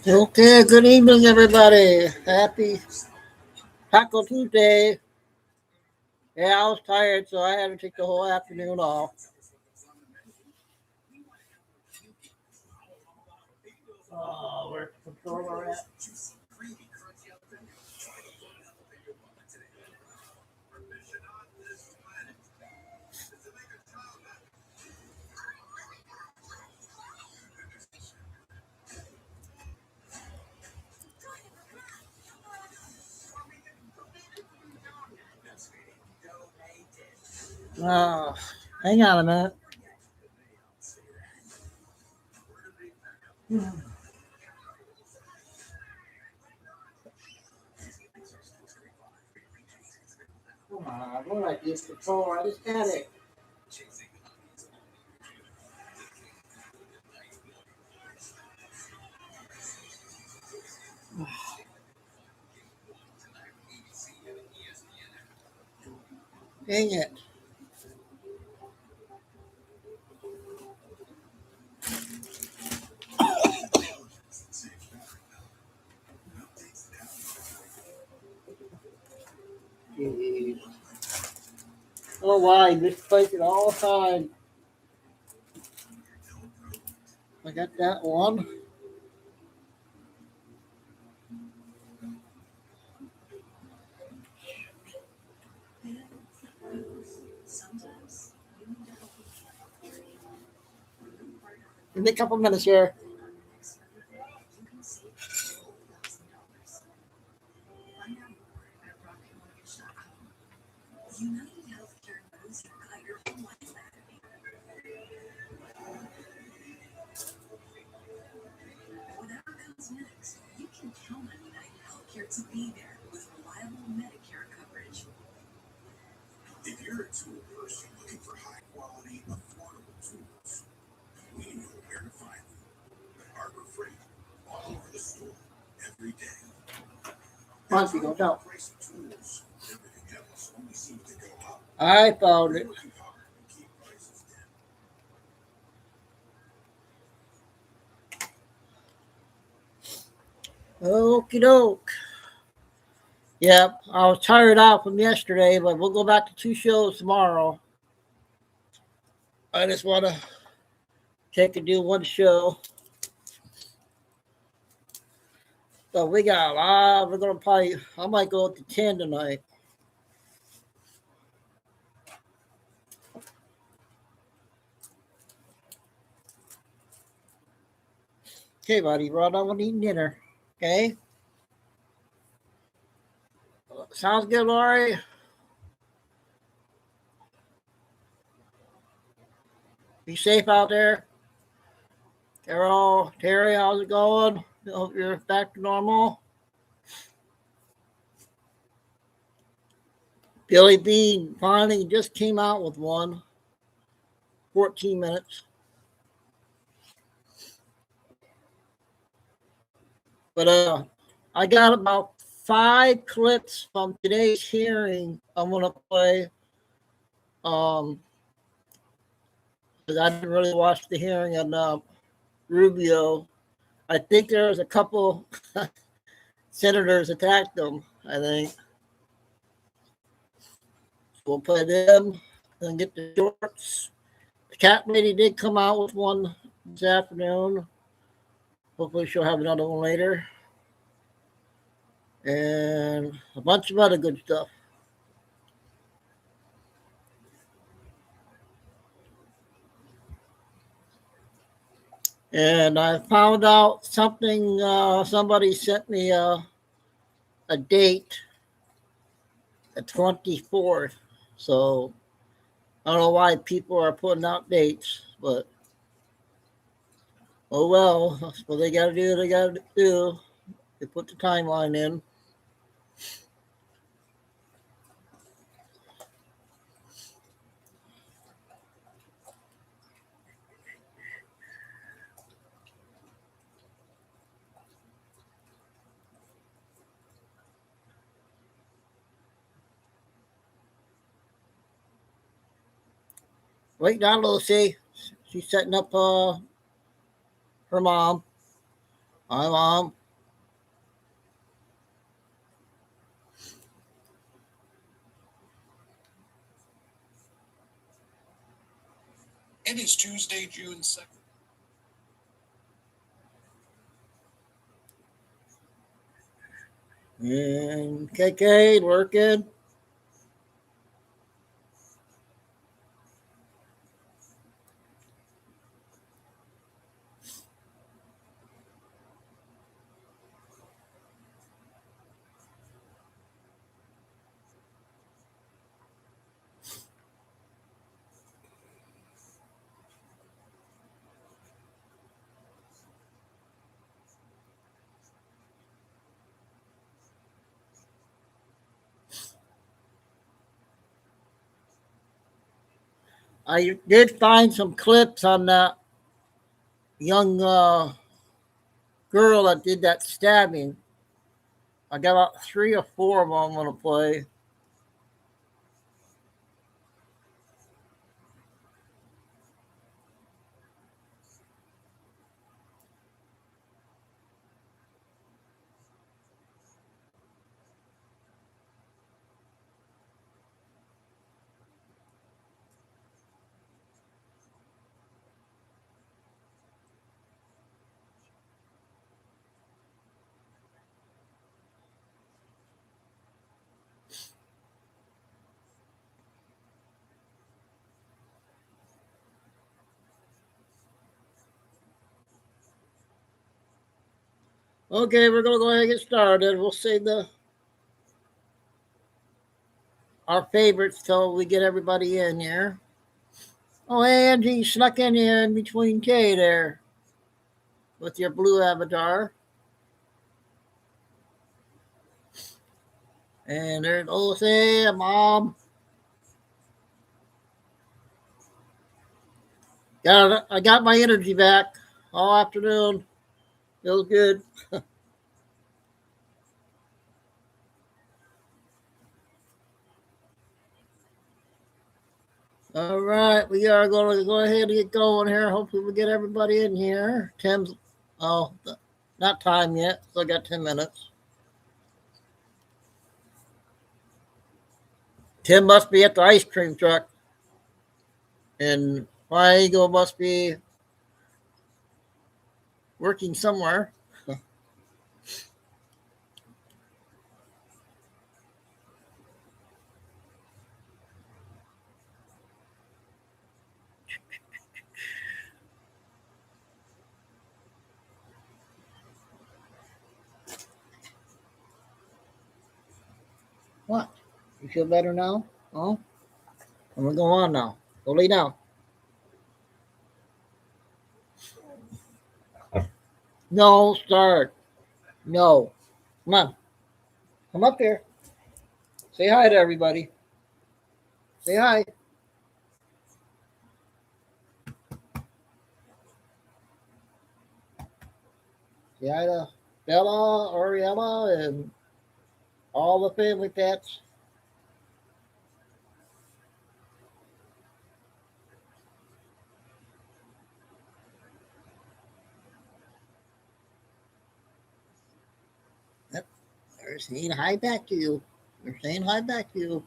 Okay, good evening, everybody. Happy Taco Tuesday. Yeah, I was tired, so I had to take the whole afternoon off. Oh, where's the controller at? Oh, hang on a minute. Come on, what did I do? Controller? I just had it. Dang it. Jeez. Oh, why? Misplace it all the time. I got that one. Give me a couple minutes here. Come on, Chico, jump. I found it. Okie doke. Yep, I was tired out from yesterday, but we'll go back to 2 shows tomorrow. I just want to take and do one show. So we got a lot. We're going to probably, I might go up to 10 tonight. Okay, buddy, we're all done with eating dinner. Okay? Sounds good, Lori. Be safe out there. Carol, Terry, how's it going? I hope you're back to normal. Billy Bean finally just came out with one. 14 minutes. But I got about 5 clips from today's hearing I'm going to play. Because I didn't really watch the hearing on Rubio. I think there was a couple senators attacked him, I think. We'll play them and get the shorts. The cat lady did come out with one this afternoon. Hopefully she'll have another one later. And a bunch of other good stuff. And I found out something, somebody sent me a date, the 24th. So I don't know why people are putting out dates, but oh well, that's what they got to do. They got to do. They put the timeline in. Right now, Lucy, she's setting up her mom. Hi, Mom. It is Tuesday, June 2nd. And KK working. I did find some clips on that young girl that did that stabbing. I got about 3 or 4 of them I'm going to play. Okay, we're going to go ahead and get started. We'll save our favorites till we get everybody in here. Oh, hey, Angie, snuck in here in between Kay there with your blue avatar. And there's Lucy, Mom. I got my energy back all afternoon. Feels good. All right, we are going to go ahead and get going here. Hopefully, we get everybody in here. Tim's, not time yet. Still got 10 minutes. Tim must be at the ice cream truck. And Eagle must be working somewhere. What? You feel better now? Oh? I'm going to go on now. Go lay down. No, start. No. Come on. Come up here. Say hi to everybody. Say hi. Say hi to Bella, Ariella, and all the family pets. Yep. They're saying hi back to you. They're saying hi back to you.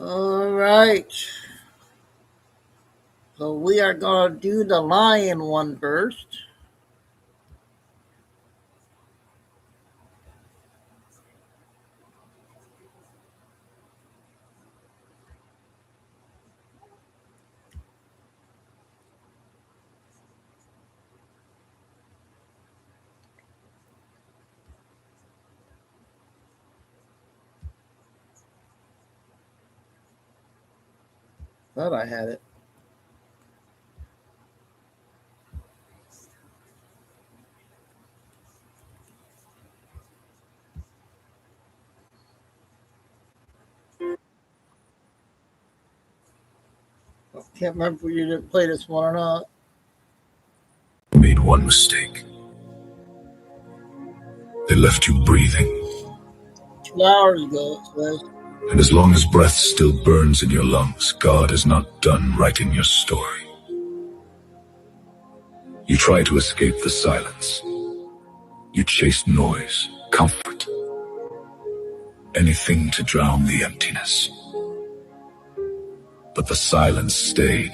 All right. So we are going to do the lion one first. Thought I had it. Can't remember if you didn't play this one or not. Made one mistake. They left you breathing. 2 hours ago, it says. And as long as breath still burns in your lungs, God is not done writing your story. You try to escape the silence. You chase noise, comfort. anything to drown the emptiness. But the silence stayed.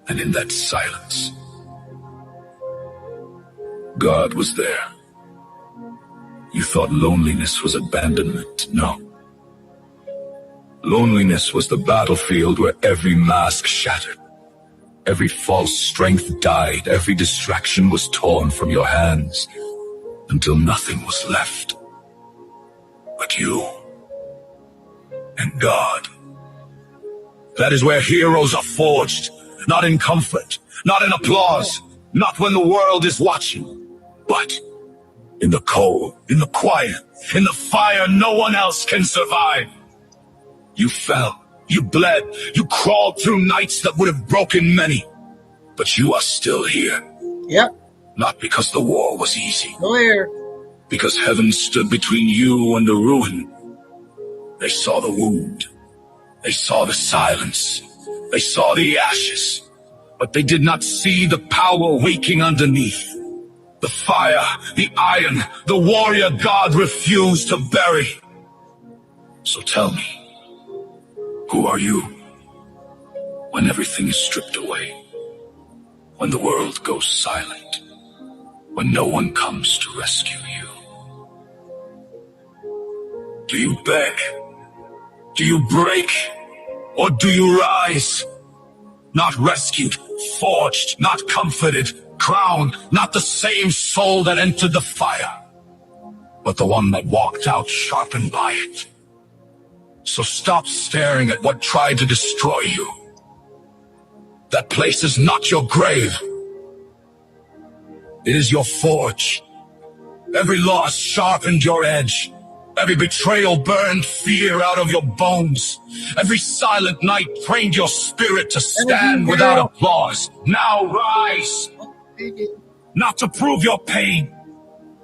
And in that silence, God was there. You thought loneliness was abandonment. No. Loneliness was the battlefield where every mask shattered. Every false strength died. Every distraction was torn from your hands until nothing was left but you and God. That is where heroes are forged, not in comfort, not in applause, not when the world is watching, but in the cold, in the quiet, in the fire no one else can survive. You fell, you bled, you crawled through nights that would have broken many, but you are still here. Yep. Not because the war was easy. Clear. Because heaven stood between you and the ruin. They saw the wound. They saw the silence. They saw the ashes. But they did not see the power waking underneath. The fire, the iron, the warrior God refused to bury. So tell me, who are you? When everything is stripped away. When the world goes silent. When no one comes to rescue you. Do you beg? Do you break? Or do you rise? Not rescued, forged, not comforted, crowned, not the same soul that entered the fire, but the one that walked out sharpened by it. So stop staring at what tried to destroy you. That place is not your grave. It is your forge. Every loss sharpened your edge. Every betrayal burned fear out of your bones. Every silent night trained your spirit to stand without applause. Now rise. Not to prove your pain.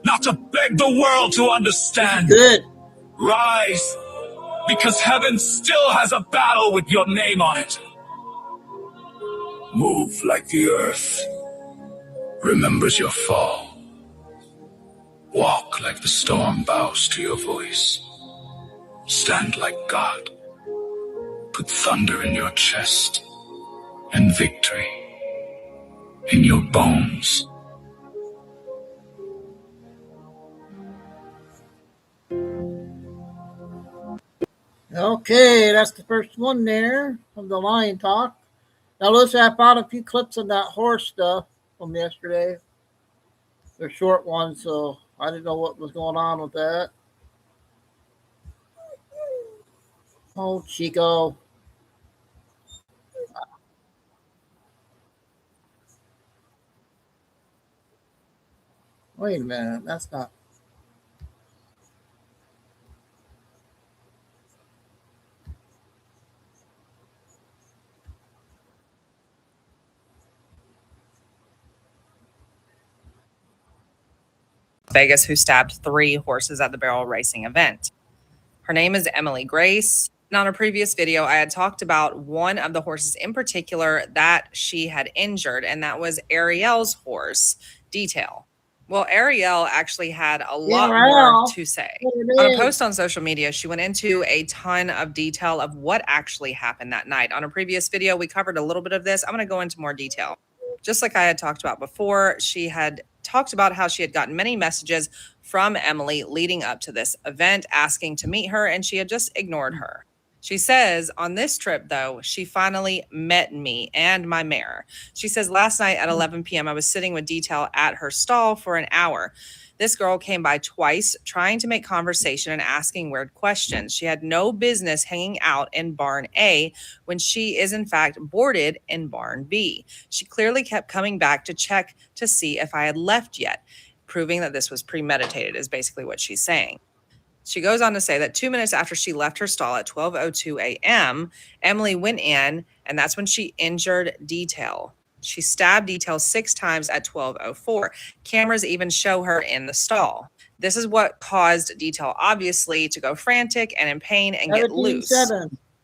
Not to beg the world to understand. Good. Rise. Because heaven still has a battle with your name on it. Move like the earth remembers your fall. Walk like the storm bows to your voice. Stand like God. Put thunder in your chest and victory in your bones. Okay, that's the first one there of the lion talk. Now listen, I found a few clips of that horse stuff from yesterday. They're short ones, so I didn't know what was going on with that. Oh, Chico. Wait a minute, that's not. Vegas who stabbed 3 horses at the barrel racing event. Her name is Emily Grace. And on a previous video, I had talked about one of the horses in particular that she had injured, and that was Ariel's horse, Detail. Well, Ariel actually had a lot more to say. On a post on social media, she went into a ton of detail of what actually happened that night. On a previous video, we covered a little bit of this. I'm going to go into more detail. Just like I had talked about before, she had talked about how she had gotten many messages from Emily leading up to this event asking to meet her, and she had just ignored her. She says, on this trip, though, she finally met me and my mare. She says, last night at 11 p.m., I was sitting with Detail at her stall for an hour. This girl came by twice trying to make conversation and asking weird questions. She had no business hanging out in barn A when she is, in fact, boarded in barn B. She clearly kept coming back to check to see if I had left yet, proving that this was premeditated is basically what she's saying. She goes on to say that 2 minutes after she left her stall at 12:02 a.m., Emily went in, and that's when she injured Detail. She stabbed Detail 6 times at 12:04. Cameras even show her in the stall. This is what caused Detail, obviously, to go frantic and in pain and get loose.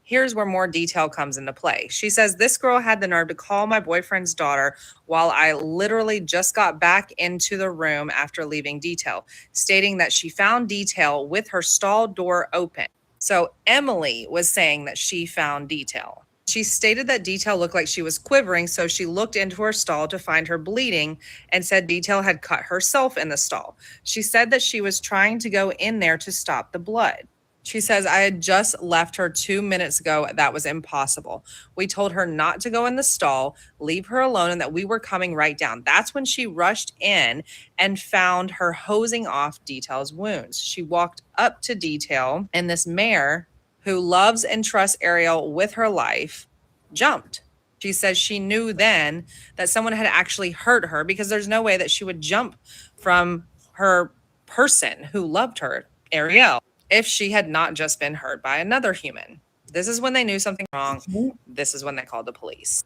Here's where more detail comes into play. She says, this girl had the nerve to call my boyfriend's daughter while I literally just got back into the room after leaving detail, stating that she found detail with her stall door open. So Emily was saying that she found detail. She stated that detail looked like she was quivering, so she looked into her stall to find her bleeding and said detail had cut herself in the stall. She said that she was trying to go in there to stop the blood. She says, I had just left her 2 minutes ago. That was impossible. We told her not to go in the stall, leave her alone, and that we were coming right down. That's when she rushed in and found her hosing off Detail's wounds. She walked up to Detail, and this mare, who loves and trusts Ariel with her life, jumped. She says she knew then that someone had actually hurt her because there's no way that she would jump from her person who loved her, Ariel, if she had not just been hurt by another human. This is when they knew something wrong. This is when they called the police.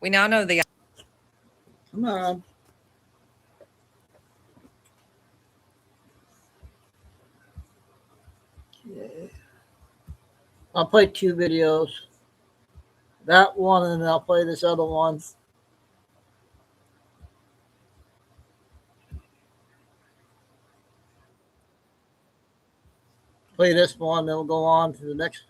We now know the... Come on. Okay. I'll play 2 videos. That one, and I'll play this other one. Play this one, then we'll go on to the next.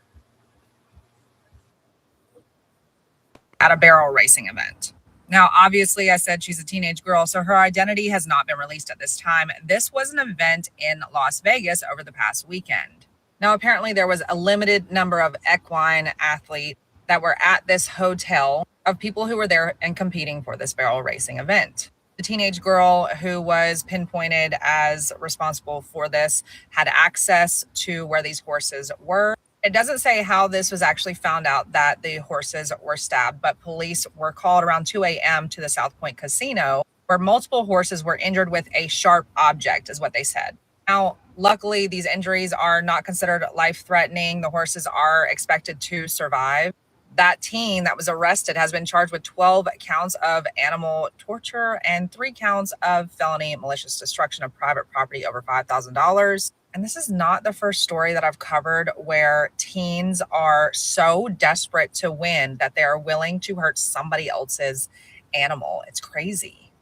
At a barrel racing event. Now, obviously, I said she's a teenage girl, so her identity has not been released at this time. This was an event in Las Vegas over the past weekend. Now, apparently, there was a limited number of equine athletes that were at this hotel of people who were there and competing for this barrel racing event. The teenage girl who was pinpointed as responsible for this had access to where these horses were. It doesn't say how this was actually found out that the horses were stabbed, but police were called around 2 a.m. to the South Point Casino, where multiple horses were injured with a sharp object, is what they said. Now, luckily, these injuries are not considered life-threatening. The horses are expected to survive. That teen that was arrested has been charged with 12 counts of animal torture and 3 counts of felony malicious destruction of private property over $5,000. And this is not the first story that I've covered where teens are so desperate to win that they are willing to hurt somebody else's animal. It's crazy.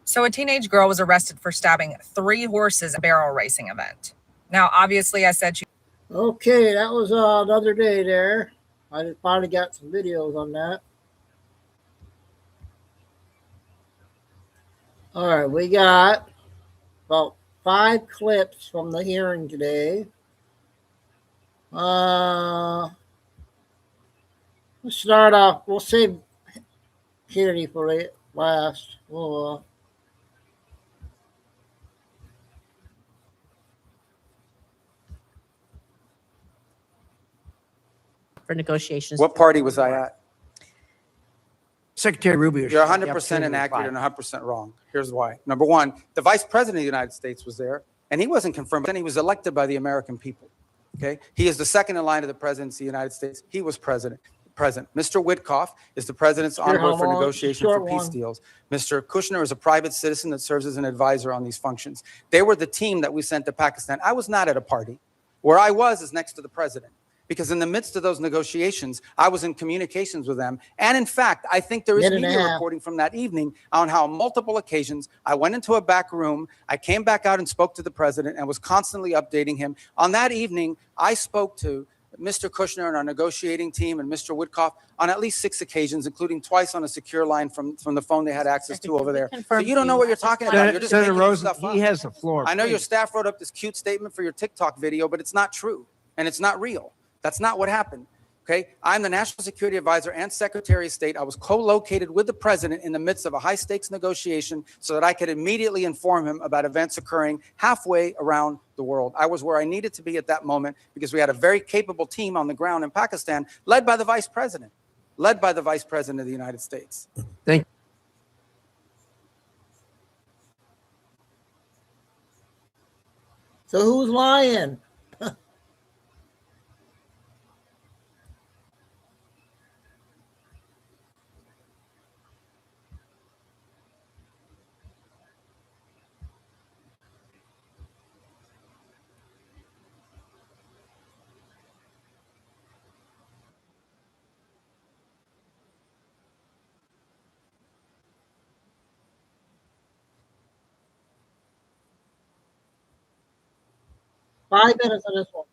So a teenage girl was arrested for stabbing 3 horses at a barrel racing event. Now, obviously, I said she... Okay, that was another day there. I finally got some videos on that. All right, we got about 5 clips from the hearing today. Let's start off. We'll save Kennedy for last. For negotiations. What party was I at? Secretary Rubio. You're should have the 100% opportunity to inaccurate reply. and 100% wrong. Here's why. Number one, the Vice President of the United States was there, and he wasn't confirmed, but he was elected by the American people. Okay? He is the second in line to the presidency of the United States. He was present. Mr. Witkoff is the president's envoy for negotiation for peace deals. Mr. Kushner is a private citizen that serves as an advisor on these functions. They were the team that we sent to Pakistan. I was not at a party. Where I was is next to the president. Because in the midst of those negotiations, I was in communications with them. And in fact, I think there is media reporting from that evening on how on multiple occasions I went into a back room, I came back out and spoke to the president and was constantly updating him. On that evening, I spoke to Mr. Kushner and our negotiating team and Mr. Witkoff on at least 6 occasions, including twice on a secure line from the phone they had access to over there. So you don't know what you're talking about. You're just Senator making Rosen, stuff up. he has the floor. I know your please. staff wrote up this cute statement for your TikTok video, but it's not true and it's not real. That's not what happened. Okay. I'm the National Security Advisor and Secretary of State. I was co-located with the president in the midst of a high stakes negotiation so that I could immediately inform him about events occurring halfway around the world. I was where I needed to be at that moment because we had a very capable team on the ground in Pakistan led by the Vice President of the United States. Thank you. So who's lying? 5 minutes on this one.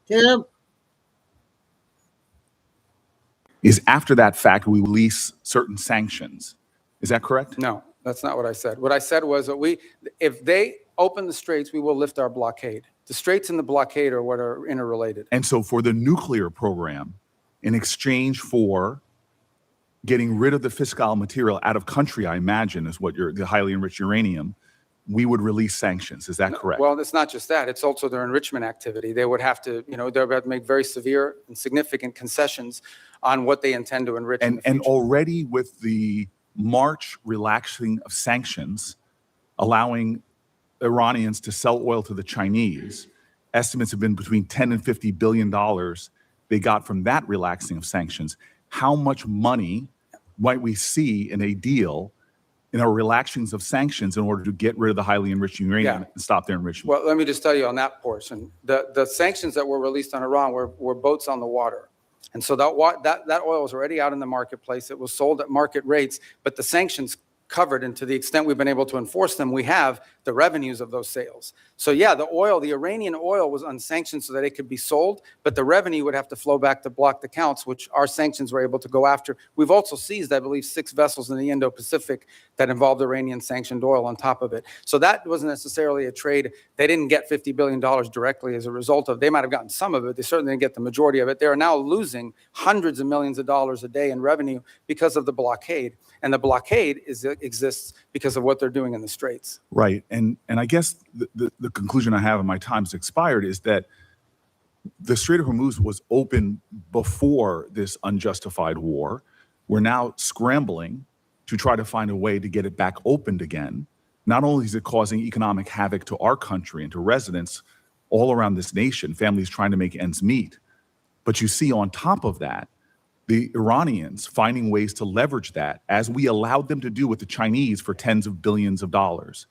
Tim, Is after that fact, we release certain sanctions. Is that correct? No, that's not what I said. What I said was that if they open the straits, we will lift our blockade. The straits and the blockade are what are interrelated. And so for the nuclear program, in exchange for getting rid of the fissile material out of country, I imagine, is what the highly enriched uranium, we would release sanctions. Is that correct? Well, it's not just that. It's also their enrichment activity. They would have to, they would have to make very severe and significant concessions on what they intend to enrich in the And future. already with the March relaxing of sanctions, allowing Iranians to sell oil to the Chinese, estimates have been between 10 and $50 billion they got from that relaxing of sanctions. How much money might we see in a deal in our relaxings of sanctions in order to get rid of the highly enriched uranium and stop their enrichment? Well, let me just tell you on that portion, the sanctions that were released on Iran were boats on the water. And so that oil was already out in the marketplace. It was sold at market rates, but the sanctions covered, and to the extent we've been able to enforce them, we have the revenues of those sales. So yeah, the Iranian oil was unsanctioned so that it could be sold, but the revenue would have to flow back to blocked accounts, which our sanctions were able to go after. We've also seized, I believe, 6 vessels in the Indo-Pacific that involved Iranian sanctioned oil on top of it. So that wasn't necessarily a trade. They didn't get $50 billion directly as a result of, they might have gotten some of it. They certainly didn't get the majority of it. They are now losing hundreds of millions of dollars a day in revenue because of the blockade. And the blockade exists because of what they're doing in the straits. Right. And I guess the conclusion I have, and my time's expired, is that the Strait of Hormuz was open before this unjustified war. We're now scrambling to try to find a way to get it back opened again. Not only is it causing economic havoc to our country and to residents all around this nation, families trying to make ends meet, but you see on top of that, the Iranians finding ways to leverage that, as we allowed them to do with the Chinese for tens of billions of dollars.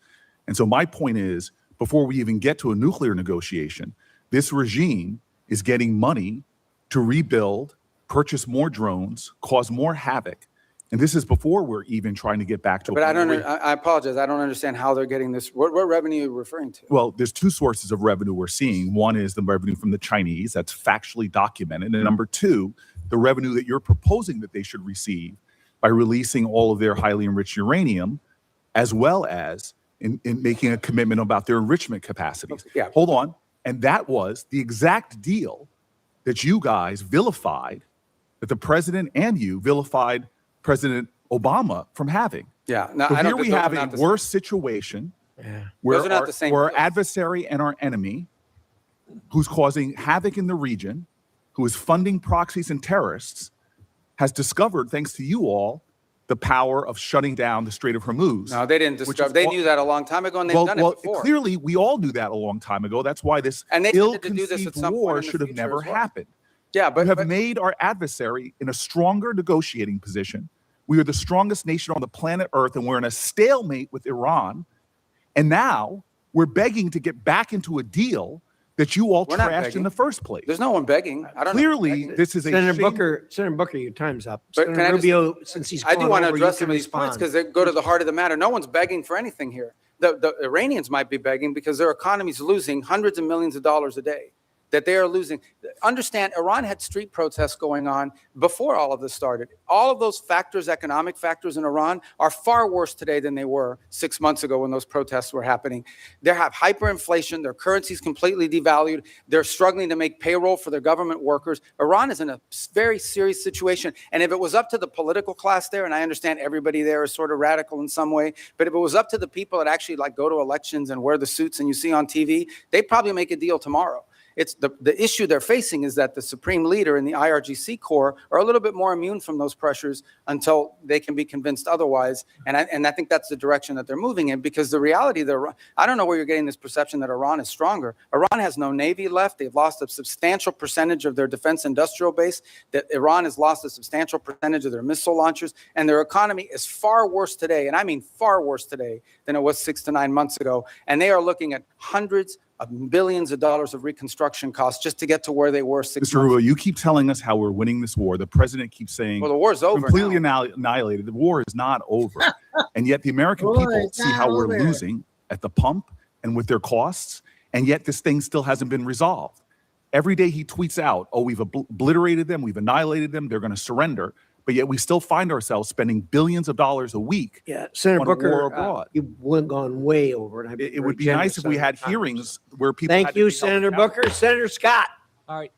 And so my point is, before we even get to a nuclear negotiation, this regime is getting money to rebuild, purchase more drones, cause more havoc. And this is before we're even trying to get back to. But I apologize. I don't understand how they're getting this. What revenue are you referring to? Well, there's 2 sources of revenue we're seeing. One is the revenue from the Chinese, that's factually documented. And number 2, the revenue that you're proposing that they should receive by releasing all of their highly enriched uranium, as well as in making a commitment about their enrichment capacities. Yeah. Hold on. And that was the exact deal that you guys vilified, that the president and you vilified President Obama from having. Yeah. No, So I here don't we have a worse situation where Those are not the same our deals. adversary and our enemy, who's causing havoc in the region, who is funding proxies and terrorists, has discovered, thanks to you all, the power of shutting down the Strait of Hormuz. No, they didn't discover. They knew that a long time ago, and they've done it before. Clearly, we all knew that a long time ago. That's why this And they intended to do this at ill-conceived some point war in the should have future never as well. happened. Yeah, We have but made our adversary in a stronger negotiating position. We are the strongest nation on the planet Earth, and we're in a stalemate with Iran. And now we're begging to get back into a deal that you all We're not trashed begging. in the first place. there's no one begging. I don't Clearly, know. this is a Senator shame- Booker, your time's up. But can I Senator just- Rubio, since he's I do gone want to over, you address can some of these points respond. because they go to the heart of the matter. No one's begging for anything here. The Iranians might be begging because their economy's losing hundreds of millions of dollars a day. That they are losing. Understand, Iran had street protests going on before all of this started. All of those factors, economic factors in Iran, are far worse today than they were 6 months ago when those protests were happening. They have hyperinflation. Their currency's completely devalued. They're struggling to make payroll for their government workers. Iran is in a very serious situation. And if it was up to the political class there, and I understand everybody there is sort of radical in some way, but if it was up to the people that actually like go to elections and wear the suits and you see on TV, they'd probably make a deal tomorrow. It's the issue they're facing is that the supreme leader and the IRGC Corps are a little bit more immune from those pressures until they can be convinced otherwise. And I think that's the direction that they're moving in, because the reality, I don't know where you're getting this perception that Iran is stronger. Iran has no navy left. They've lost a substantial percentage of their defense industrial base. That Iran has lost a substantial percentage of their missile launchers, and their economy is far worse today, and I mean far worse today, than it was 6 to 9 months ago. And they are looking at hundreds of billions of dollars of reconstruction costs just to get to where they were 6 months Mr. Rubio, ago. you keep telling us how we're winning this war. The president keeps saying Well, the war's over completely now. annihilated. The war is not over. And yet the American Boy, people it's see how not we're over. losing at the pump and with their costs. And yet this thing still hasn't been resolved. Every day he tweets out, oh, we've obliterated them, we've annihilated them, they're going to surrender. But yet we still find ourselves spending billions of dollars a week. Yeah, Senator on a war Booker, abroad. you went gone way over. And It would be nice if we had hearings where people. Thank had to you, be held Senator accountable. Booker. Senator Scott. All right.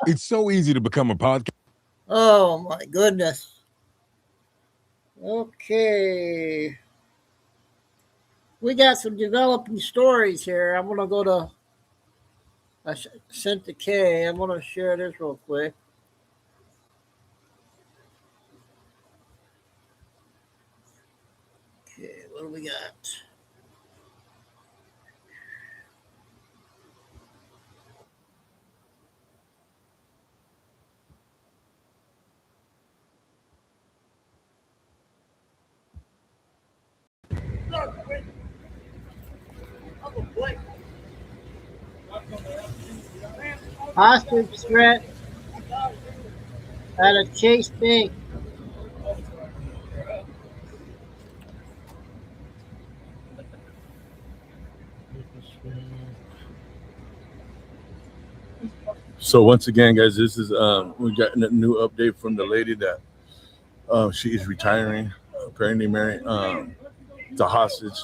It's so easy to become a podcast. Oh my goodness. Okay. We got some developing stories here. I'm going to go to, I sent to Kay. I'm going to share this real quick. Okay, what do we got? Hostage threat at a Chase Bank. So once again, guys, this is we got a new update from the lady that she is retiring. Apparently, Mary, the hostage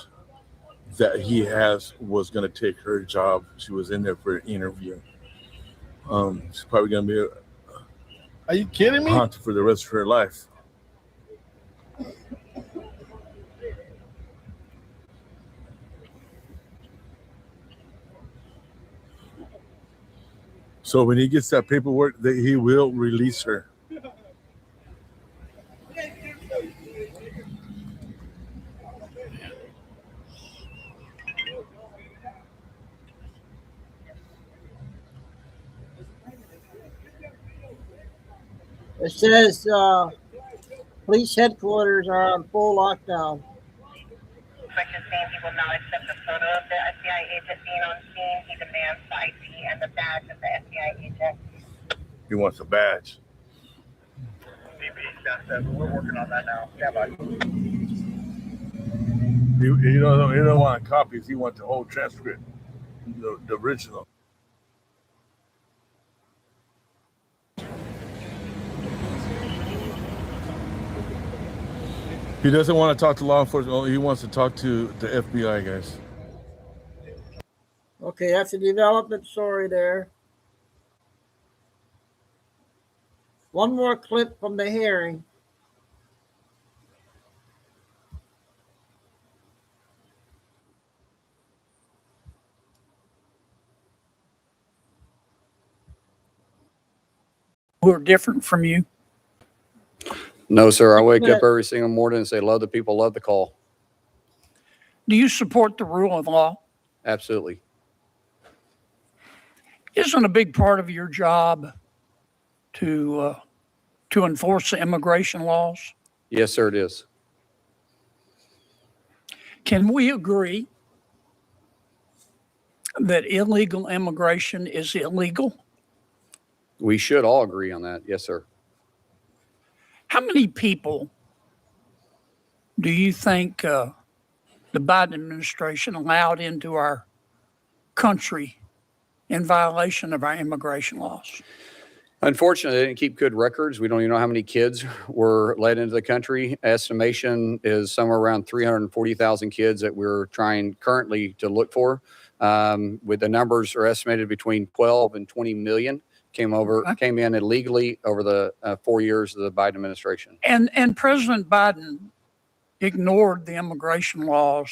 that he has was going to take her job. She was in there for an interview. She's probably going to be Are you kidding me? haunted for the rest of her life. So when he gets that paperwork, that he will release her. It says police headquarters are on full lockdown. Inspector saying he will not accept a photo of the FBI agent being on scene. He demands the ID and the badge of the FBI agent. He wants a badge. We're working on that now. Yeah, bud. He don't want copies. He wants the whole transcript, the original. He doesn't want to talk to law enforcement. He wants to talk to the FBI guys. Okay, that's a development story there. One more clip from the hearing. Who are different from you? No, sir. I wake up every single morning and say, love the people, love the call. Do you support the rule of law? Absolutely. Isn't a big part of your job to enforce the immigration laws? Yes, sir, it is. Can we agree that illegal immigration is illegal? We should all agree on that. Yes, sir. How many people do you think the Biden administration allowed into our country in violation of our immigration laws? Unfortunately, they didn't keep good records. We don't even know how many kids were let into the country. Estimation is somewhere around 340,000 kids that we're trying currently to look for. With the numbers are estimated between 12 and 20 million came in illegally over the 4 years of the Biden administration. And President Biden ignored the immigration laws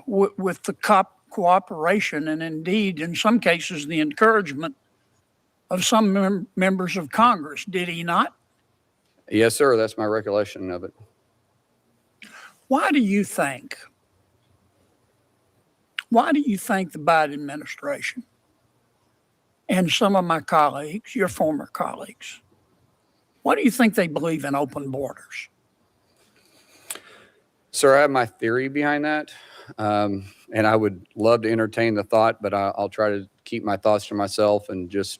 with the cooperation and indeed, in some cases, the encouragement of some members of Congress, did he not? Yes, sir. That's my recollection of it. Why do you think the Biden administration and some of my colleagues, your former colleagues, why do you think they believe in open borders? Sir, I have my theory behind that. And I would love to entertain the thought, but I'll try to keep my thoughts to myself and just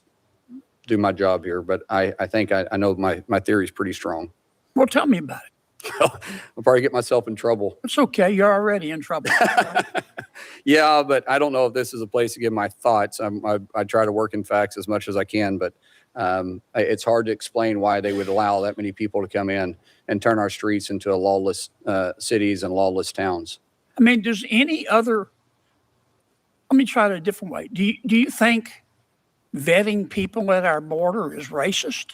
do my job here. But I think I know my theory is pretty strong. Well, tell me about it. I'll probably get myself in trouble. It's okay. You're already in trouble. Yeah, but I don't know if this is a place to give my thoughts. I try to work in facts as much as I can, but it's hard to explain why they would allow that many people to come in and turn our streets into a lawless cities and lawless towns. I mean, does any other, let me try it a different way. Do you think vetting people at our border is racist?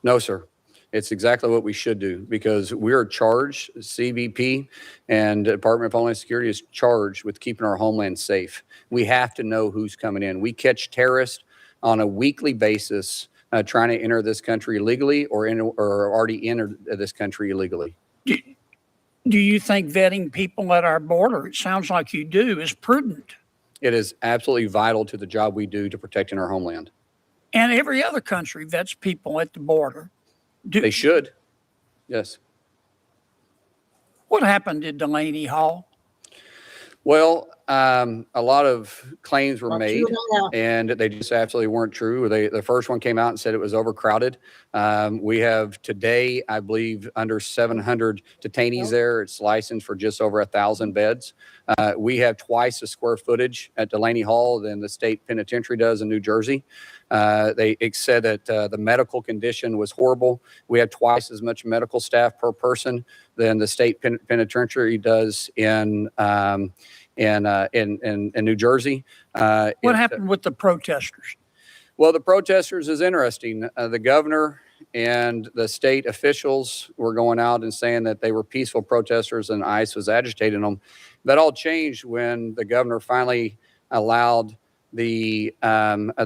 No, sir. It's exactly what we should do because we are charged, CBP and Department of Homeland Security is charged with keeping our homeland safe. We have to know who's coming in. We catch terrorists on a weekly basis trying to enter this country illegally or already entered this country illegally. Do you think vetting people at our border, it sounds like you do, is prudent? It is absolutely vital to the job we do to protecting our homeland. And every other country vets people at the border. They should. Yes. What happened at Delaney Hall? Well, a lot of claims were made, and they just absolutely weren't true. The first one came out and said it was overcrowded. We have today, I believe, under 700 detainees there. It's licensed for just over 1,000 beds. We have twice the square footage at Delaney Hall than the state penitentiary does in New Jersey. They said that the medical condition was horrible. We had twice as much medical staff per person than the state penitentiary does in New Jersey. What happened with the protesters? Well, the protesters is interesting. The governor and the state officials were going out and saying that they were peaceful protesters and ICE was agitating them. That all changed when the governor finally allowed the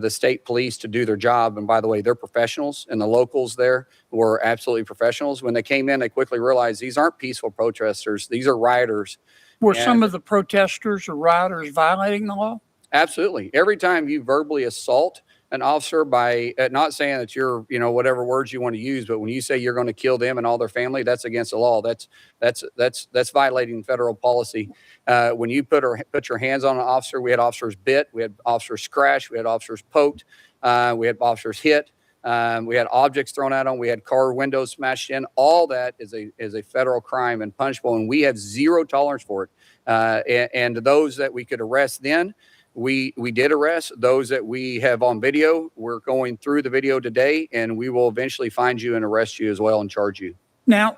state police to do their job. And by the way, they're professionals, and the locals there were absolutely professionals. When they came in, they quickly realized these aren't peaceful protesters. These are rioters. Were some of the protesters or rioters violating the law? Absolutely. Every time you verbally assault an officer by not saying that you're, whatever words you want to use, but when you say you're going to kill them and all their family, that's against the law. That's violating federal policy. When you put your hands on an officer, we had officers bit, we had officers scratched, we had officers poked, we had officers hit, we had objects thrown at them, we had car windows smashed in. All that is a federal crime and punishable, and we have zero tolerance for it. And those that we could arrest then, we did arrest. Those that we have on video, we're going through the video today, and we will eventually find you and arrest you as well and charge you. Now,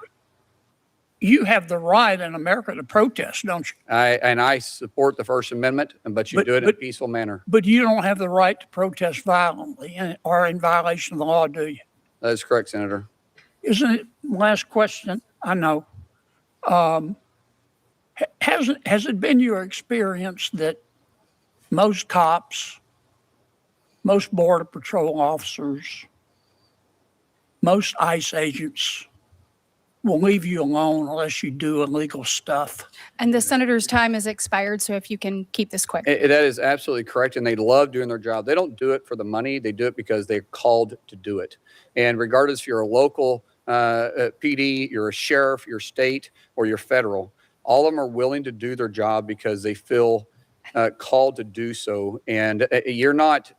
you have the right in America to protest, don't you? I support the First Amendment, but you do it in a peaceful manner. But you don't have the right to protest violently or in violation of the law, do you? That is correct, Senator. Isn't it? Last question. I know. Has it been your experience that most cops, most Border Patrol officers, most ICE agents will leave you alone unless you do illegal stuff? And the senator's time has expired, so if you can keep this quick. That is absolutely correct, and they love doing their job. They don't do it for the money. They do it because they're called to do it. And regardless if you're a local PD, you're a sheriff, you're state, or you're federal, all of them are willing to do their job because they feel called to do so. And you're not,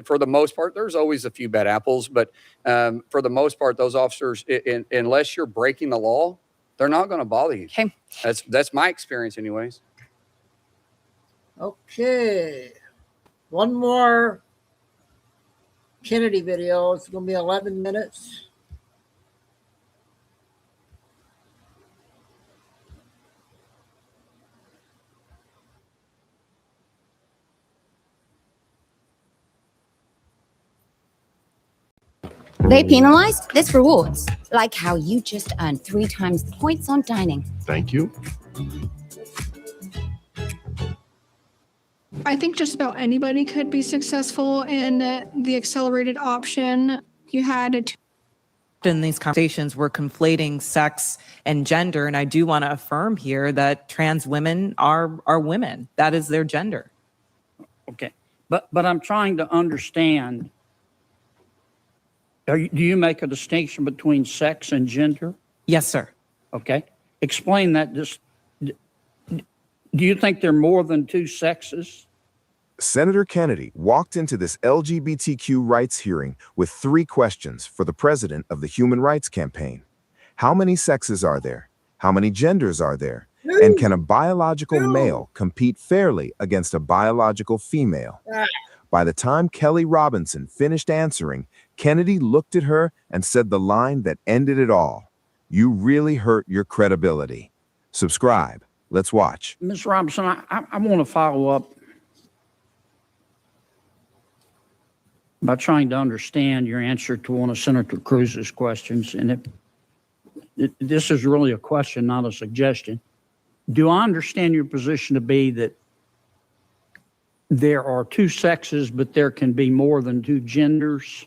for the most part, there's always a few bad apples, but for the most part, those officers, unless you're breaking the law, they're not going to bother you. Okay. That's my experience anyways. Okay. One more Kennedy video. It's going to be 11 minutes. They penalized, this rewards. Like how you just earned 3 times the points on dining. Thank you. I think just about anybody could be successful in the accelerated option. You had in these conversations, we're conflating sex and gender, and I do want to affirm here that trans women are women. That is their gender. Okay, but I'm trying to understand. Do you make a distinction between sex and gender? Yes, sir. Okay. Explain that. Do you think there are more than 2 sexes? Senator Kennedy walked into this LGBTQ rights hearing with 3 questions for the president of the Human Rights Campaign. How many sexes are there? How many genders are there? And can a biological male compete fairly against a biological female? By the time Kelly Robinson finished answering, Kennedy looked at her and said the line that ended it all. You really hurt your credibility. Subscribe. Let's watch. Ms. Robinson, I want to follow up by trying to understand your answer to one of Senator Cruz's questions. And this is really a question, not a suggestion. Do I understand your position to be that there are two sexes, but there can be more than two genders?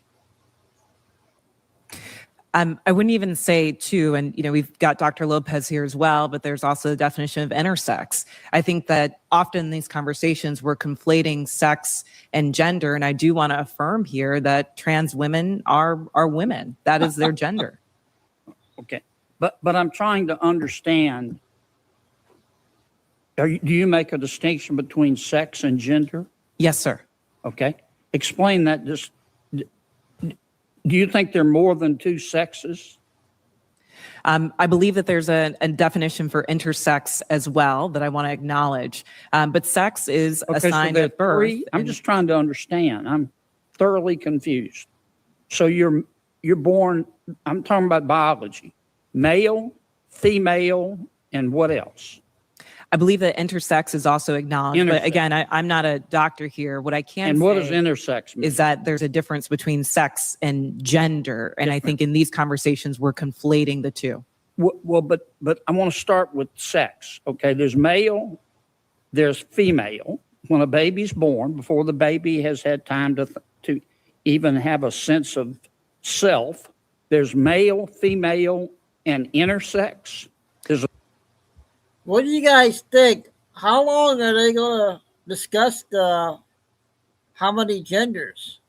I wouldn't even say two, and we've got Dr. Lopez here as well, but there's also the definition of intersex. I think that often in these conversations we're conflating sex and gender, and I do want to affirm here that trans women are women. That is their gender. Okay, but I'm trying to understand. Do you make a distinction between sex and gender? Yes, sir. Okay, explain that. Just. Do you think there are more than two sexes? I believe that there's a definition for intersex as well that I want to acknowledge. But sex is assigned at birth. I'm just trying to understand. I'm thoroughly confused. So you're born, I'm talking about biology, male, female, and what else? I believe that intersex is also acknowledged, but again, I'm not a doctor here. What I can and say what does intersex mean? Is that there's a difference between sex and gender, and I think in these conversations we're conflating the two. Well, but I want to start with sex. Okay, there's male, there's female. When a baby's born, before the baby has had time to even have a sense of self, there's male, female, and intersex. What do you guys think? How long are they going to discuss how many genders?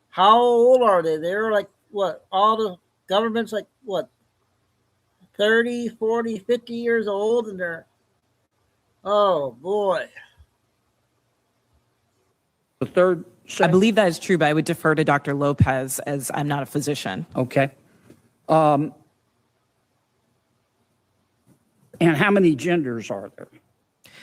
How old are they? They're like, what? All the government's like, what? 30, 40, 50 years old, and they're, oh boy. The third sex? I believe that is true, but I would defer to Dr. Lopez as I'm not a physician. Okay. And how many genders are there?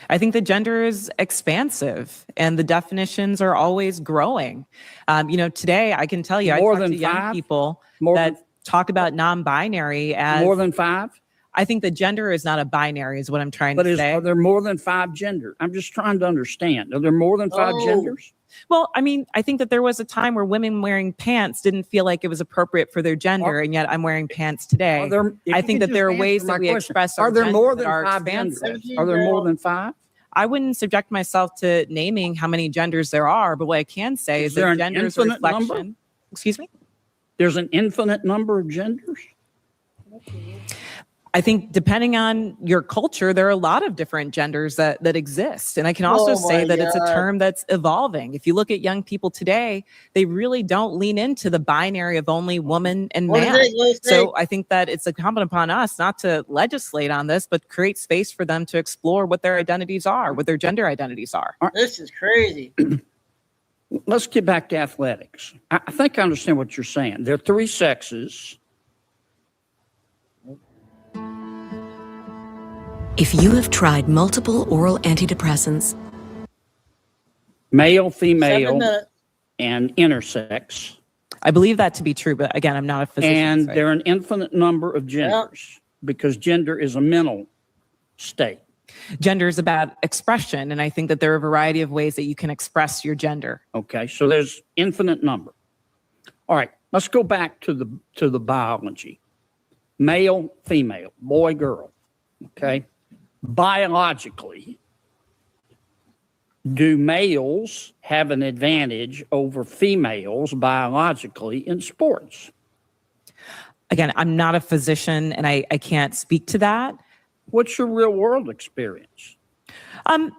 I think the gender is expansive and the definitions are always growing. Today I can tell you, I talk to young people that talk about non-binary as more than five. I think the gender is not a binary, is what I'm trying to say. Are there more than five genders? I'm just trying to understand. Are there more than five genders? Well, I mean, I think that there was a time where women wearing pants didn't feel like it was appropriate for their gender, and yet I'm wearing pants today. I think that there are ways that we express our gender. Are there more than five genders? Are there more than five? I wouldn't subject myself to naming how many genders there are, but what I can say is that gender is a reflection. Number? Excuse me? There's an infinite number of genders? I think depending on your culture, there are a lot of different genders that exist. And I can also say that it's a term that's evolving. If you look at young people today, they really don't lean into the binary of only woman and man. So I think that it's incumbent upon us not to legislate on this, but create space for them to explore what their identities are, what their gender identities are. This is crazy. Let's get back to athletics. I think I understand what you're saying. There are three sexes. If you have tried multiple oral antidepressants, male, female, and intersex. I believe that to be true, but again, I'm not a physician. And there are an infinite number of genders because gender is a mental state. Gender is about expression, and I think that there are a variety of ways that you can express your gender. Okay, so there's infinite number. All right, let's go back to the biology. Male, female, boy, girl. Okay. Biologically, do males have an advantage over females biologically in sports? Again, I'm not a physician and I can't speak to that. What's your real world experience?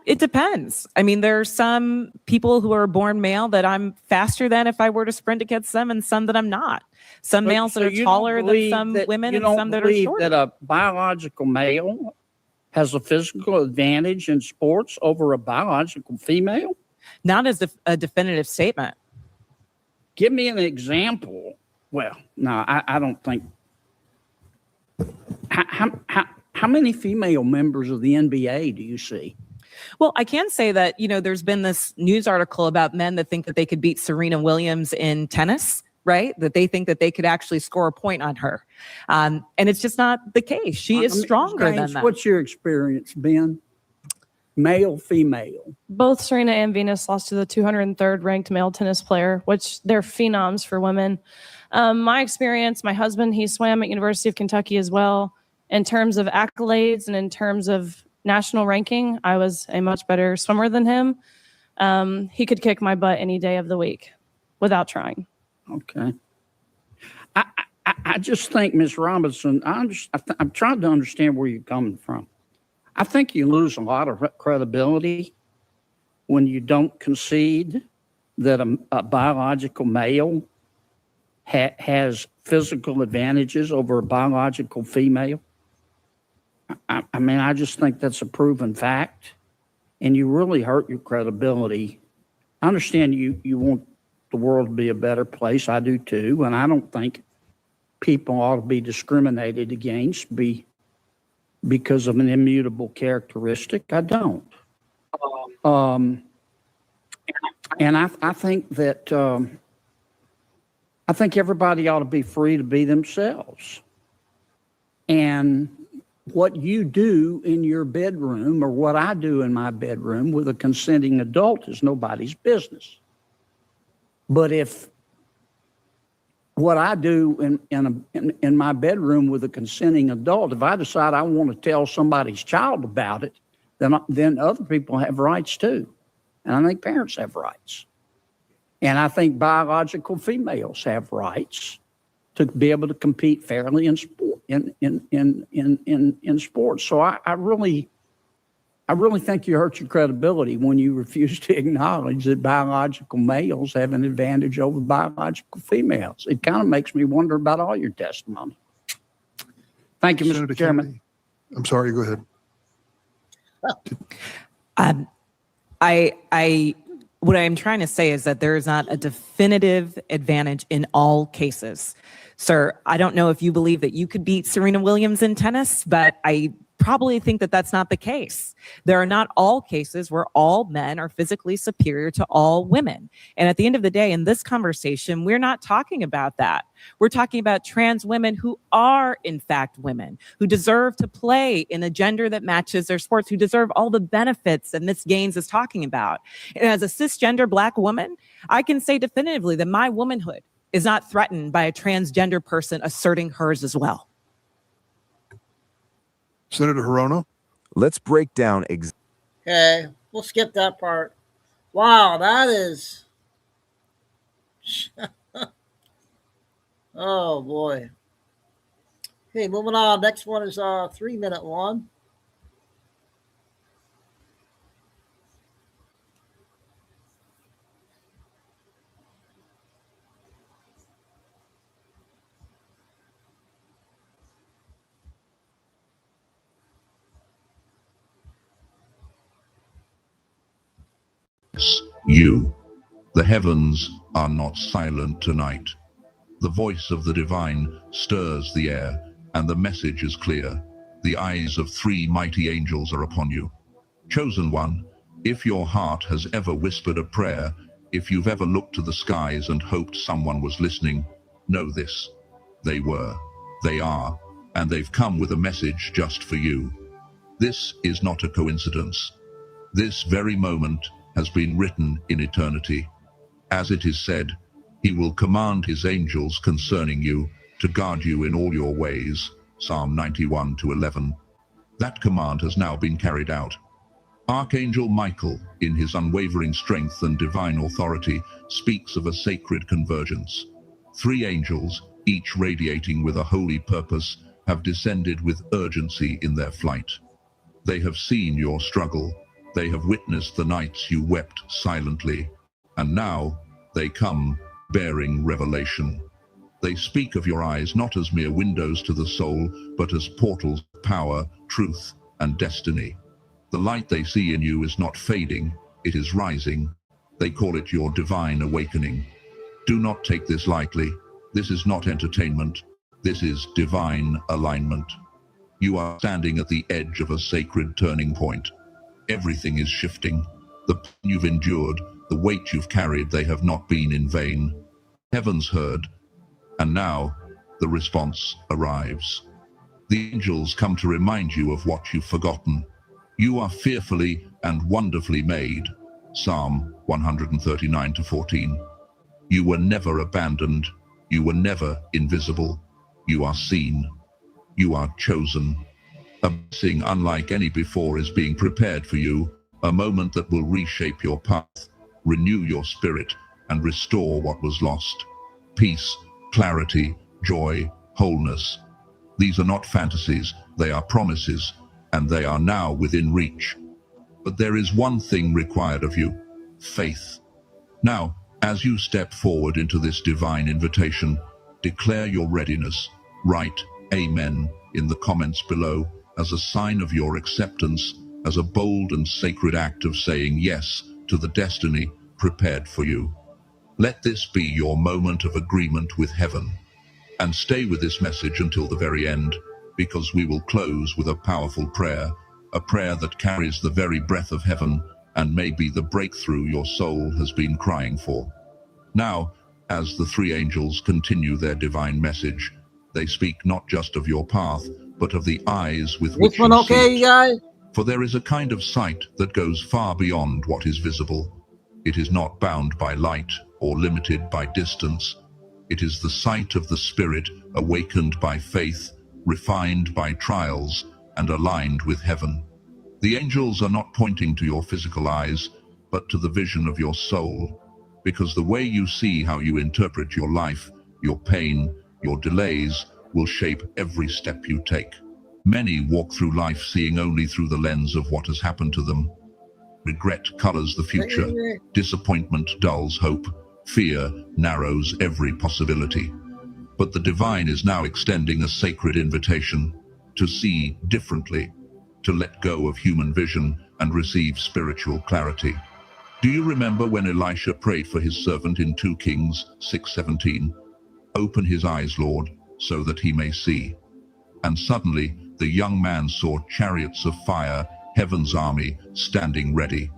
It depends. I mean, there are some people who are born male that I'm faster than if I were to sprint against them, and some that I'm not. Some males that are taller than some women, and some that are shorter. That a biological male has a physical advantage in sports over a biological female? Not as a definitive statement. Give me an example. Well, no, I don't think. how many female members of the NBA do you see? Well, I can say that, there's been this news article about men that think that they could beat Serena Williams in tennis, right? That they think that they could actually score a point on her. And it's just not the case. She is stronger than that. What's your experience, Ben? Male, female? Both Serena and Venus lost to the 203rd ranked male tennis player, which they're phenoms for women. My experience, my husband, he swam at University of Kentucky as well. In terms of accolades and in terms of national ranking, I was a much better swimmer than him. He could kick my butt any day of the week without trying. Okay. I just think, Ms. Robinson, I'm trying to understand where you're coming from. I think you lose a lot of credibility when you don't concede that a biological male has physical advantages over a biological female. I mean, I just think that's a proven fact, and you really hurt your credibility. I understand you want the world to be a better place. I do too, and I don't think people ought to be discriminated against because of an immutable characteristic. I don't. And I think that I think everybody ought to be free to be themselves. And what you do in your bedroom or what I do in my bedroom with a consenting adult is nobody's business. But if what I do in my bedroom with a consenting adult, if I decide I want to tell somebody's child about it, then other people have rights too. And I think parents have rights. And I think biological females have rights to be able to compete fairly in sport, in sports. So I really think you hurt your credibility when you refuse to acknowledge that biological males have an advantage over biological females. It kind of makes me wonder about all your testimony. Thank you, Mr. Chairman. Kennedy. I'm sorry, go ahead. What I'm trying to say is that there is not a definitive advantage in all cases. Sir, I don't know if you believe that you could beat Serena Williams in tennis, but I probably think that that's not the case. There are not all cases where all men are physically superior to all women. And at the end of the day, in this conversation, we're not talking about that. We're talking about trans women who are, in fact, women, who deserve to play in a gender that matches their sports, who deserve all the benefits that Ms. Gaines is talking about. And as a cisgender Black woman, I can say definitively that my womanhood is not threatened by a transgender person asserting hers as well. Senator Hirono? Let's break down Okay, we'll skip that part. Wow, that is... Oh, boy. Okay, moving on. Next one is 3-minute one. You. The heavens are not silent tonight. The voice of the divine stirs the air, and the message is clear. The eyes of 3 mighty angels are upon you. Chosen one, if your heart has ever whispered a prayer, if you've ever looked to the skies and hoped someone was listening, know this. They were, they are, and they've come with a message just for you. This is not a coincidence. This very moment has been written in eternity. As it is said, he will command his angels concerning you to guard you in all your ways. Psalm 91:11. That command has now been carried out. Archangel Michael, in his unwavering strength and divine authority, speaks of a sacred convergence. 3 angels, each radiating with a holy purpose, have descended with urgency in their flight. They have seen your struggle. They have witnessed the nights you wept silently, and now they come bearing revelation. They speak of your eyes not as mere windows to the soul, but as portals of power, truth, and destiny. The light they see in you is not fading, it is rising. They call it your divine awakening. Do not take this lightly. This is not entertainment. This is divine alignment. You are standing at the edge of a sacred turning point. Everything is shifting. The pain you've endured, the weight you've carried, they have not been in vain. Heaven's heard, and now the response arrives. The angels come to remind you of what you've forgotten. You are fearfully and wonderfully made. Psalm 139-14. You were never abandoned. You were never invisible. You are seen. You are chosen. A blessing unlike any before is being prepared for you, a moment that will reshape your path, renew your spirit, and restore what was lost. Peace, clarity, joy, wholeness. These are not fantasies, they are promises, and they are now within reach. But there is one thing required of you: faith. Now, as you step forward into this divine invitation, declare your readiness. Write Amen in the comments below as a sign of your acceptance, as a bold and sacred act of saying yes to the destiny prepared for you. Let this be your moment of agreement with heaven. And stay with this message until the very end, because we will close with a powerful prayer, a prayer that carries the very breath of heaven and may be the breakthrough your soul has been crying for. Now, as the three angels continue their divine message, they speak not just of your path, but of the eyes with which This one you okay, see you it. guys? For there is a kind of sight that goes far beyond what is visible. It is not bound by light or limited by distance. It is the sight of the Spirit, awakened by faith, refined by trials, and aligned with heaven. The angels are not pointing to your physical eyes, but to the vision of your soul, because the way you see how you interpret your life, your pain, your delays, will shape every step you take. Many walk through life seeing only through the lens of what has happened to them. Regret colors the future, disappointment dulls hope, fear narrows every possibility. But the divine is now extending a sacred invitation to see differently, to let go of human vision and receive spiritual clarity. Do you remember when Elisha prayed for his servant in 2 Kings 6:17? Open his eyes, Lord, so that he may see. And suddenly the young man saw chariots of fire, heaven's army, standing ready.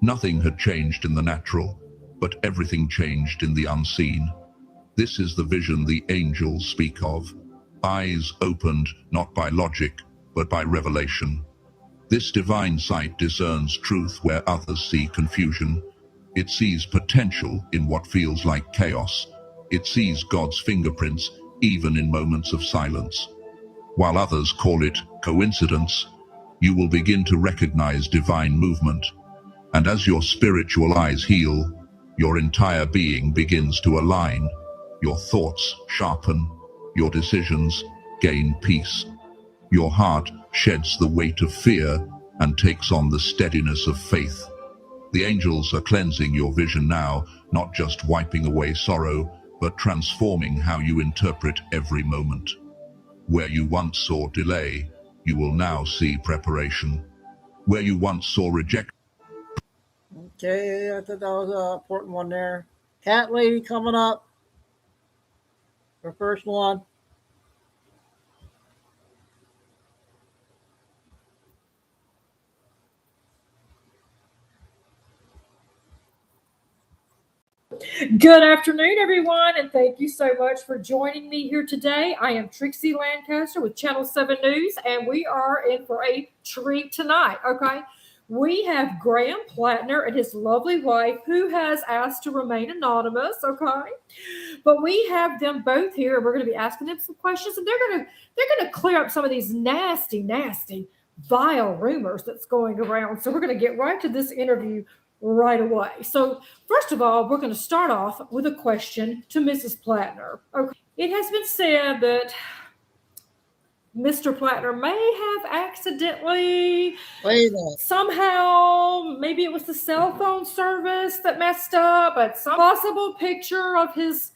Nothing had changed in the natural, but everything changed in the unseen. This is the vision the angels speak of. Eyes opened not by logic, but by revelation. This divine sight discerns truth where others see confusion. It sees potential in what feels like chaos. It sees God's fingerprints even in moments of silence. While others call it coincidence, you will begin to recognize divine movement. And as your spiritual eyes heal, your entire being begins to align. Your thoughts sharpen, your decisions gain peace. Your heart sheds the weight of fear and takes on the steadiness of faith. The angels are cleansing your vision now, not just wiping away sorrow, but transforming how you interpret every moment. Where you once saw delay, you will now see preparation. Where you once saw rejection. Okay, I thought that was an important one there. Cat lady coming up. Her first one. Good afternoon, everyone, and thank you so much for joining me here today. I am Trixie Lancaster with Channel 7 News, and we are in for a treat tonight, okay? We have Graham Plattner and his lovely wife who has asked to remain anonymous, okay? But we have them both here, and we're going to be asking them some questions, and they're going to clear up some of these nasty, vile rumors that's going around. So we're going to get right to this interview right away. So first of all, we're going to start off with a question to Mrs. Plattner. Okay. It has been said that Mr. Plattner may have accidentally somehow, maybe it was the cell phone service that messed up, but some possible picture of his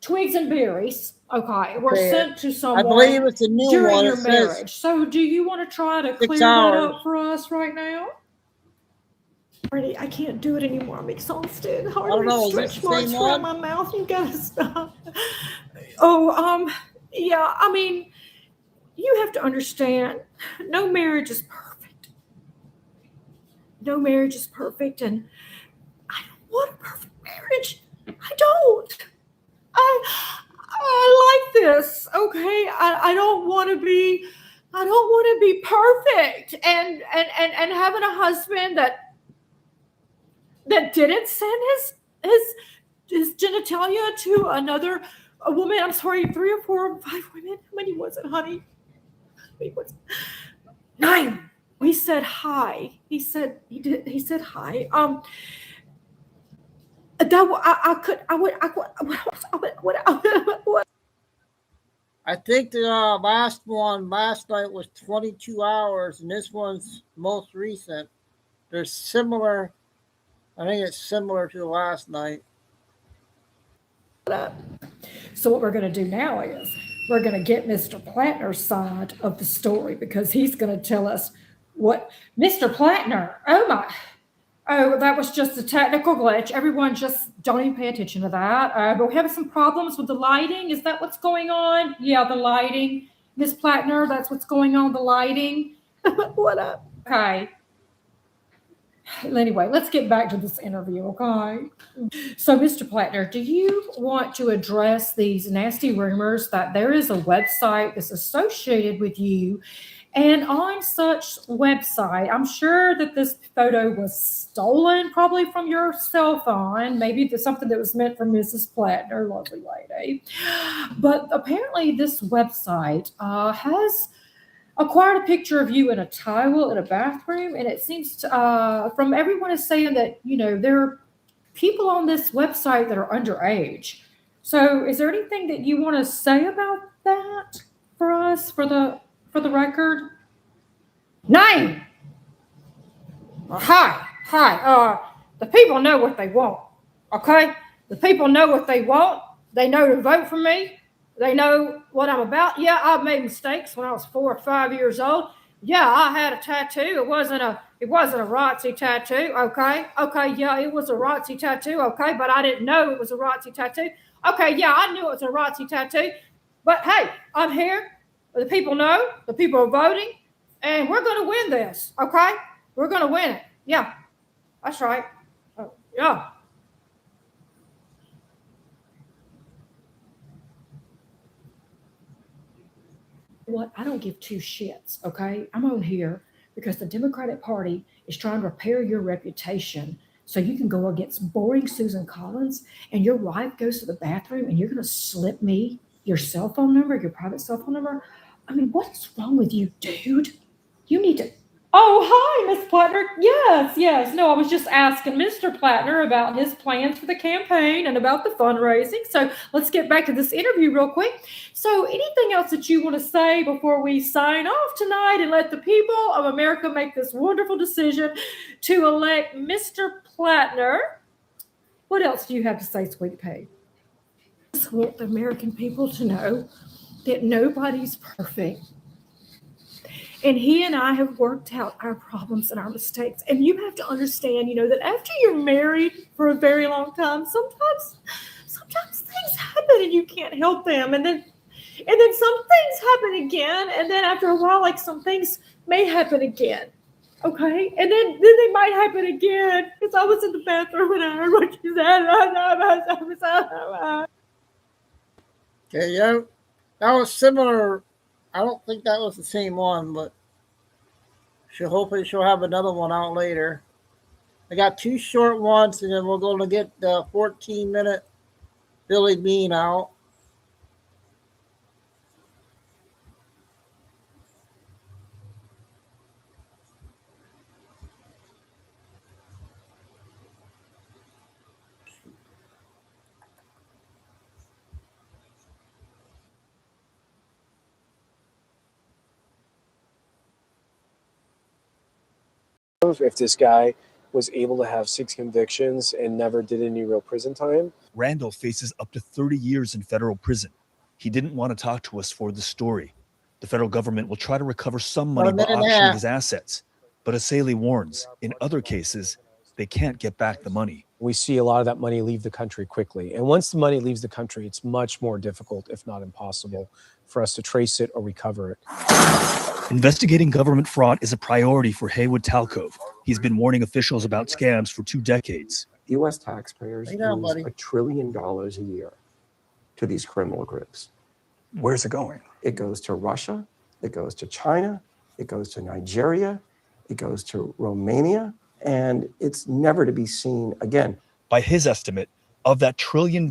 twigs and berries, were sent to someone I believe it's a new during one. your It says marriage. So do you want to try to 6 clear that hours. up for us right now? I can't do it anymore. I'm exhausted. I don't know. Is this Stretch the marks same around one? my mouth. You gotta stop. Yeah. I mean, you have to understand, no marriage is perfect. No marriage is perfect, and I don't want a perfect marriage. I don't. I like this. Okay. I don't want to be perfect and having a husband that didn't send his genitalia to a woman. I'm sorry, 3 or 4 or 5 women. How many was it, honey? 9. He said hi. He said hi. I think the last night was 22 hours, and this one's most recent. They're similar. I think it's similar to the last night. So what we're going to do now is we're going to get Mr. Plattner's side of the story, because he's going to tell us what Mr. Plattner. Oh, that was just a technical glitch. Everyone just don't even pay attention to that. But we're having some problems with the lighting. Is that what's going on? Yeah, the lighting. Miss Plattner, that's what's going on, the lighting. What up? Okay. Anyway, let's get back to this interview, okay? So, Mr. Plattner, do you want to address these nasty rumors that there is a website that's associated with you? And on such website, I'm sure that this photo was stolen probably from your cell phone. Maybe it's something that was meant for Mrs. Plattner, lovely lady. But apparently this website has acquired a picture of you in a towel in a bathroom. And it seems to, from everyone is saying that, there are people on this website that are underage. So is there anything that you want to say about that for us, for the record? 9. Hi. The people know what they want. Okay? The people know what they want. They know to vote for me. They know what I'm about. Yeah, I've made mistakes when I was 4 or 5 years old. Yeah, I had a tattoo. It wasn't a ROTC tattoo. Okay. Yeah, it was a ROTC tattoo. Okay, but I didn't know it was a ROTC tattoo. Okay, yeah, I knew it was a ROTC tattoo. But hey, I'm here. The people know. The people are voting. And we're going to win this, okay? We're going to win it. Yeah, that's right. Oh, yeah. What? I don't give 2 shits, okay? I'm on here because the Democratic Party is trying to repair your reputation so you can go against boring Susan Collins, and your wife goes to the bathroom and you're going to slip me your cell phone number, your private cell phone number. I mean, what is wrong with you, dude? You need to. Oh, hi, Miss Plattner. Yes. No, I was just asking Mr. Plattner about his plans for the campaign and about the fundraising. So let's get back to this interview real quick. So anything else that you want to say before we sign off tonight and let the people of America make this wonderful decision to elect Mr. Plattner? What else do you have to say, Sweetie Pea? I just want the American people to know that nobody's perfect. And he and I have worked out our problems and our mistakes. And you have to understand, that after you're married for a very long time, sometimes things happen and you can't help them. And then some things happen again. And then after a while, like some things may happen again. Okay? And then they might happen again. Because I was in the bathroom and I heard what you said. Okay, yeah. That was similar. I don't think that was the same one, but hopefully she'll have another one out later. I got 2 short ones, and then we're going to get the 14-minute Billy Bean out. If this guy was able to have 6 convictions and never did any real prison time. Randall faces up to 30 years in federal prison. He didn't want to talk to us for the story. The federal government will try to recover some money by auctioning his assets. But as Saley warns, in other cases, they can't get back the money. We see a lot of that money leave the country quickly. And once the money leaves the country, it's much more difficult, if not impossible, for us to trace it or recover it. Investigating government fraud is a priority for Haywood Talcove. He's been warning officials about scams for 2 decades. U.S. taxpayers lose $1 trillion a year to these criminal groups. Where's it going? It goes to Russia, it goes to China, it goes to Nigeria, it goes to Romania, and it's never to be seen again. By his estimate, of that $1 trillion,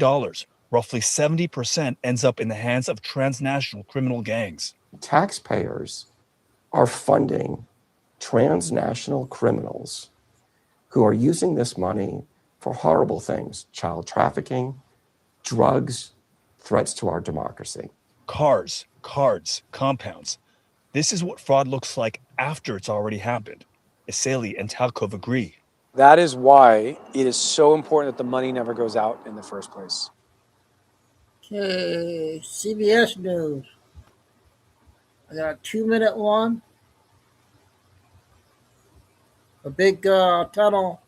roughly 70% ends up in the hands of transnational criminal gangs. Taxpayers are funding transnational criminals who are using this money for horrible things: child trafficking, drugs, threats to our democracy. Cars, cards, compounds. This is what fraud looks like after it's already happened. Eseli and Talcove agree. That is why it is so important that the money never goes out in the first place. Okay, CBS News. I got a 2-minute one. A big tunnel.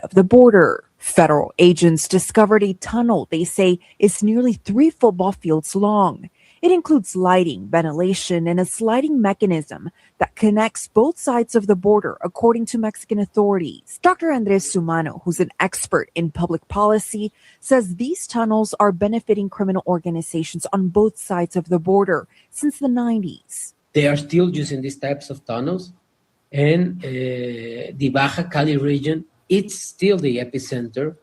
Of the border. Federal agents discovered a tunnel they say is nearly 3 football fields long. It includes lighting, ventilation, and a sliding mechanism that connects both sides of the border, according to Mexican authorities. Dr. Andres Sumano, who's an expert in public policy, says these tunnels are benefiting criminal organizations on both sides of the border since the 90s. They are still using these types of tunnels, and the Baja Cali region, it's still the epicenter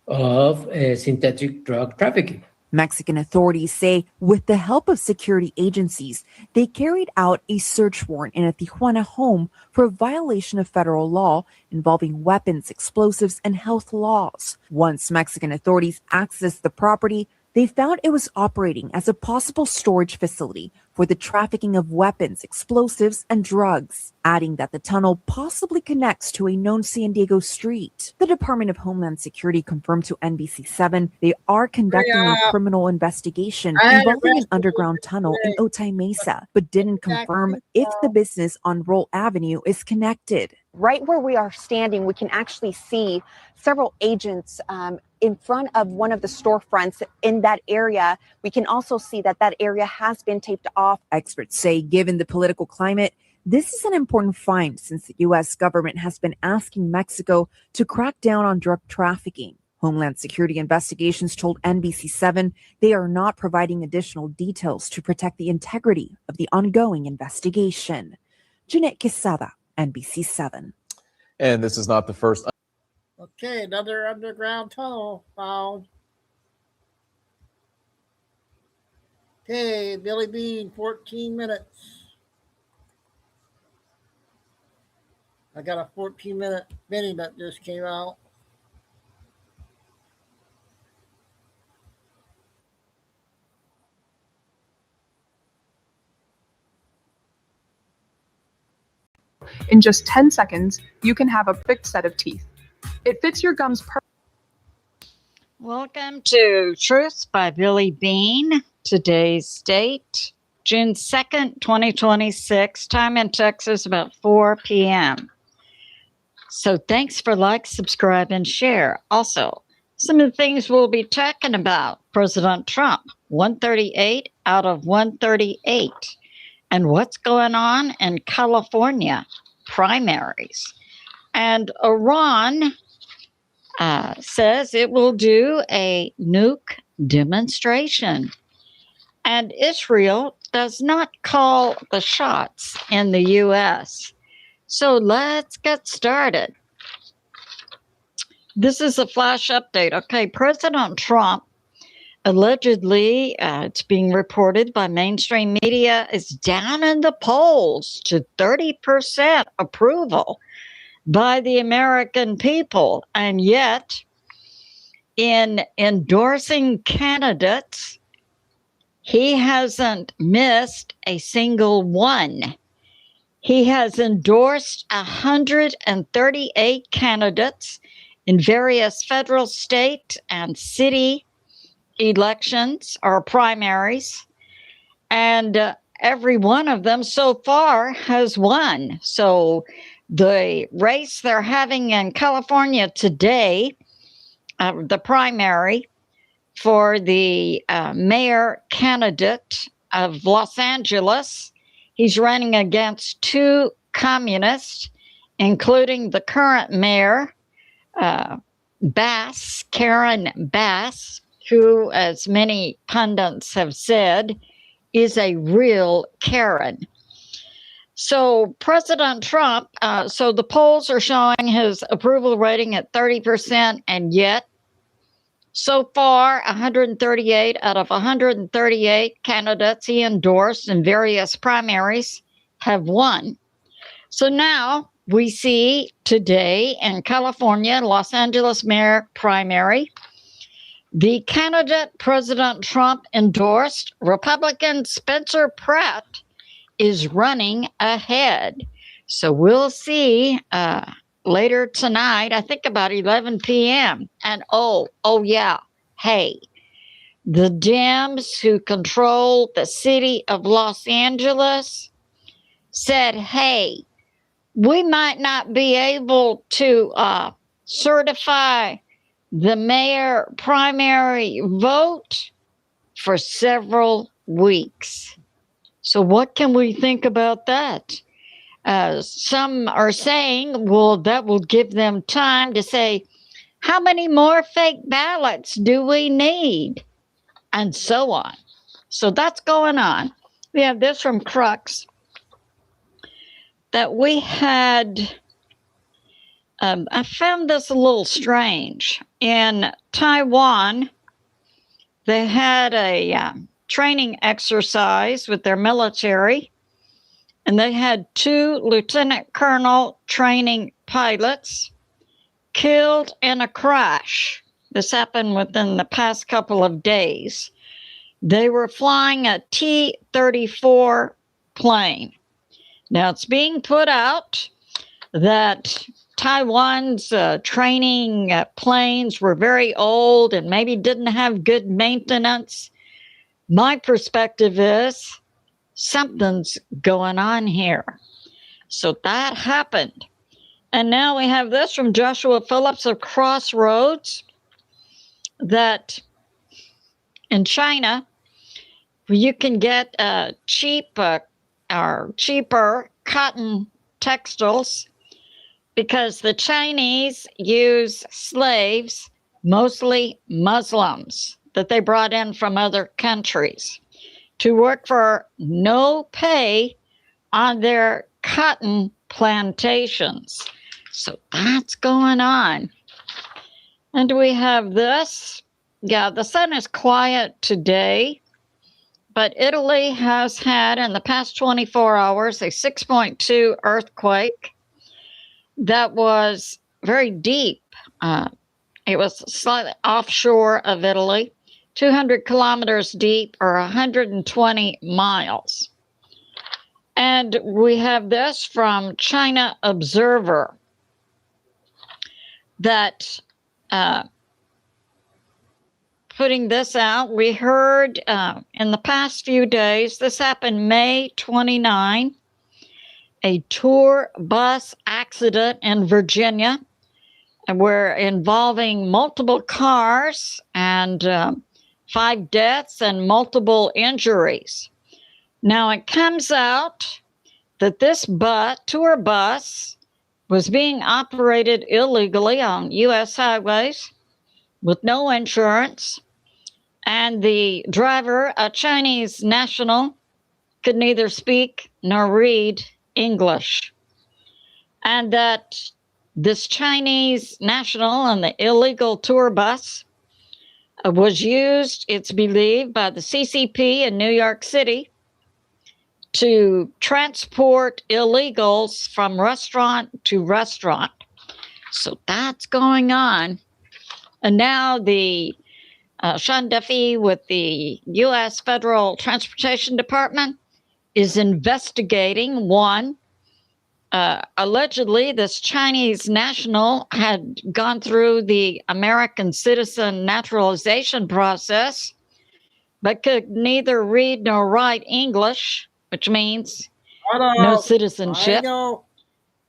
of synthetic drug trafficking. Mexican authorities say with the help of security agencies, they carried out a search warrant in a Tijuana home for a violation of federal law involving weapons, explosives, and health laws. Once Mexican authorities accessed the property, they found it was operating as a possible storage facility for the trafficking of weapons, explosives, and drugs, adding that the tunnel possibly connects to a known San Diego street. The Department of Homeland Security confirmed to NBC7 they are conducting a criminal investigation involving an underground tunnel in Otay Mesa, but didn't confirm if the business on Roll Avenue is connected. Right where we are standing, we can actually see several agents in front of one of the storefronts in that area. We can also see that that area has been taped off. Experts say, given the political climate, this is an important find since the U.S. government has been asking Mexico to crack down on drug trafficking. Homeland Security investigations told NBC7 they are not providing additional details to protect the integrity of the ongoing investigation. Jeanette Quesada, NBC7. And this is not the first. Okay, another underground tunnel found. Okay, Billy Bean, 14 minutes. I got a 14-minute mini that just came out. In just 10 seconds, you can have a perfect set of teeth. It fits your gums perfectly. Welcome to Truth by Billy Bean. Today's date, June 2nd, 2026. Time in Texas about 4 p.m. So thanks for like, subscribe, and share. Also, some of the things we'll be talking about. President Trump, 138 out of 138. And what's going on in California primaries. And Iran says it will do a nuke demonstration. And Israel does not call the shots in the U.S. So let's get started. This is a flash update. Okay, President Trump allegedly, it's being reported by mainstream media, is down in the polls to 30% approval by the American people. And yet, in endorsing candidates, he hasn't missed a single one. He has endorsed 138 candidates in various federal, state, and city elections or primaries. And every one of them so far has won. So the race they're having in California today, the primary for the mayor candidate of Los Angeles, he's running against two communists, including the current mayor, Bass, Karen Bass, who, as many pundits have said, is a real Karen. So President Trump, so the polls are showing his approval rating at 30%, and yet so far 138 out of 138 candidates he endorsed in various primaries have won. So now we see today in California, Los Angeles mayor primary, the candidate President Trump endorsed, Republican Spencer Pratt, is running ahead. So we'll see later tonight, I think about 11 p.m. And oh yeah, hey, the Dems who control the city of Los Angeles said, hey, we might not be able to certify the mayor primary vote for several weeks. So what can we think about that? Some are saying, well, that will give them time to say, how many more fake ballots do we need? And so on. So that's going on. We have this from Crux that we had, I found this a little strange. In Taiwan, they had a training exercise with their military, and they had 2 lieutenant colonel training pilots killed in a crash. This happened within the past couple of days. They were flying a T-34 plane. Now, it's being put out that Taiwan's training planes were very old and maybe didn't have good maintenance. My perspective is something's going on here. So that happened. And now we have this from Joshua Phillips of Crossroads, that in China, you can get cheap or cheaper cotton textiles because the Chinese use slaves, mostly Muslims, that they brought in from other countries to work for no pay on their cotton plantations. So that's going on. And we have this. Yeah, the sun is quiet today, but Italy has had in the past 24 hours a 6.2 earthquake that was very deep. It was slightly offshore of Italy, 200 kilometers deep or 120 miles. And we have this from China Observer that putting this out, we heard in the past few days, this happened May 29, a tour bus accident in Virginia, and we're involving multiple cars and 5 deaths and multiple injuries. Now it comes out that this tour bus was being operated illegally on U.S. highways with no insurance, and the driver, a Chinese national, could neither speak nor read English. And that this Chinese national on the illegal tour bus was used, it's believed, by the CCP in New York City to transport illegals from restaurant to restaurant. So that's going on. And now the Sean Duffy with the U.S. Federal Transportation Department is investigating one. Allegedly, this Chinese national had gone through the American citizen naturalization process but could neither read nor write English, which means no I citizenship. know.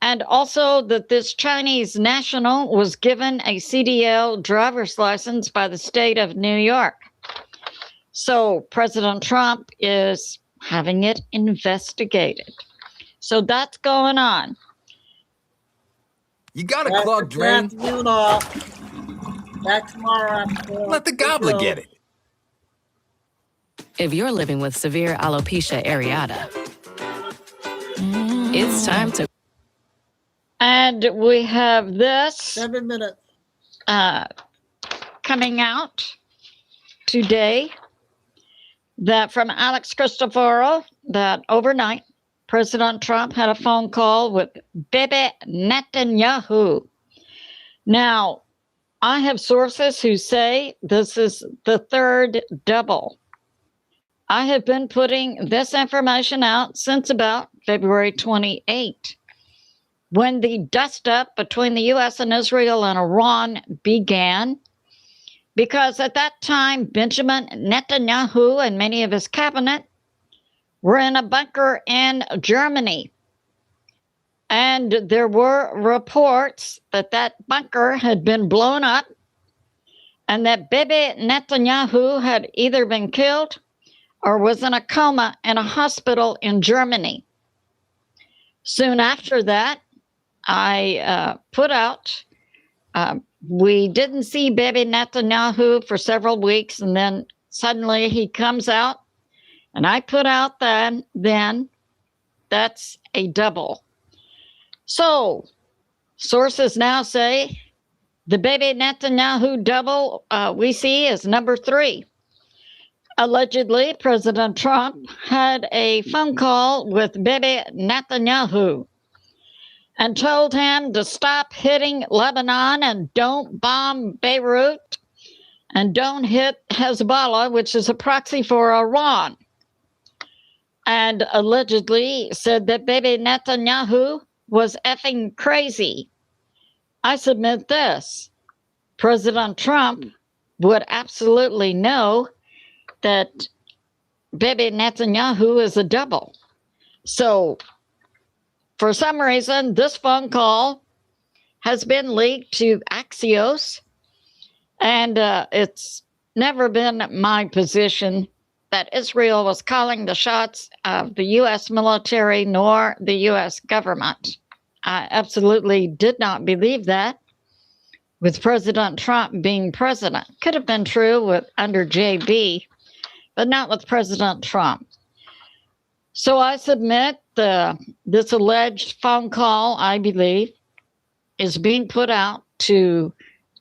And also that this Chinese national was given a CDL driver's license by the state of New York. So President Trump is having it investigated. So that's going on. You got a clogged drain? Afternoon off. Back tomorrow afternoon. Let the gobbler get it. If you're living with severe alopecia areata, it's time to. And we have this 7 minutes coming out today that from Alex Cristoforo that overnight President Trump had a phone call with Bibi Netanyahu. Now, I have sources who say this is the third double. I have been putting this information out since about February 28, when the dust-up between the U.S. and Israel and Iran began, because at that time, Benjamin Netanyahu and many of his cabinet were in a bunker in Germany. And there were reports that that bunker had been blown up and that Bibi Netanyahu had either been killed or was in a coma in a hospital in Germany. Soon after that, I put out, we didn't see Bibi Netanyahu for several weeks, and then suddenly he comes out, and I put out then that's a double. So sources now say the Bibi Netanyahu double we see is number 3. Allegedly, President Trump had a phone call with Bibi Netanyahu and told him to stop hitting Lebanon and don't bomb Beirut and don't hit Hezbollah, which is a proxy for Iran. And allegedly said that Bibi Netanyahu was effing crazy. I submit this. President Trump would absolutely know that Bibi Netanyahu is a double. So for some reason, this phone call has been leaked to Axios, and it's never been my position that Israel was calling the shots of the U.S. military nor the U.S. government. I absolutely did not believe that with President Trump being president. Could have been true under JB, but not with President Trump. So I submit this alleged phone call, I believe, is being put out to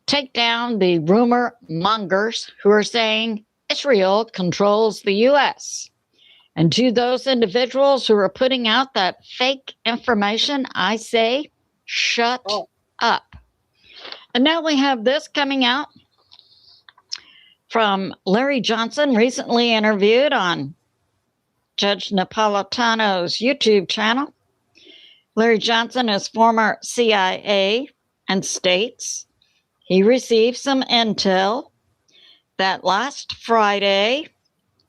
take down the rumor mongers who are saying Israel controls the U.S. And to those individuals who are putting out that fake information, I say, shut up. And now we have this coming out from Larry Johnson, recently interviewed on Judge Napolitano's YouTube channel. Larry Johnson is former CIA and states he received some intel that last Friday,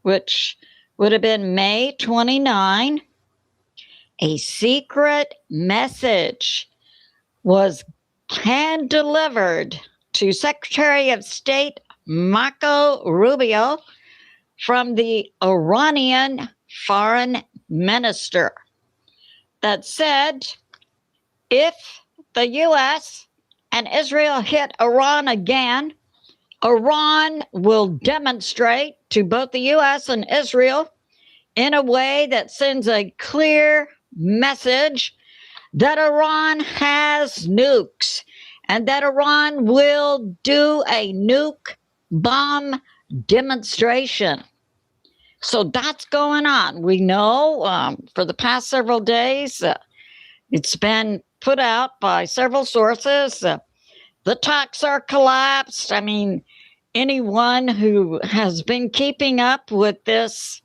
which would have been May 29, a secret message was hand-delivered to Secretary of State Marco Rubio from the Iranian foreign minister that said, if the U.S. and Israel hit Iran again, Iran will demonstrate to both the U.S. and Israel in a way that sends a clear message that Iran has nukes and that Iran will do a nuke bomb demonstration. So that's going on. We know for the past several days, it's been put out by several sources. The talks are collapsed. I mean, anyone who has been keeping up with this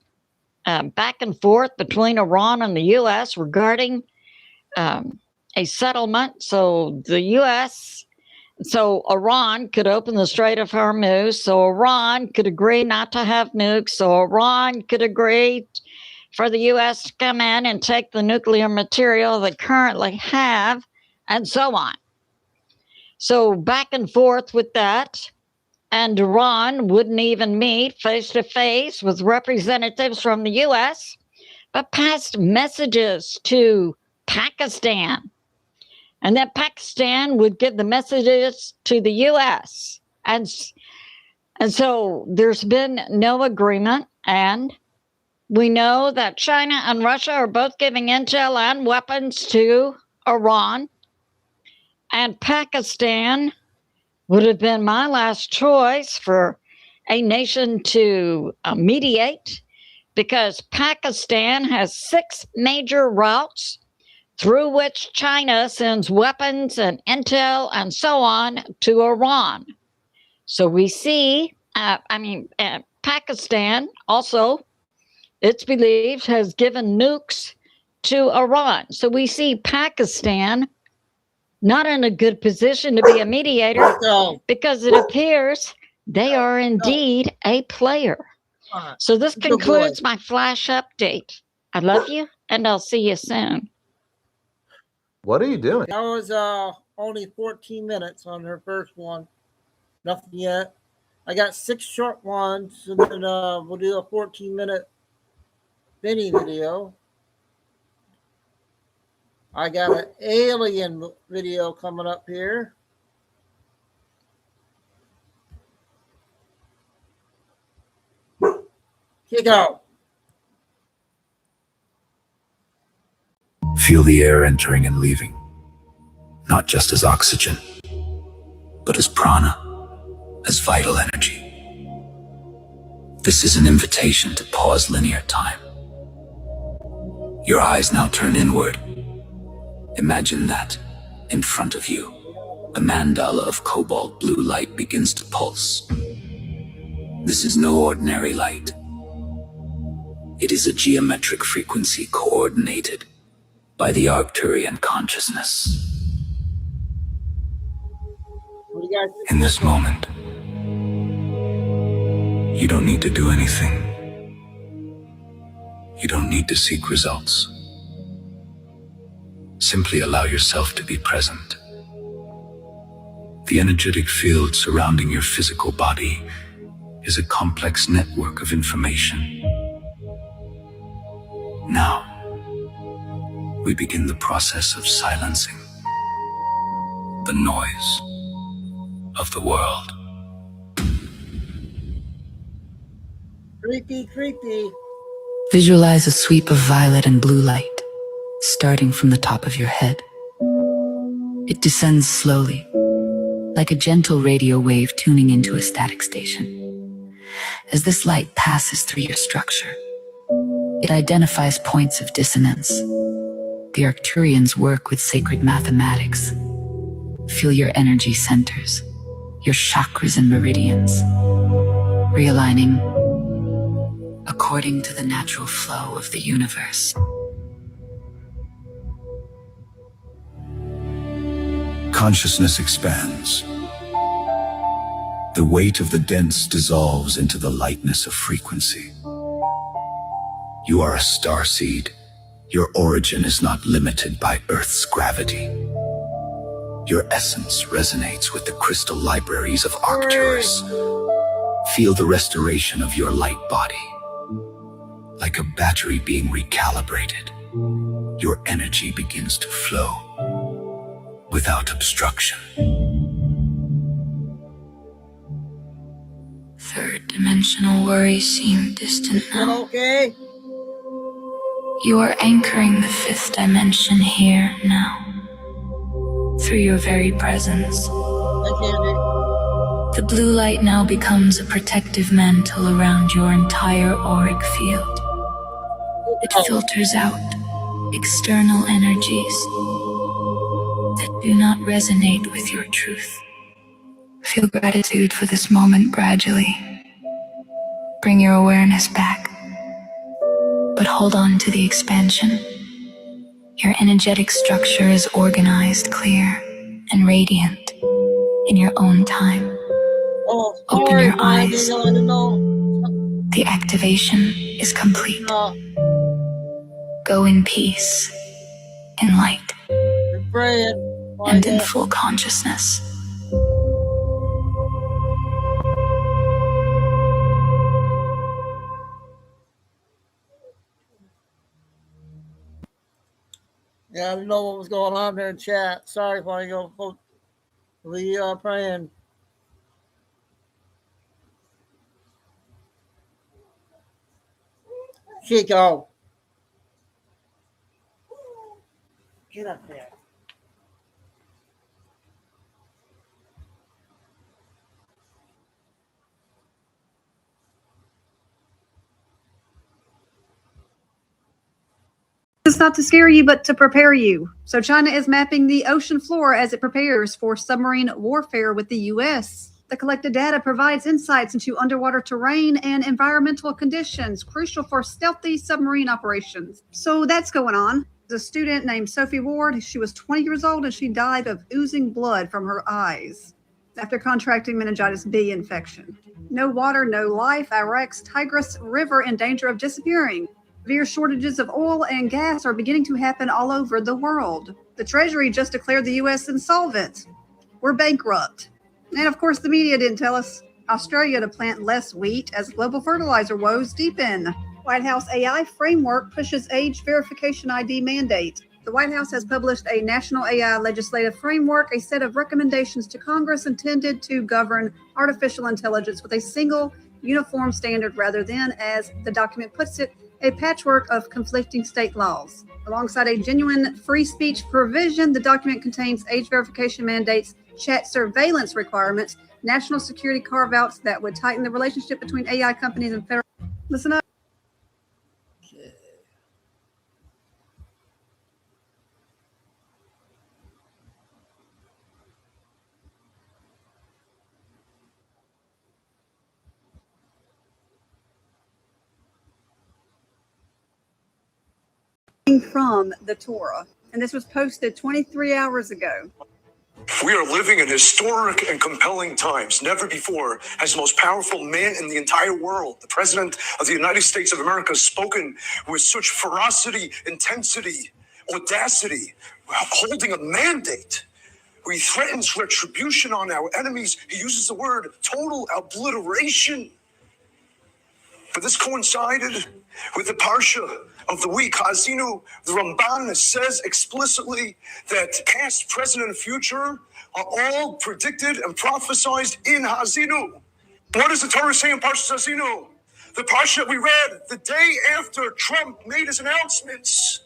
back and forth between Iran and the U.S. regarding a settlement. So the U.S. So Iran could open the Strait of Hormuz. So Iran could agree not to have nukes. So Iran could agree for the U.S. to come in and take the nuclear material they currently have, and so on. So back and forth with that. And Iran wouldn't even meet face to face with representatives from the U.S., but passed messages to Pakistan. And then Pakistan would give the messages to the U.S. And so there's been no agreement. And we know that China and Russia are both giving intel and weapons to Iran. And Pakistan would have been my last choice for a nation to mediate, because Pakistan has 6 major routes through which China sends weapons and intel and so on to Iran. So we see, Pakistan also, it's believed, has given nukes to Iran. So we see Pakistan not in a good position to be a mediator, because it appears they are indeed a player. So this concludes my flash update. I love you, and I'll see you soon. What are you doing? That was only 14 minutes on her first one. Nothing yet. I got 6 short ones, and then we'll do a 14-minute mini video. I got an alien video coming up here. Chico. Feel the air entering and leaving, not just as oxygen, but as prana, as vital energy. This is an invitation to pause linear time. Your eyes now turn inward. Imagine that, in front of you, a mandala of cobalt blue light begins to pulse. This is no ordinary light. It is a geometric frequency coordinated by the Arcturian consciousness. In this moment, you don't need to do anything. You don't need to seek results. Simply allow yourself to be present. The energetic field surrounding your physical body is a complex network of information. Now, we begin the process of silencing the noise of the world. Creepy, creepy. Visualize a sweep of violet and blue light, starting from the top of your head. It descends slowly, like a gentle radio wave tuning into a static station. As this light passes through your structure, it identifies points of dissonance. The Arcturians work with sacred mathematics. Feel your energy centers, your chakras and meridians, realigning according to the natural flow of the universe. Consciousness expands. The weight of the dense dissolves into the lightness of frequency. You are a starseed. Your origin is not limited by Earth's gravity. Your essence resonates with the crystal libraries of Arcturus. Feel the restoration of your light body. Like a battery being recalibrated, your energy begins to flow without obstruction. Third dimensional worries seem distant now. Okay. You are anchoring the 5th dimension here now, through your very presence. The blue light now becomes a protective mantle around your entire auric field. It filters out external energies that do not resonate with your truth. Feel gratitude for this moment gradually. Bring your awareness back, but hold on to the expansion. Your energetic structure is organized, clear, and radiant. in your own time. Oh, Open sorry, your Mike. eyes. I don't know. The activation is complete. Go in peace, in light, We're praying. and in full consciousness. Yeah, I didn't know what was going on there in chat. Sorry, Michael. We are praying. Chico. Get up there. It's not to scare you, but to prepare you. So China is mapping the ocean floor as it prepares for submarine warfare with the U.S. The collected data provides insights into underwater terrain and environmental conditions crucial for stealthy submarine operations. So that's going on. There's a student named Sophie Ward. She was 20 years old and she died of oozing blood from her eyes after contracting meningitis B infection. No water, no life. Iraq's Tigris River in danger of disappearing. Severe shortages of oil and gas are beginning to happen all over the world. The Treasury just declared the U.S. insolvent. We're bankrupt. And of course, the media didn't tell us Australia to plant less wheat as global fertilizer woes deepen. White House AI framework pushes age verification ID mandate. The White House has published a national AI legislative framework, a set of recommendations to Congress intended to govern artificial intelligence with a single, uniform standard rather than, as the document puts it, a patchwork of conflicting state laws. Alongside a genuine free speech provision, the document contains age verification mandates, chat surveillance requirements, national security carve-outs that would tighten the relationship between AI companies and federal. Listen up. From the Torah, and this was posted 23 hours ago. We are living in historic and compelling times. Never before has the most powerful man in the entire world, the President of the United States of America, spoken with such ferocity, intensity, audacity, holding a mandate where he threatens retribution on our enemies. He uses the word total obliteration. But this coincided with the Parsha of the week, Hazinu. The Ramban says explicitly that past, present, and future are all predicted and prophesied in Hazinu. What does the Torah say in Parsha Hazinu? The Parsha we read the day after Trump made his announcements.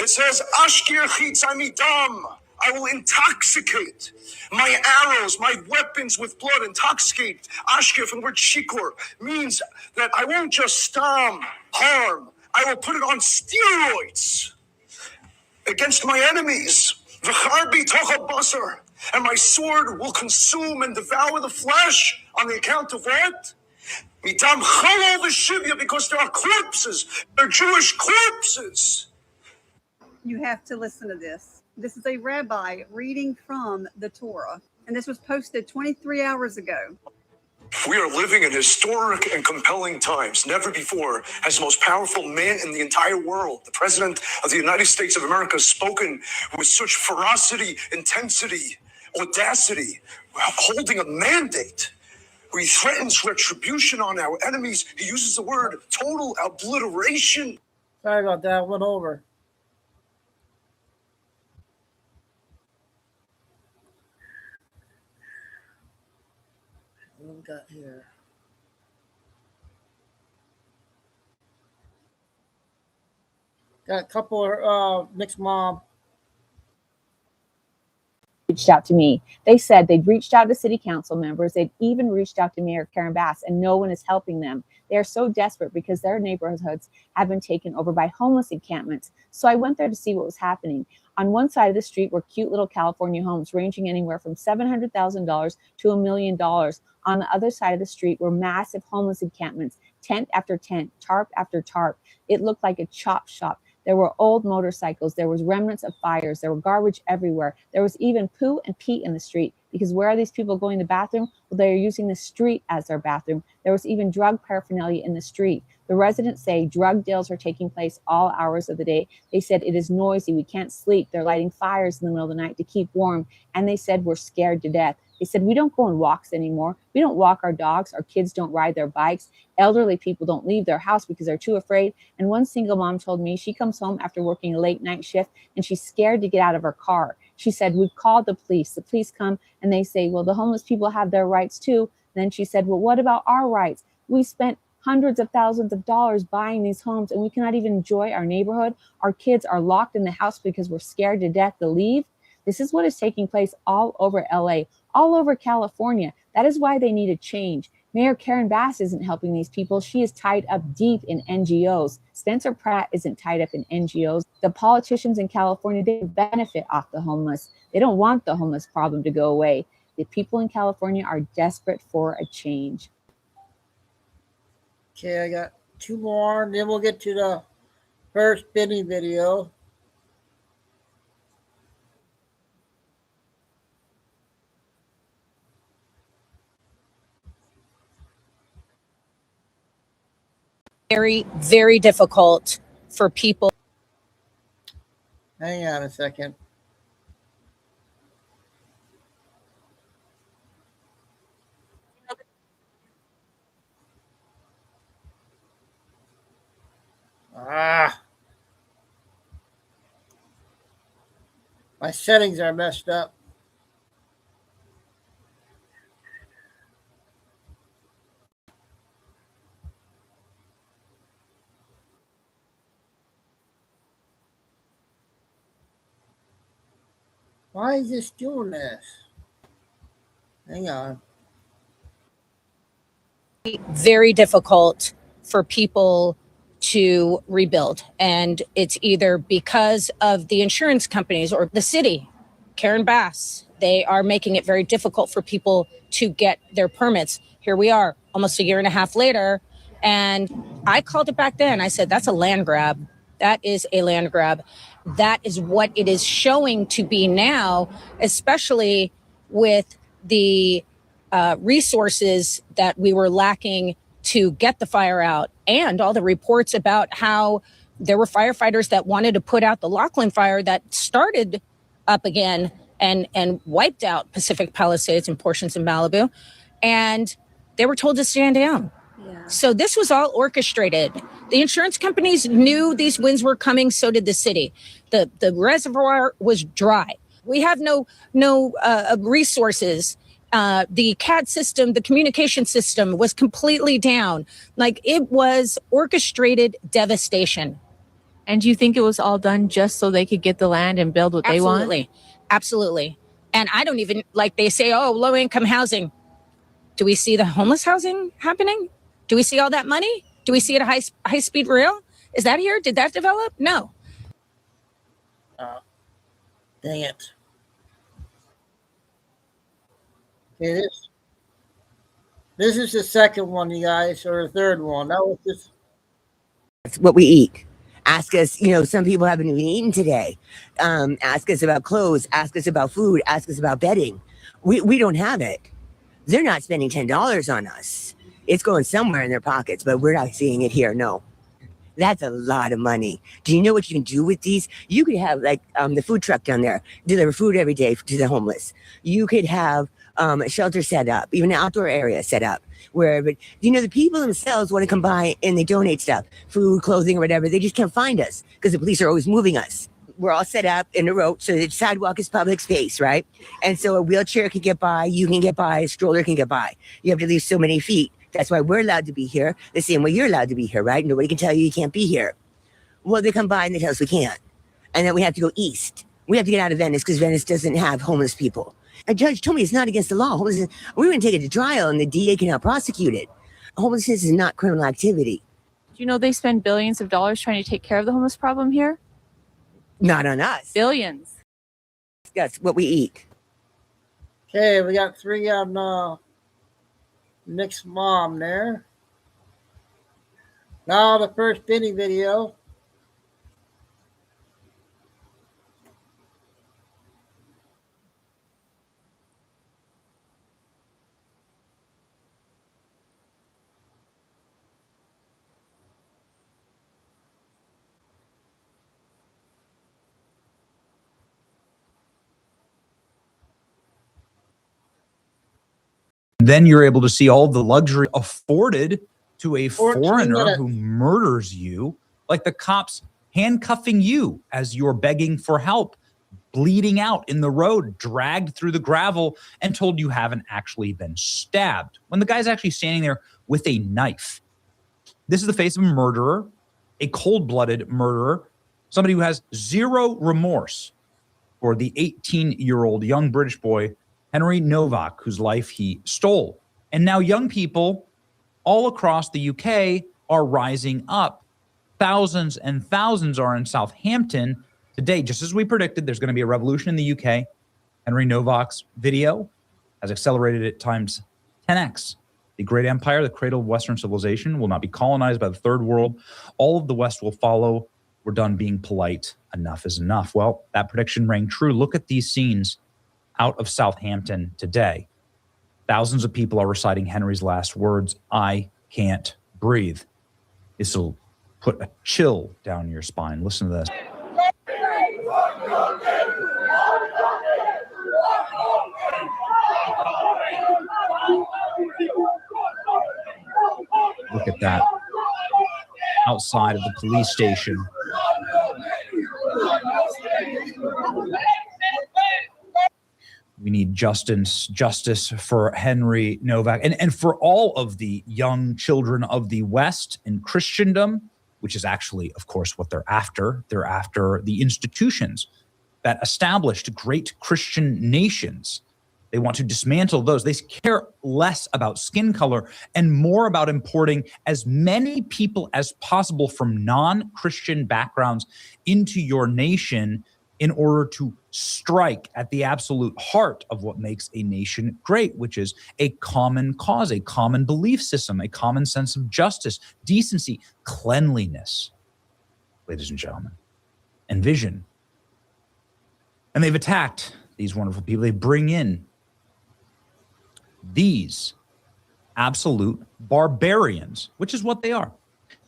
It says, Ashkir chitzamidam. I will intoxicate my arrows, my weapons with blood, intoxicate. Ashkir from the word shikor means that I won't just harm. I will put it on steroids against my enemies. V'charbi tocha basar. And my sword will consume and devour the flesh on the account of what? Midam chalol v'shivya, because there are corpses. They're Jewish corpses. You have to listen to this. This is a rabbi reading from the Torah, and this was posted 23 hours ago. We are living in historic and compelling times. Never before has the most powerful man in the entire world, the President of the United States of America, spoken with such ferocity, intensity, audacity, holding a mandate where he threatens retribution on our enemies. He uses the word total obliteration. Sorry about that. Went over. What we got here? Got a couple of Nick's mom. Reached out to me. They said they'd reached out to city council members. They'd even reached out to Mayor Karen Bass, and no one is helping them. They are so desperate because their neighborhoods have been taken over by homeless encampments. So I went there to see what was happening. On one side of the street were cute little California homes ranging anywhere from $700,000 to $1 million. On the other side of the street were massive homeless encampments, tent after tent, tarp after tarp. It looked like a chop shop. There were old motorcycles. There was remnants of fires. There were garbage everywhere. There was even poo and pee in the street, because where are these people going to the bathroom? Well, they're using the street as their bathroom. There was even drug paraphernalia in the street. The residents say drug deals are taking place all hours of the day. They said it is noisy. We can't sleep. They're lighting fires in the middle of the night to keep warm. And they said we're scared to death. They said we don't go on walks anymore. We don't walk our dogs. Our kids don't ride their bikes. Elderly people don't leave their house because they're too afraid. And one single mom told me she comes home after working a late night shift and she's scared to get out of her car. She said, we've called the police. The police come and they say, well, the homeless people have their rights too. Then she said, well, what about our rights? We spent hundreds of thousands of dollars buying these homes and we cannot even enjoy our neighborhood. Our kids are locked in the house because we're scared to death to leave. This is what is taking place all over LA, all over California. That is why they need a change. Mayor Karen Bass isn't helping these people. She is tied up deep in NGOs. Spencer Pratt isn't tied up in NGOs. The politicians in California, they benefit off the homeless. They don't want the homeless problem to go away. The people in California are desperate for a change. Okay, I got two more, and then we'll get to the first spinning video. Very, very difficult for people. Hang on a second. My settings are messed up. Why is this doing this? Hang on. Very difficult for people to rebuild. And it's either because of the insurance companies or the city, Karen Bass. They are making it very difficult for people to get their permits. Here we are, almost a year and a half later. And I called it back then. I said, that's a land grab. That is a land grab. That is what it is showing to be now, especially with the resources that we were lacking to get the fire out, and all the reports about how there were firefighters that wanted to put out the Laughlin fire that started up again and wiped out Pacific Palisades and portions of Malibu. And they were told to stand down. Yeah. So this was all orchestrated. The insurance companies knew these winds were coming. So did the city. The reservoir was dry. We have no resources. The CAD system, the communication system was completely down. Like, it was orchestrated devastation. And do you think it was all done just so they could get the land and build what they want? Absolutely. Absolutely. And I don't even, like they say, oh, low income housing. Do we see the homeless housing happening? Do we see all that money? Do we see it a high speed rail? Is that here? Did that develop? No. Dang it. Okay, this is the second one, you guys, or the third one. That was just. That's what we eat. Ask us, some people haven't even eaten today. Ask us about clothes. Ask us about food. Ask us about bedding. We don't have it. They're not spending $10 on us. It's going somewhere in their pockets, but we're not seeing it here. No. That's a lot of money. Do you know what you can do with these? You could have the food truck down there, deliver food every day to the homeless. You could have a shelter set up, even an outdoor area set up where, but the people themselves want to come by and they donate stuff, food, clothing, or whatever. They just can't find us because the police are always moving us. We're all set up in a row, so the sidewalk is public space, right? And so a wheelchair can get by, you can get by, a stroller can get by. You have to leave so many feet. That's why we're allowed to be here, the same way you're allowed to be here, right? Nobody can tell you can't be here. Well, they come by and they tell us we can't. And then we have to go east. We have to get out of Venice because Venice doesn't have homeless people. A judge told me it's not against the law. We're going to take it to trial and the DA can help prosecute it. Homelessness is not criminal activity. Do you know they spend billions of dollars trying to take care of the homeless problem here? Not on us. Billions. That's what we eat. Okay, we got 3 on Nick's mom there. Now the first spinning video. then you're able to see all the luxury afforded to a 14 foreigner minutes. who murders you, like the cops handcuffing you as you're begging for help, bleeding out in the road, dragged through the gravel, and told you haven't actually been stabbed, when the guy's actually standing there with a knife. This is the face of a murderer, a cold-blooded murderer, somebody who has zero remorse for the 18-year-old young British boy, Henry Novak, whose life he stole. And now young people all across the UK are rising up. Thousands and thousands are in Southampton today. Just as we predicted, there's going to be a revolution in the UK. Henry Novak's video has accelerated it times 10x. The great empire, the cradle of Western civilization, will not be colonized by the third world. All of the West will follow. We're done being polite. Enough is enough. Well, that prediction rang true. Look at these scenes out of Southampton today. Thousands of people are reciting Henry's last words, "I can't breathe." This will put a chill down your spine. Listen to this. Look at that. Outside of the police station. We need justice for Henry Novak and for all of the young children of the West and Christendom, which is actually, of course, what they're after. They're after the institutions that established great Christian nations. They want to dismantle those. They care less about skin color and more about importing as many people as possible from non-Christian backgrounds into your nation in order to strike at the absolute heart of what makes a nation great, which is a common cause, a common belief system, a common sense of justice, decency, cleanliness, ladies and gentlemen, and vision. And they've attacked these wonderful people. They bring in these absolute barbarians, which is what they are.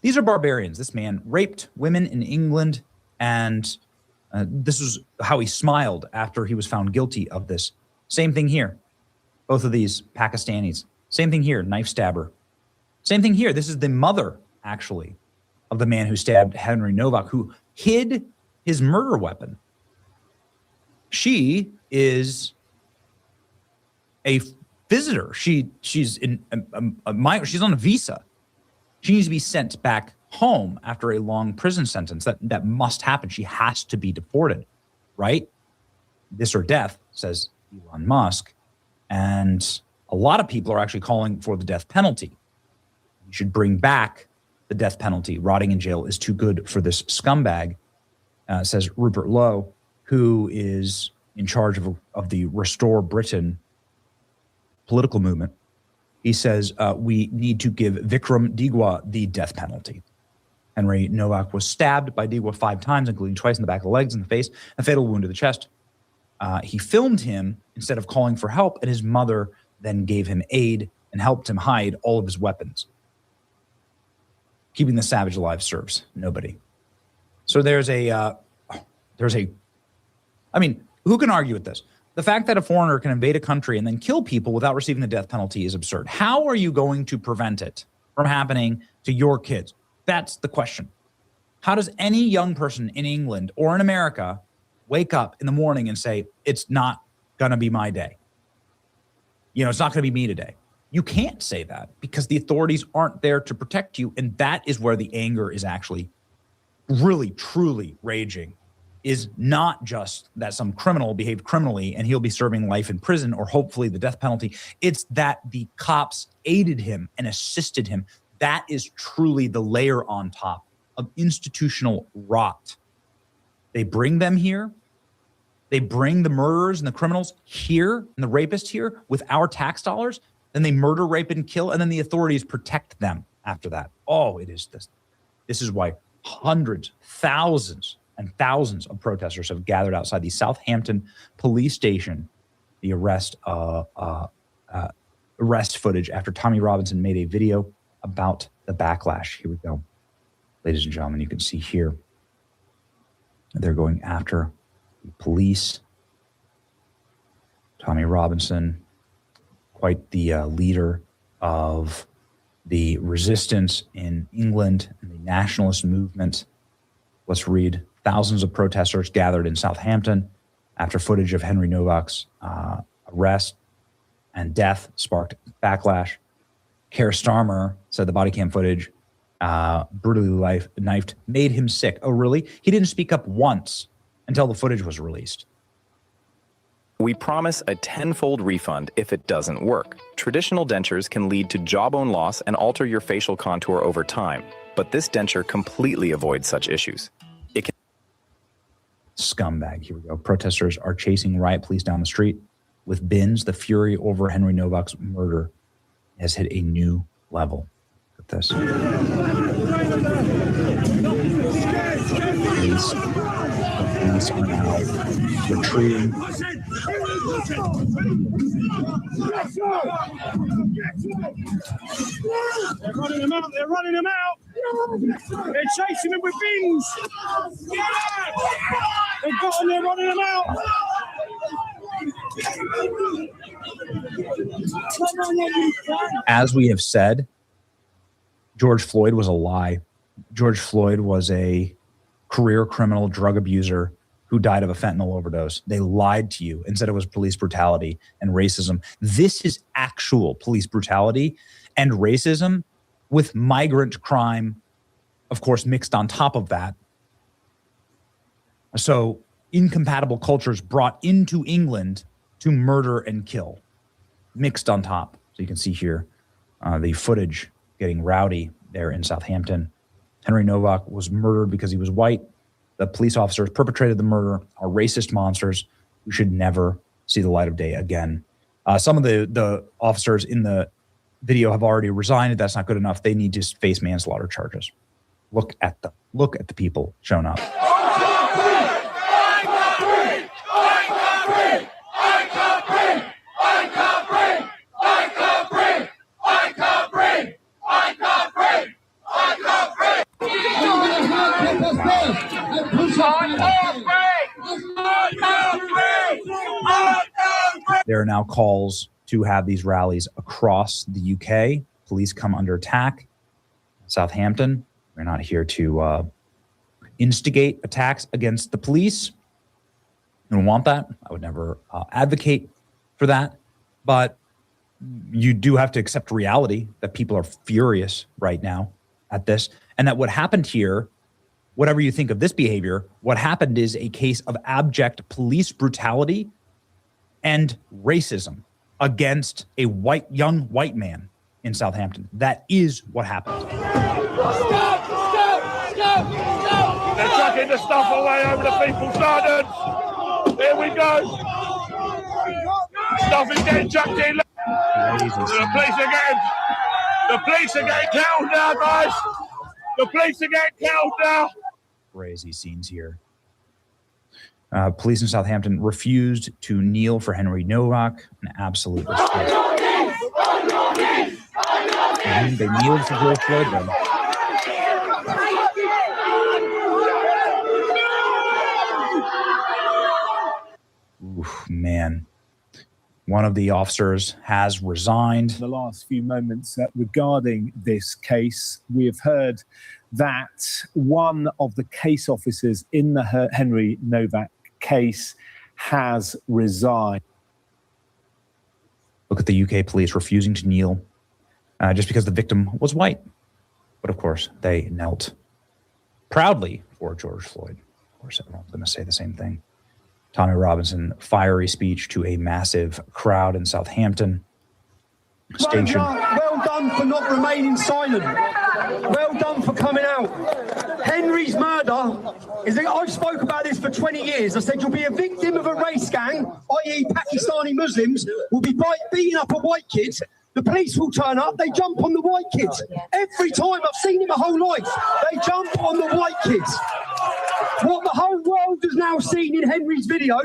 These are barbarians. This man raped women in England, and this is how he smiled after he was found guilty of this. Same thing here. Both of these Pakistanis. Same thing here, knife stabber. Same thing here. This is the mother, actually, of the man who stabbed Henry Novak, who hid his murder weapon. She is a visitor. She's in a minor. She's on a visa. She needs to be sent back home after a long prison sentence. That must happen. She has to be deported, right? This or death, says Elon Musk. And a lot of people are actually calling for the death penalty. You should bring back the death penalty. Rotting in jail is too good for this scumbag, says Rupert Lowe, who is in charge of the Restore Britain political movement. He says, we need to give Vikram Digwa the death penalty. Henry Novak was stabbed by Digwa 5 times, including twice in the back of the legs and the face, a fatal wound to the chest. He filmed him instead of calling for help, and his mother then gave him aid and helped him hide all of his weapons. Keeping the savage alive serves nobody. So I mean, who can argue with this? The fact that a foreigner can invade a country and then kill people without receiving the death penalty is absurd. How are you going to prevent it from happening to your kids? That's the question. How does any young person in England or in America wake up in the morning and say, it's not going to be my day? You know, it's not going to be me today. You can't say that because the authorities aren't there to protect you. And that is where the anger is actually really, truly raging. Is not just that some criminal behaved criminally and he'll be serving life in prison or hopefully the death penalty. It's that the cops aided him and assisted him. That is truly the layer on top of institutional rot. They bring them here. They bring the murderers and the criminals here and the rapists here with our tax dollars. Then they murder, rape, and kill. And then the authorities protect them after that. Oh, it is this. This is why hundreds, thousands, and thousands of protesters have gathered outside the Southampton police station. The arrest footage after Tommy Robinson made a video about the backlash. Here we go. Ladies and gentlemen, you can see here, they're going after the police. Tommy Robinson quite the leader of the resistance in England and the nationalist movement. Let's read. Thousands of protesters gathered in Southampton after footage of Henry Novak's arrest and death sparked backlash. Keir Starmer said the body cam footage, brutally knifed, made him sick. Oh, really? He didn't speak up once until the footage was released. We promise a tenfold refund if it doesn't work. Traditional dentures can lead to jawbone loss and alter your facial contour over time, but this denture completely avoids such issues. It can Scumbag. Here we go. Protesters are chasing riot police down the street with bins. The fury over Henry Novak's murder has hit a new level. Look at this. Police are now retreating. They're running him out. They're running him out. They're chasing him with bins. They've got him. They're running him out. As we have said, George Floyd was a lie. George Floyd was a career criminal drug abuser who died of a fentanyl overdose. They lied to you and said it was police brutality and racism. This is actual police brutality and racism with migrant crime, of course, mixed on top of that. So incompatible cultures brought into England to murder and kill, mixed on top. So you can see here the footage getting rowdy there in Southampton. Henry Novak was murdered because he was white. The police officers perpetrated the murder are racist monsters who should never see the light of day again. Some of the officers in the video have already resigned. That's not good enough. They need to face manslaughter charges. Look at the people showing up. There are now calls to have these rallies across the UK. Police come under attack. Southampton, we're not here to instigate attacks against the police. I don't want that. I would never advocate for that. But you do have to accept reality that people are furious right now at this. And that what happened here, whatever you think of this behavior, what happened is a case of abject police brutality and racism against a young white man in Southampton. That is what happened. They're chucking the stuff away over the people's gardens. Here we go. Stuff is getting chucked in. The police again. The police are getting killed now, guys. The police are getting killed now. Crazy scenes here. Police in Southampton refused to kneel for Henry Novak, an absolute disgrace. They kneeled for George Floyd, though. Oof, man. One of the officers has resigned. The last few moments regarding this case, we have heard that one of the case officers in the Henry Novak case has resigned. Look at the UK police refusing to kneel just because the victim was white. But of course, they knelt proudly for George Floyd. Of course, everyone's going to say the same thing. Tommy Robinson, fiery speech to a massive crowd in Southampton. Station. Well done for not remaining silent. Well done for coming out. Henry's murder is that I've spoke about this for 20 years. I said you'll be a victim of a race gang, i.e. Pakistani Muslims, will be beating up a white kid. The police will turn up, they jump on the white kids. Every time, I've seen it my whole life, they jump on the white kids. What the whole world has now seen in Henry's video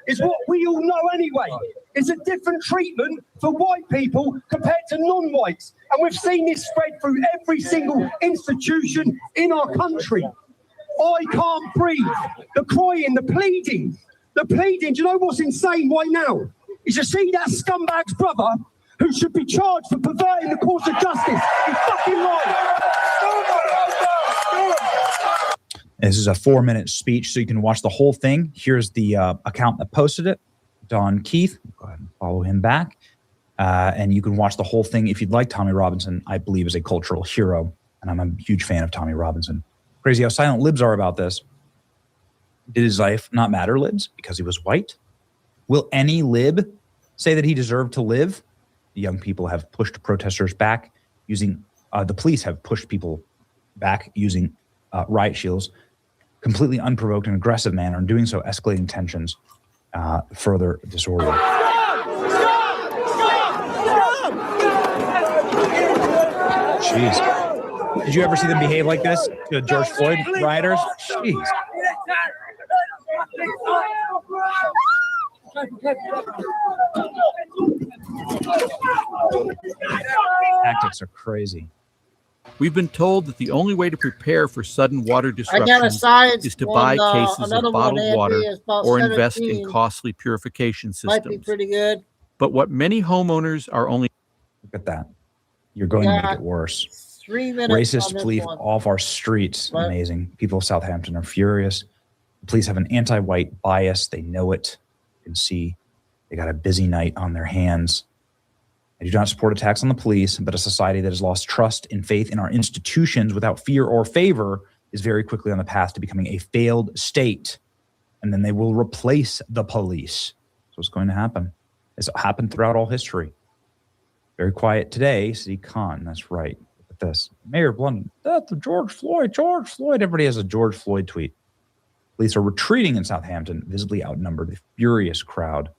is what we all know anyway. It's a different treatment for white people compared to non-whites. And we've seen this spread through every single institution in our country. I can't breathe. The crying, the pleading. Do you know what's insane right now? Is you see that scumbag's brother who should be charged for perverting the course of justice is fucking right. This is a 4-minute speech, so you can watch the whole thing. Here's the account that posted it, Don Keith. Go ahead and follow him back. And you can watch the whole thing if you'd like. Tommy Robinson, I believe, is a cultural hero, and I'm a huge fan of Tommy Robinson. Crazy how silent libs are about this. Did his life not matter, libs, because he was white? Will any lib say that he deserved to live? The young people have pushed protesters back using, the police have pushed people back using riot shields, completely unprovoked and aggressive manner, and doing so escalating tensions, further disorder. Jeez. Did you ever see them behave like this to George Floyd rioters? Jeez. Tactics are crazy. We've been told that the only way to prepare for sudden water I got a disruption science is to one, buy cases another of one, bottled Andy, water is about or invest 17. in costly purification Might be systems. pretty good. But what many homeowners are only... Look at that. You're going to make it worse. 3 minutes on Racist this police one. off our streets. What? Amazing. People of Southampton are furious. The police have an anti-white bias. They know it. You can see they got a busy night on their hands. I do not support attacks on the police, but a society that has lost trust and faith in our institutions without fear or favor is very quickly on the path to becoming a failed state. And then they will replace the police. That's what's going to happen. It's happened throughout all history. Very quiet today, City Khan. That's right. Look at this. Mayor of London, that's George Floyd. Everybody has a George Floyd tweet. Police are retreating in Southampton, visibly outnumbered. The furious crowd.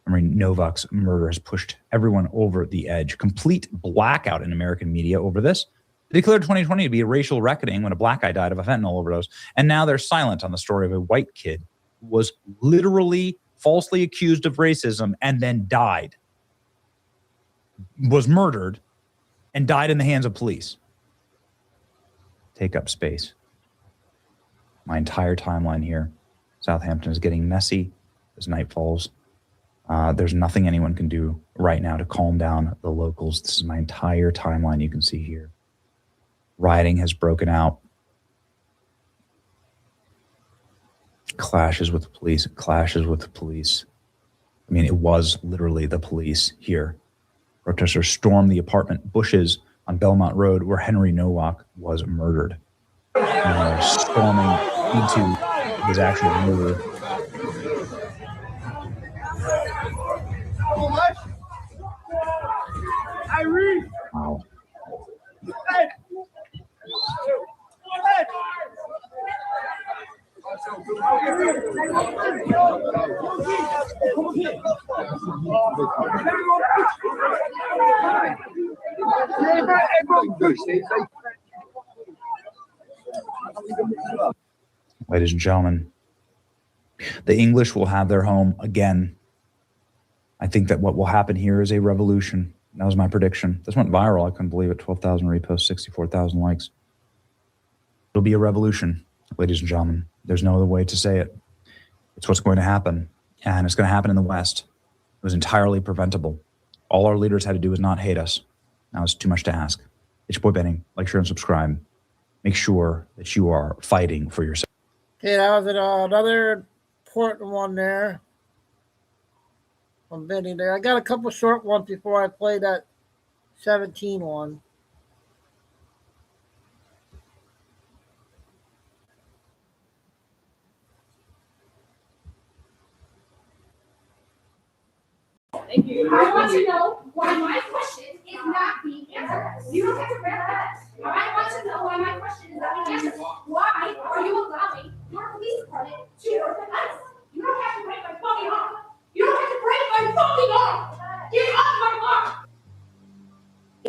Novak's murder has pushed everyone over the edge. Complete blackout in American media over this. They declared 2020 to be a racial reckoning when a black guy died of a fentanyl overdose. And now they're silent on the story of a white kid who was literally falsely accused of racism and then died. Was murdered and died in the hands of police. Take up space. My entire timeline here. Southampton is getting messy as night falls. There's nothing anyone can do right now to calm down the locals. This is my entire timeline you can see here. Rioting has broken out. Clashes with the police. I mean, it was literally the police here. Protesters stormed the apartment Bushes on Belmont Road where Henry Nowak was murdered. And they're storming into his actual murder. Wow. Ladies and gentlemen, the English will have their home again. I think that what will happen here is a revolution. That was my prediction. This went viral. I couldn't believe it. 12,000 reposts, 64,000 likes. It'll be a revolution, ladies and gentlemen. There's no other way to say it. It's what's going to happen. And it's going to happen in the West. It was entirely preventable. All our leaders had to do was not hate us. Now it's too much to ask. It's your boy Benning. Like, share, and subscribe. Make sure that you are fighting for yourself. Okay, that was another important one there. From Benny there. I got a couple short ones before I play that 17 one. Thank you. I want to know why my question is not being answered. You don't have to grab that. I want to know why my question is not being answered. Why are you allowing your police department to work with us? You don't have to break my fucking arm. You don't have to break my fucking arm. Get off my arm.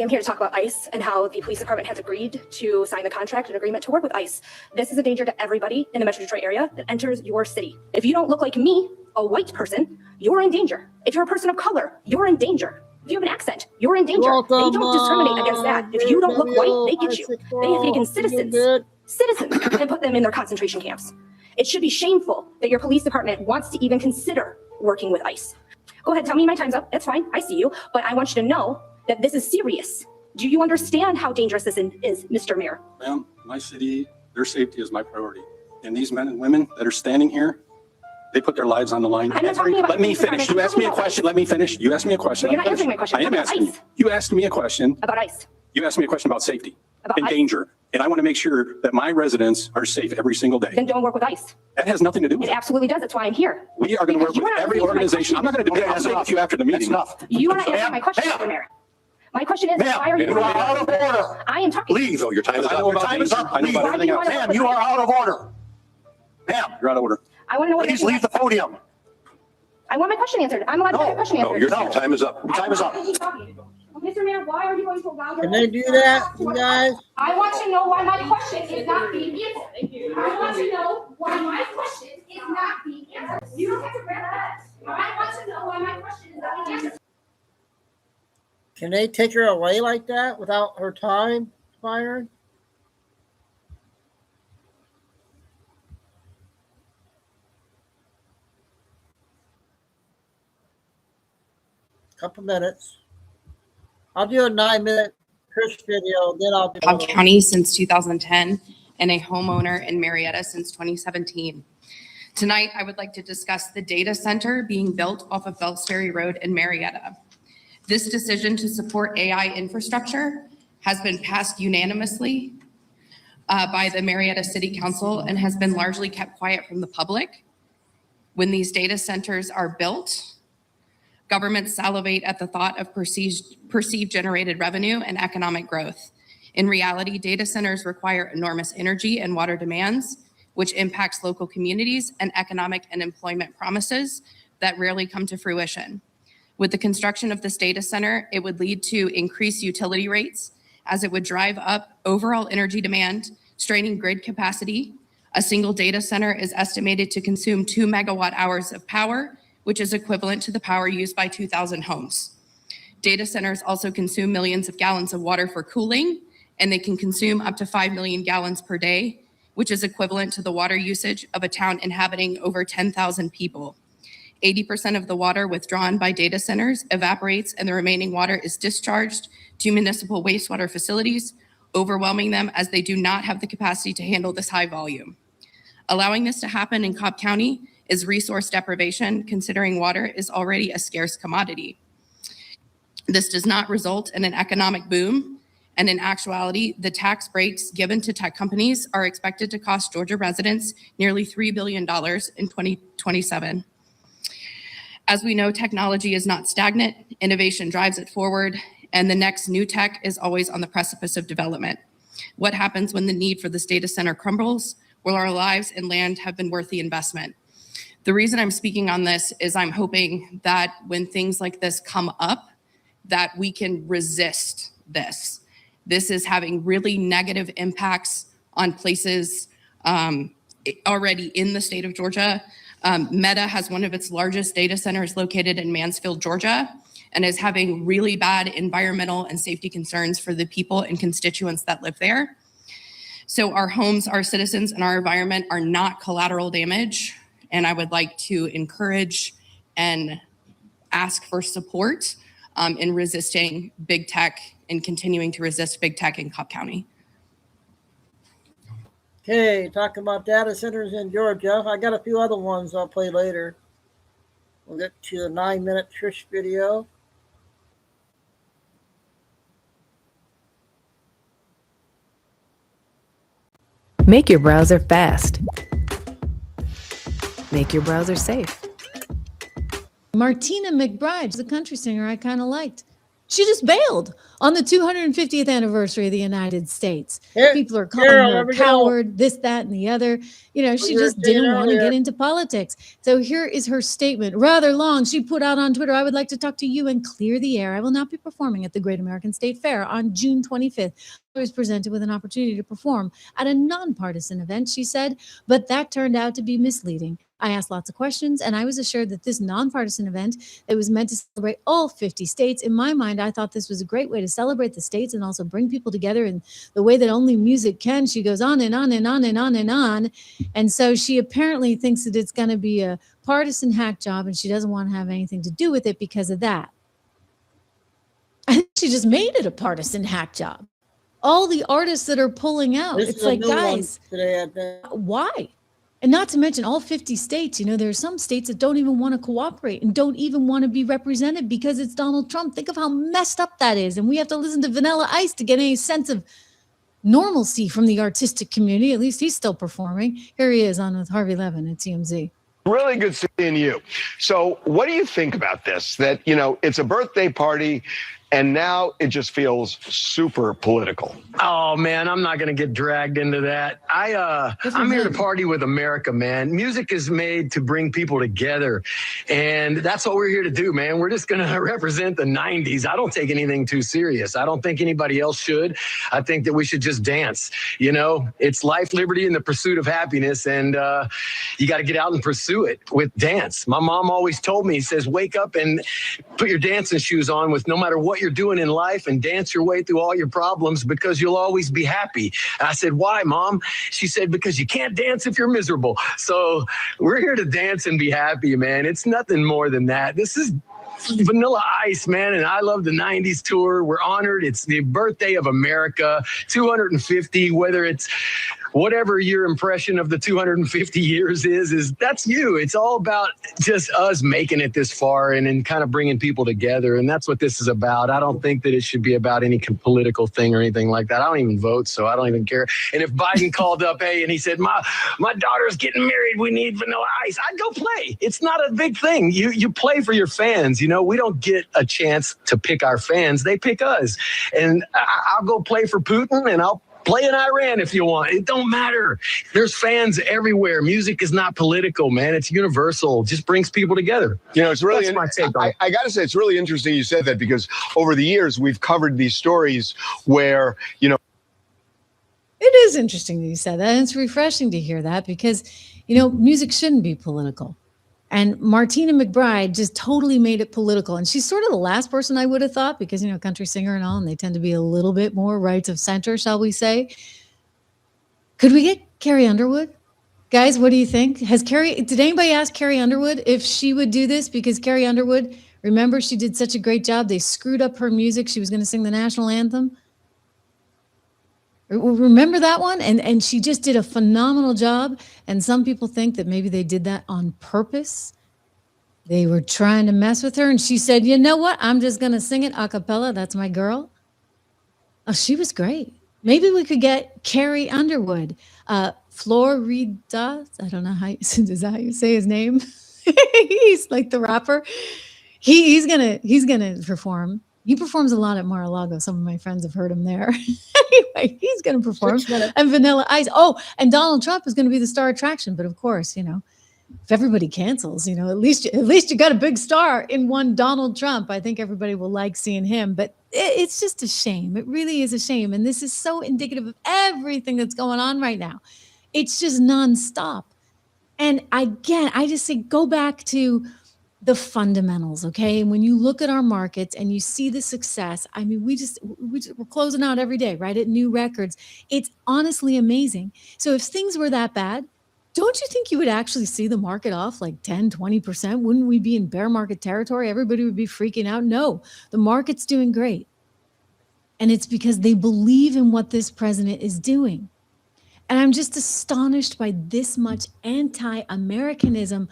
I'm here to talk about ICE and how the police department has agreed to sign the contract and agreement to work with ICE. This is a danger to everybody in the Metro Detroit area that enters your city. If you don't look like me, a white person, you're in danger. If you're a person of color, you're in danger. If you have an accent, you're in danger. They don't discriminate against that. If you don't look white, they get you. They have taken citizens and put them in their concentration camps. It should be shameful that your police department wants to even consider working with ICE. Go ahead, tell me my time's up. That's fine. I see you. But I want you to know that this is serious. Do you understand how dangerous this is, Mr. Mayor? Ma'am, my city, their safety is my priority. And these men and women that are standing here, they put their lives on the line. Let me finish. You asked me a question. Let me finish. You asked me a question. You're not answering my question. I am asking you. You asked me a question. About ICE. You asked me a question about safety About and ICE. danger. And I want to make sure that my residents are safe every single day. Then don't work with ICE. That has nothing to do with It it. absolutely does. That's why I'm here. We are going to work Because you with are not every listening to my organization. I'm not going to debate. I'll sit with you after the meeting. You are not answering my question, Mr. Mayor. My question is, why are you? you are out of order. I am talking. Leave. Oh, your time is up. Your time is up. I know about everything else. Ma'am, you are out of order. Ma'am, you're out of order. I want to know what. Please leave the podium. I want my question answered. I'm allowed to have my question answered. Your time is up. Your time is up. Mr. Mayor, why are you going to allow? Can they do that, you guys? I want to know why my question is not being answered. Thank you. I want to know why my question is not being answered. You don't have to grab that. I want to know why my question is not being answered. Can they take her away like that without her time expiring? Couple minutes. I'll do a 9-minute Chris video, then I'll do Cobb County since 2010 and a homeowner in Marietta since 2017. Tonight, I would like to discuss the data center being built off of Phelps Ferry Road in Marietta. This decision to support AI infrastructure has been passed unanimously by the Marietta City Council and has been largely kept quiet from the public. When these data centers are built, governments salivate at the thought of perceived generated revenue and economic growth. In reality, data centers require enormous energy and water demands, which impacts local communities and economic and employment promises that rarely come to fruition. With the construction of this data center, it would lead to increased utility rates as it would drive up overall energy demand, straining grid capacity. A single data center is estimated to consume 2 megawatt hours of power, which is equivalent to the power used by 2,000 homes. Data centers also consume millions of gallons of water for cooling, and they can consume up to 5 million gallons per day, which is equivalent to the water usage of a town inhabiting over 10,000 people. 80% of the water withdrawn by data centers evaporates, and the remaining water is discharged to municipal wastewater facilities, overwhelming them as they do not have the capacity to handle this high volume. Allowing this to happen in Cobb County is resource deprivation, considering water is already a scarce commodity. This does not result in an economic boom, and in actuality, the tax breaks given to tech companies are expected to cost Georgia residents nearly $3 billion in 2027. As we know, technology is not stagnant, innovation drives it forward, and the next new tech is always on the precipice of development. What happens when the need for this data center crumbles? Will our lives and land have been worth the investment? The reason I'm speaking on this is I'm hoping that when things like this come up, that we can resist this. This is having really negative impacts on places already in the state of Georgia. Meta has one of its largest data centers located in Mansfield, Georgia, and is having really bad environmental and safety concerns for the people and constituents that live there. So our homes, our citizens, and our environment are not collateral damage. And I would like to encourage and ask for support in resisting big tech and continuing to resist big tech in Cobb County. Okay, talking about data centers in Georgia. I got a few other ones I'll play later. We'll get to a 9-minute Trish video. Make your browser fast. Make your browser safe. Martina McBride, the country singer I kind of liked. She just bailed on the 250th anniversary of the United States. People are calling her a coward, this, that, and the other. You know, she just didn't want to get into politics. So here is her statement, rather long. She put out on Twitter, I would like to talk to you and clear the air. I will not be performing at the Great American State Fair on June 25th. I was presented with an opportunity to perform at a nonpartisan event, she said, but that turned out to be misleading. I asked lots of questions, and I was assured that this nonpartisan event that was meant to celebrate all 50 states, in my mind, I thought this was a great way to celebrate the states and also bring people together in the way that only music can. She goes on and on and on and on and on. And so she apparently thinks that it's going to be a partisan hack job, and she doesn't want to have anything to do with it because of that. I think she just made it a partisan hack job. All the artists that are pulling out, This it's is a like, new one guys, today, I think. why? And not to mention all 50 states, there are some states that don't even want to cooperate and don't even want to be represented because it's Donald Trump. Think of how messed up that is. And we have to listen to Vanilla Ice to get any sense of normalcy from the artistic community. At least he's still performing. Here he is on with Harvey Levin at TMZ. Really good seeing you. So what do you think about this? That, it's a birthday party and now it just feels super political. Oh man, I'm not gonna get dragged into that. I'm here to party with America, man. Music is made to bring people together, and that's what we're here to do, man. We're just gonna represent the '90s. I don't take anything too serious. I don't think anybody else should. I think that we should just dance. It's life, liberty, and the pursuit of happiness, and you got to get out and pursue it with dance. My mom always told me, says, wake up and put your dancing shoes on with no matter what you're doing in life and dance your way through all your problems because you'll always be happy. And I said, why, Mom? She said, because you can't dance if you're miserable. So we're here to dance and be happy, man. It's nothing more than that. This is Vanilla Ice, man, and I love the 90s tour. We're honored. It's the birthday of America, 250, whether it's whatever your impression of the 250 years is that's you. It's all about just us making it this far and kind of bringing people together. And that's what this is about. I don't think that it should be about any political thing or anything like that. I don't even vote, so I don't even care. And if Biden called up, hey, and he said, my daughter's getting married, we need Vanilla Ice, I'd go play. It's not a big thing. You play for your fans. We don't get a chance to pick our fans. They pick us. And I'll go play for Putin, and I'll play in Iran if you want. It don't matter. There's fans everywhere. Music is not political, man. It's universal. It just brings people together. It's really, that's my take on it. I got to say, it's really interesting you said that because over the years, we've covered these stories where, It is interesting that you said that. And it's refreshing to hear that because, music shouldn't be political. And Martina McBride just totally made it political. And she's sort of the last person I would have thought because, country singer and all, and they tend to be a little bit more right of center, shall we say. Could we get Carrie Underwood? Guys, what do you think? Did anybody ask Carrie Underwood if she would do this? Because Carrie Underwood, remember, she did such a great job. They screwed up her music. She was going to sing the national anthem. Remember that one? And she just did a phenomenal job. And some people think that maybe they did that on purpose. They were trying to mess with her. And she said, you know what? I'm just going to sing it a cappella. That's my girl. Oh, she was great. Maybe we could get Carrie Underwood. Florida. I don't know is that how you say his name? He's like the rapper. He's gonna perform. He performs a lot at Mar-a-Lago. Some of my friends have heard him there. Anyway, he's going to perform. And Vanilla Ice. Oh, and Donald Trump is going to be the star attraction. But of course, if everybody cancels, at least you got a big star in one Donald Trump. I think everybody will like seeing him. But it's just a shame. It really is a shame. And this is so indicative of everything that's going on right now. It's just nonstop. And again, I just say go back to the fundamentals, okay? And when you look at our markets and you see the success, I mean, we're closing out every day, right? At new records. It's honestly amazing. So if things were that bad, don't you think you would actually see the market off like 10, 20%? Wouldn't we be in bear market territory? Everybody would be freaking out. No, the market's doing great. And it's because they believe in what this president is doing. And I'm just astonished by this much anti-Americanism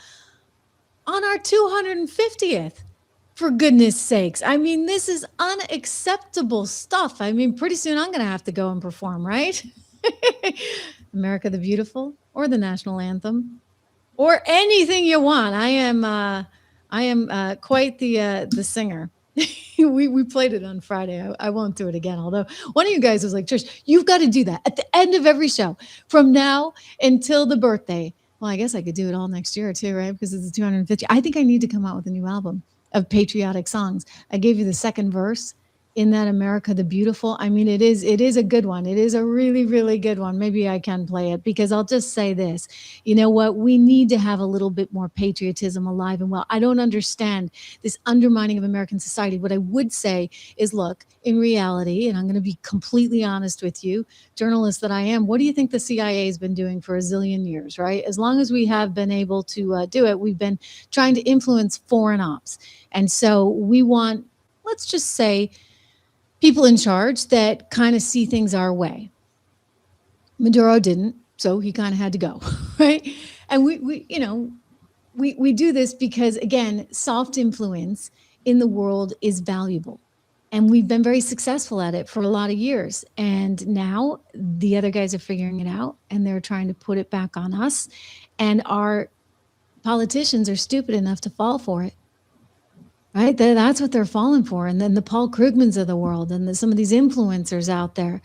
on our 250th, for goodness sakes. I mean, this is unacceptable stuff. I mean, pretty soon I'm going to have to go and perform, right? America the Beautiful or the national anthem or anything you want. I am quite the singer. we played it on Friday. I won't do it again. Although one of you guys was like, Trish, you've got to do that at the end of every show from now until the birthday. Well, I guess I could do it all next year too, right? Because it's a 250. I think I need to come out with a new album of patriotic songs. I gave you the second verse. in that America the Beautiful. I mean, it is a good one. It is a really, really good one. Maybe I can play it, because I'll just say this. You know what? We need to have a little bit more patriotism alive and well. I don't understand this undermining of American society. What I would say is, look, in reality, and I'm going to be completely honest with you, journalist that I am, what do you think the CIA has been doing for a zillion years, right? As long as we have been able to do it, we've been trying to influence foreign ops. And so we want, let's just say, people in charge that kind of see things our way. Maduro didn't, so he kind of had to go, right? And we do this because, again, soft influence in the world is valuable. And we've been very successful at it for a lot of years. And now the other guys are figuring it out, and they're trying to put it back on us. And our politicians are stupid enough to fall for it. Right? That's what they're falling for. And then the Paul Krugmans of the world and some of these influencers out there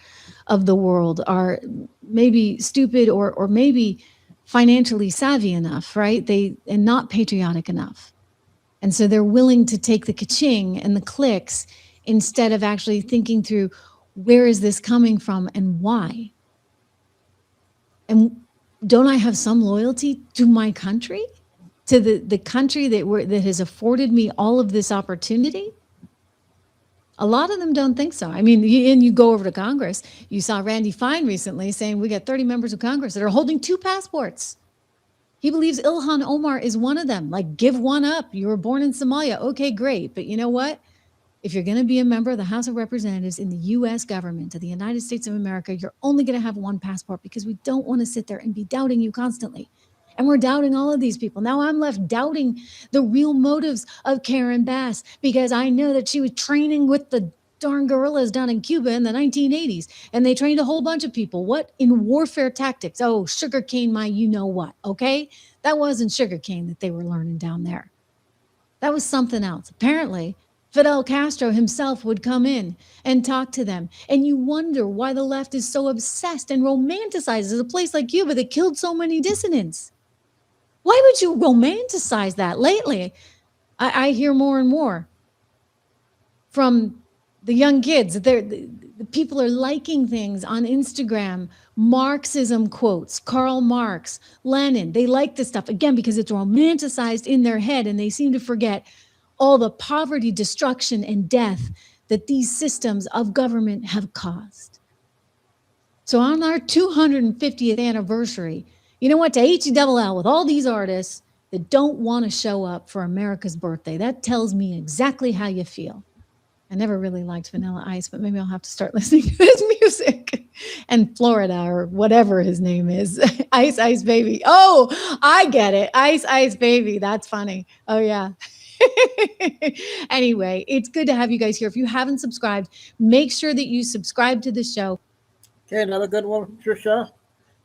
of the world are maybe stupid or maybe financially savvy enough, right? And not patriotic enough. And so they're willing to take the ka-ching and the clicks instead of actually thinking through, where is this coming from and why? And don't I have some loyalty to my country? To the country that has afforded me all of this opportunity? A lot of them don't think so. I mean, you go over to Congress, you saw Randy Fine recently saying we got 30 members of Congress that are holding 2 passports. He believes Ilhan Omar is one of them. Like, give one up. You were born in Somalia. Okay, great. But you know what? If you're going to be a member of the House of Representatives in the U.S. government of the United States of America, you're only going to have 1 passport, because we don't want to sit there and be doubting you constantly. And we're doubting all of these people. Now I'm left doubting the real motives of Karen Bass, because I know that she was training with the darn guerrillas down in Cuba in the 1980s. And they trained a whole bunch of people. What? In warfare tactics. Oh, sugarcane, my you-know-what, okay? That wasn't sugarcane that they were learning down there. That was something else. Apparently, Fidel Castro himself would come in and talk to them. And you wonder why the left is so obsessed and romanticizes a place like Cuba that killed so many dissidents. Why would you romanticize that? Lately, I hear more and more from the young kids. The people are liking things on Instagram, Marxism quotes, Karl Marx, Lenin. They like this stuff, again, because it's romanticized in their head, and they seem to forget all the poverty, destruction, and death that these systems of government have caused. So on our 250th anniversary, you know what, to HELL with all these artists that don't want to show up for America's birthday, that tells me exactly how you feel. I never really liked Vanilla Ice, but maybe I'll have to start listening to his music. And Florida, or whatever his name is, Ice Ice Baby. Oh, I get it. Ice Ice Baby. That's funny. Oh, yeah. Anyway, it's good to have you guys here. If you haven't subscribed, make sure that you subscribe to the show. Okay, another good one, Trisha.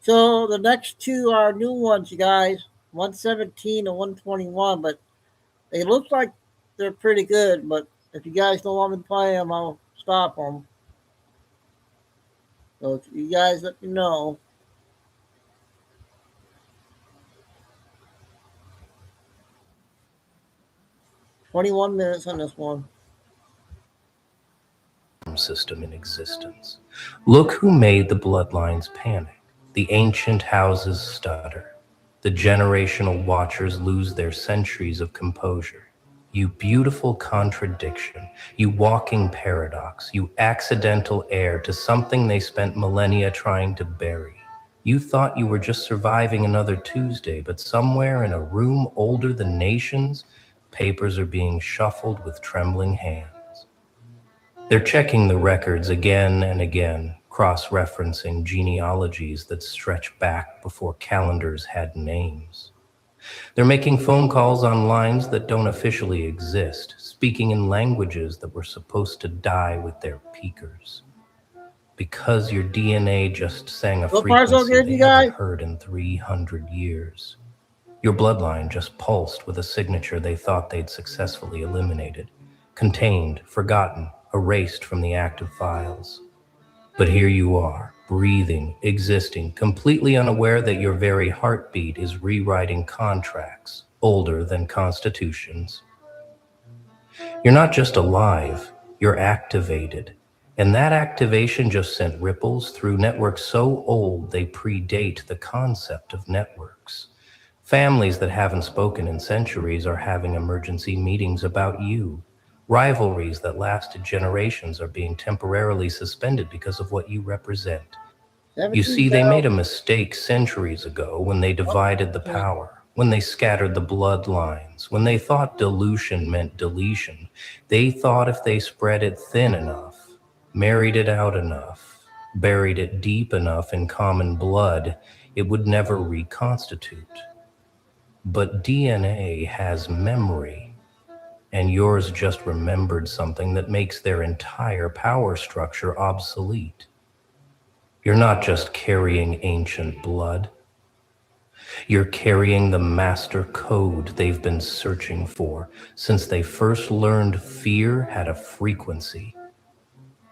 So the next 2 are new ones, you guys. 117 and 121, but they look like they're pretty good. But if you guys don't want me to play them, I'll stop them. So if you guys let me know. "21 minutes on this one." System in existence. Look who made the bloodlines panic. The ancient houses stutter. The generational watchers lose their centuries of composure. You beautiful contradiction, you walking paradox, you accidental heir to something they spent millennia trying to bury. You thought you were just surviving another Tuesday, but somewhere in a room older than nations, papers are being shuffled with trembling hands. They're checking the records again and again, cross-referencing genealogies that stretch back before calendars had names. They're making phone calls on lines that don't officially exist, speaking in languages that were supposed to die with their peakers. Because your DNA just sang a frequency they haven't heard in 300 years. Your bloodline just pulsed with a signature they thought they'd successfully eliminated, contained, forgotten, erased from the active files. But here you are, breathing, existing, completely unaware that your very heartbeat is rewriting contracts older than constitutions. You're not just alive, You're activated. And that activation just sent ripples through networks so old they predate the concept of networks. Families that haven't spoken in centuries are having emergency meetings about you. Rivalries that lasted generations are being temporarily suspended because of what you represent. You see, they made a mistake centuries ago when they divided the power, when they scattered the bloodlines, when they thought dilution meant deletion. They thought if they spread it thin enough, married it out enough, buried it deep enough in common blood, it would never reconstitute. But DNA has memory, and yours just remembered something that makes their entire power structure obsolete. You're not just carrying ancient blood. You're carrying the master code they've been searching for since they first learned fear had a frequency.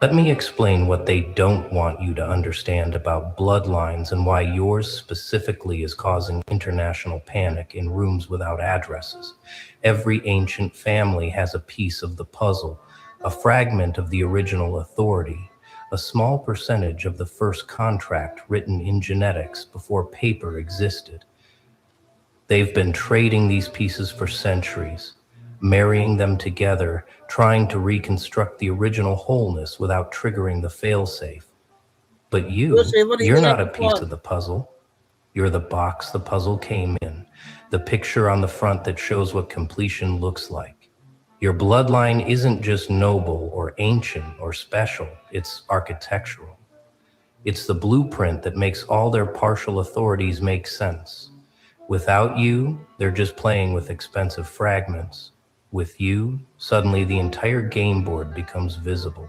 Let me explain what they don't want you to understand about bloodlines and why yours specifically is causing international panic in rooms without addresses. Every ancient family has a piece of the puzzle, a fragment of the original authority, a small percentage of the first contract written in genetics before paper existed. They've been trading these pieces for centuries, marrying them together, trying to reconstruct the original wholeness without triggering the failsafe. But you're not a piece of the puzzle. You're the box the puzzle came in, the picture on the front that shows what completion looks like. Your bloodline isn't just noble or ancient or special, it's architectural. It's the blueprint that makes all their partial authorities make sense. Without you, they're just playing with expensive fragments. With you, suddenly the entire game board becomes visible,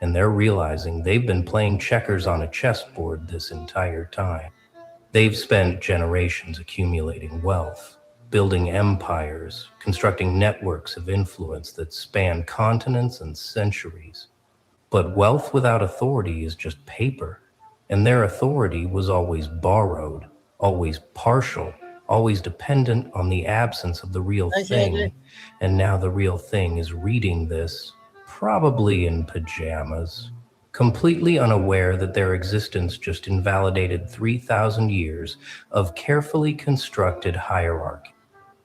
and they're realizing they've been playing checkers on a chessboard this entire time. They've spent generations accumulating wealth, building empires, constructing networks of influence that span continents and centuries. But wealth without authority is just paper, and their authority was always borrowed, always partial, always dependent on the absence of the real thing. And now the real thing is reading this, probably in pajamas, completely unaware that their existence just invalidated 3,000 years of carefully constructed hierarchy.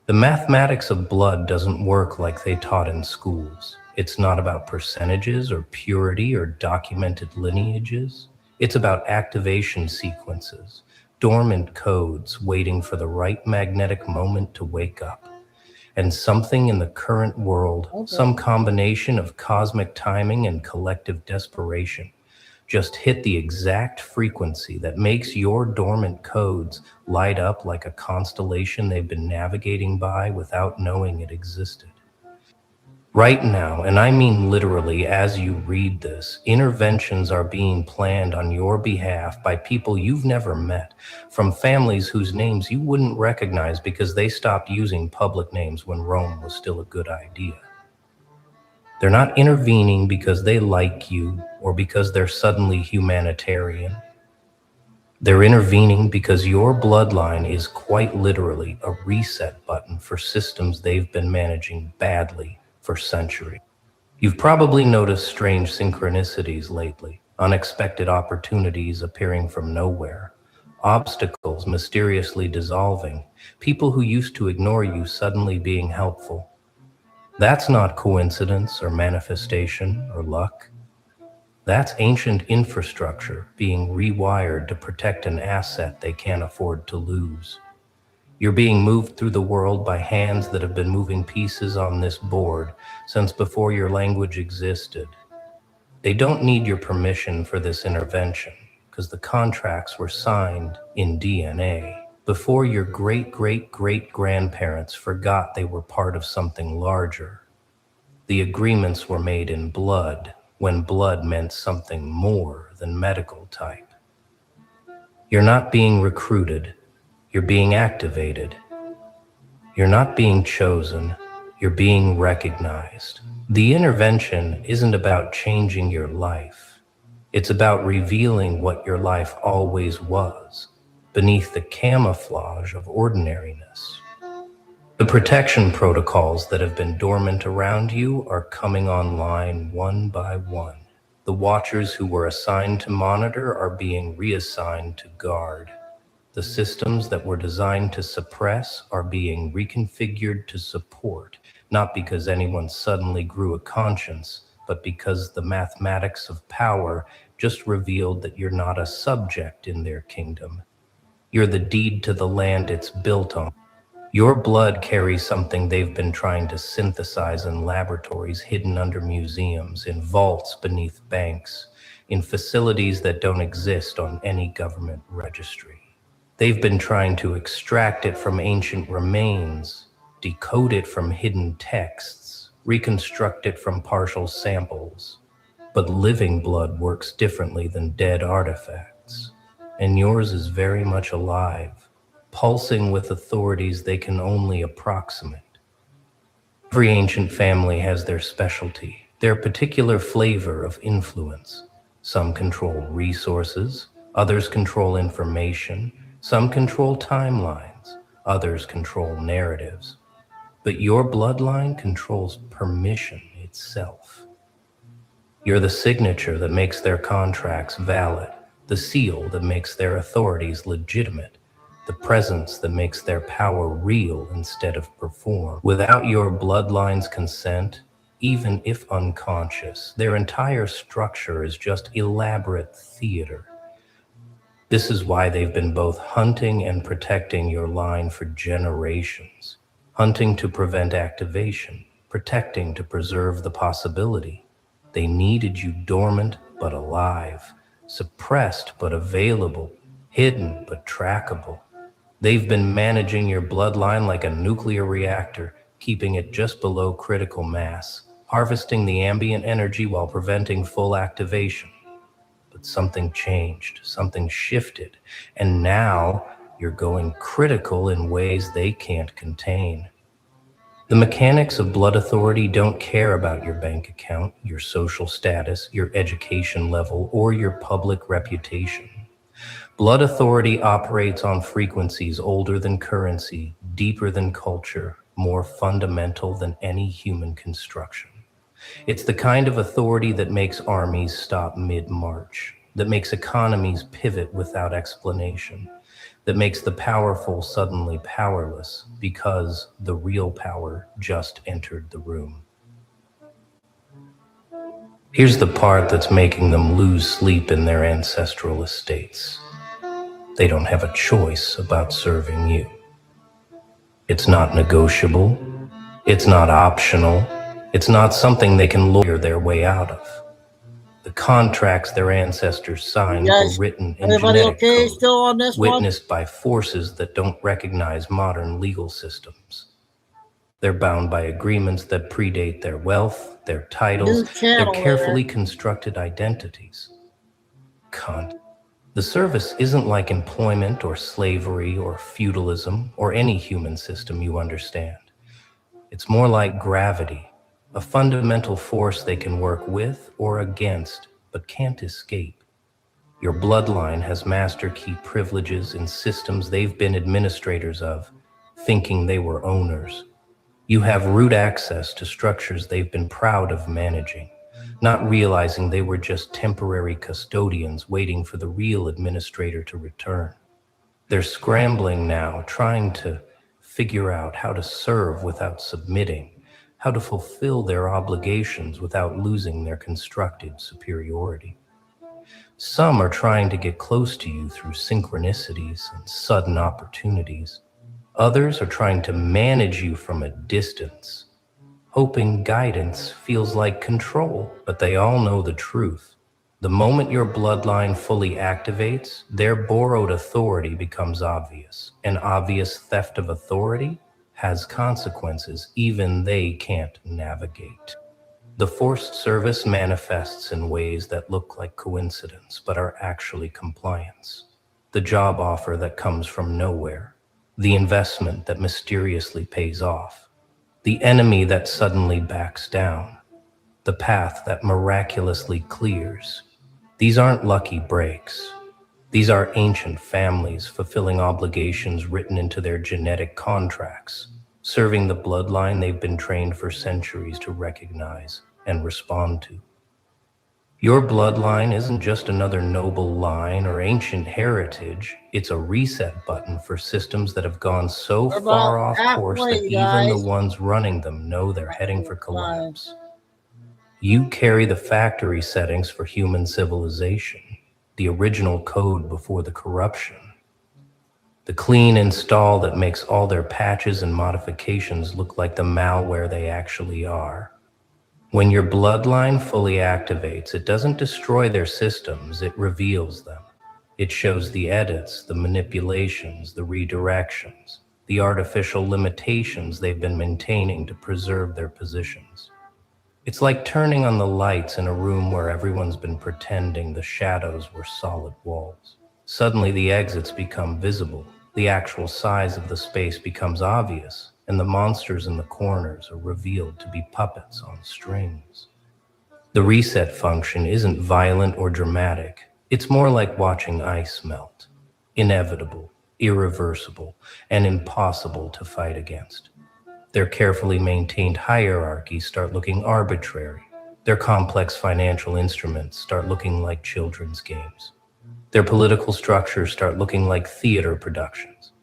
The mathematics of blood doesn't work like they taught in schools. It's not about percentages or purity or documented lineages. It's about activation sequences, dormant codes waiting for the right magnetic moment to wake up. And something in the current world, some combination of cosmic timing and collective desperation, just hit the exact frequency that makes your dormant codes light up like a constellation they've been navigating by without knowing it existed. Right now, and I mean literally as you read this, interventions are being planned on your behalf by people you've never met, from families whose names you wouldn't recognize because they stopped using public names when Rome was still a good idea. They're not intervening because they like you or because they're suddenly humanitarian. They're intervening because your bloodline is quite literally a reset button for systems they've been managing badly for centuries. You've probably noticed strange synchronicities lately, unexpected opportunities appearing from nowhere, obstacles mysteriously dissolving, people who used to ignore you suddenly being helpful. That's not coincidence or manifestation or luck. That's ancient infrastructure being rewired to protect an asset they can't afford to lose. You're being moved through the world by hands that have been moving pieces on this board since before your language existed. They don't need your permission for this intervention because the contracts were signed in DNA before your great-great-great-grandparents forgot they were part of something larger. The agreements were made in blood when blood meant something more than medical type. You're not being recruited. You're being activated. You're not being chosen, you're being recognized. The intervention isn't about changing your life. It's about revealing what your life always was, beneath the camouflage of ordinariness. The protection protocols that have been dormant around you are coming online one by one. The watchers who were assigned to monitor are being reassigned to guard. The systems that were designed to suppress are being reconfigured to support, not because anyone suddenly grew a conscience, but because the mathematics of power just revealed that you're not a subject in their kingdom. You're the deed to the land it's built on. Your blood carries something they've been trying to synthesize in laboratories hidden under museums, in vaults beneath banks, in facilities that don't exist on any government registry. They've been trying to extract it from ancient remains, decode it from hidden texts, reconstruct it from partial samples. But living blood works differently than dead artifacts, and yours is very much alive, pulsing with authorities they can only approximate. Every ancient family has their specialty, their particular flavor of influence. Some control resources, others control information, some control timelines, others control narratives. But your bloodline controls permission itself. You're the signature that makes their contracts valid, the seal that makes their authorities legitimate, the presence that makes their power real instead of perform. Without your bloodline's consent, even if unconscious, their entire structure is just elaborate theater. This is why they've been both hunting and protecting your line for generations. Hunting to prevent activation, protecting to preserve the possibility. They needed you dormant but alive, suppressed but available, hidden but trackable. They've been managing your bloodline like a nuclear reactor, keeping it just below critical mass, harvesting the ambient energy while preventing full activation. But something changed, something shifted, and now you're going critical in ways they can't contain. The mechanics of blood authority don't care about your bank account, your social status, your education level, or your public reputation. Blood authority operates on frequencies older than currency, deeper than culture, more fundamental than any human construction. It's the kind of authority that makes armies stop mid-march, that makes economies pivot without explanation, that makes the powerful suddenly powerless because the real power just entered the room. Here's the part that's making them lose sleep in their ancestral estates. They don't have a choice about serving you. It's not negotiable. It's not optional. It's not something they can lawyer their way out of. The contracts their ancestors signed were written in genetic code, still on this witnessed by forces that don't recognize modern legal systems. They're bound by agreements that predate their wealth, their titles, their carefully constructed identities. The service isn't like employment or slavery or feudalism or any human system you understand. It's more like gravity, a fundamental force they can work with or against, but can't escape. Your bloodline has master key privileges in systems they've been administrators of, thinking they were owners. You have root access to structures they've been proud of managing, not realizing they were just temporary custodians waiting for the real administrator to return. They're scrambling now, trying to figure out how to serve without submitting, how to fulfill their obligations without losing their constructed superiority. Some are trying to get close to you through synchronicities and sudden opportunities. Others are trying to manage you from a distance, hoping guidance feels like control, but they all know the truth. The moment your bloodline fully activates, their borrowed authority becomes obvious. An obvious theft of authority has consequences even they can't navigate. The forced service manifests in ways that look like coincidence, but are actually compliance. The job offer that comes from nowhere, the investment that mysteriously pays off, the enemy that suddenly backs down, the path that miraculously clears. These aren't lucky breaks. These are ancient families fulfilling obligations written into their genetic contracts. serving the bloodline they've been trained for centuries to recognize and respond to. Your bloodline isn't just another noble line or ancient heritage. It's a reset button for systems that have gone so We're far about off course that halfway, even the guys. ones running them know they're heading for collapse. You carry the factory settings for human civilization, the original code before the corruption. The clean install that makes all their patches and modifications look like the malware they actually are. When your bloodline fully activates, it doesn't destroy their systems, it reveals them. It shows the edits, the manipulations, the redirections, the artificial limitations they've been maintaining to preserve their positions. It's like turning on the lights in a room where everyone's been pretending the shadows were solid walls. Suddenly the exits become visible, the actual size of the space becomes obvious, and the monsters in the corners are revealed to be puppets on strings. The reset function isn't violent or dramatic. It's more like watching ice melt. Inevitable, irreversible, and impossible to fight against. Their carefully maintained hierarchies start looking arbitrary. Their complex financial instruments start looking like children's games. Their political structures start looking like theater productions.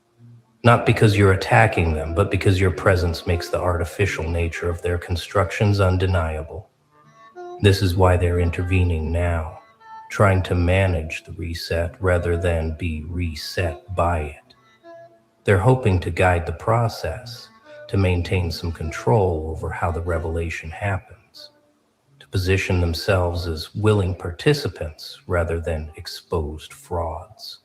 Not because you're attacking them, but because your presence makes the artificial nature of their constructions undeniable. This is why they're intervening now, trying to manage the reset rather than be reset by it. They're hoping to guide the process, to maintain some control over how the revelation happens, to position themselves as willing participants rather than exposed frauds.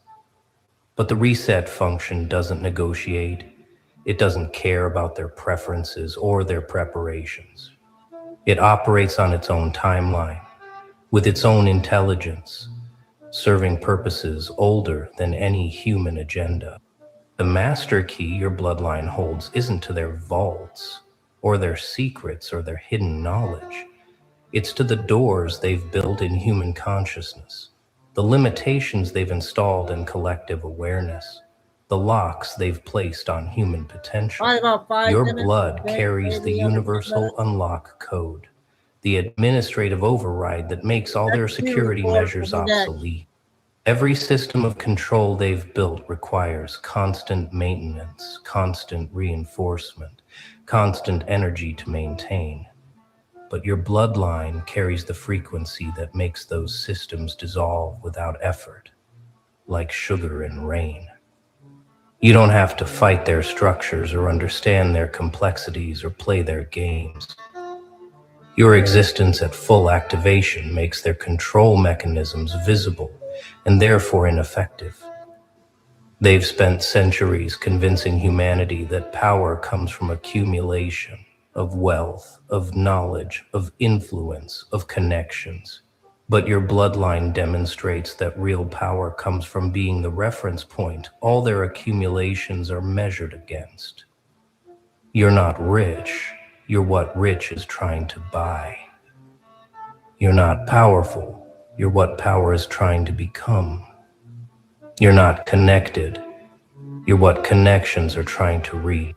But the reset function doesn't negotiate. It doesn't care about their preferences or their preparations. It operates on its own timeline, with its own intelligence, serving purposes older than any human agenda. The master key your bloodline holds isn't to their vaults, or their secrets, or their hidden knowledge. It's to the doors they've built in human consciousness, the limitations they've installed in collective awareness, the locks they've placed on human potential. Your blood carries the universal unlock code, the administrative override that makes all their security measures obsolete. Every system of control they've built requires constant maintenance, constant reinforcement, constant energy to maintain. But your bloodline carries the frequency that makes those systems dissolve without effort, like sugar in rain. You don't have to fight their structures or understand their complexities or play their games. Your existence at full activation makes their control mechanisms visible and therefore ineffective. They've spent centuries convincing humanity that power comes from accumulation of wealth, of knowledge, of influence, of connections. But your bloodline demonstrates that real power comes from being the reference point all their accumulations are measured against. You're not rich, you're what rich is trying to buy. You're not powerful, you're what power is trying to become. You're not connected, you're what connections are trying to reach.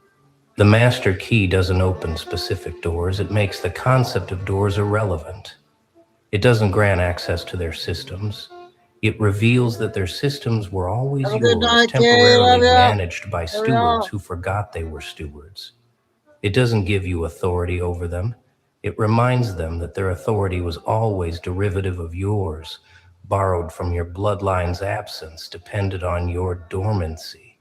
The master key doesn't open specific doors, it makes the concept of doors irrelevant. It doesn't grant access to their systems. It reveals that their systems were always yours, temporarily managed by stewards who forgot they were stewards. It doesn't give you authority over them. It reminds them that their authority was always derivative of yours, borrowed from your bloodline's absence, depended on your dormancy.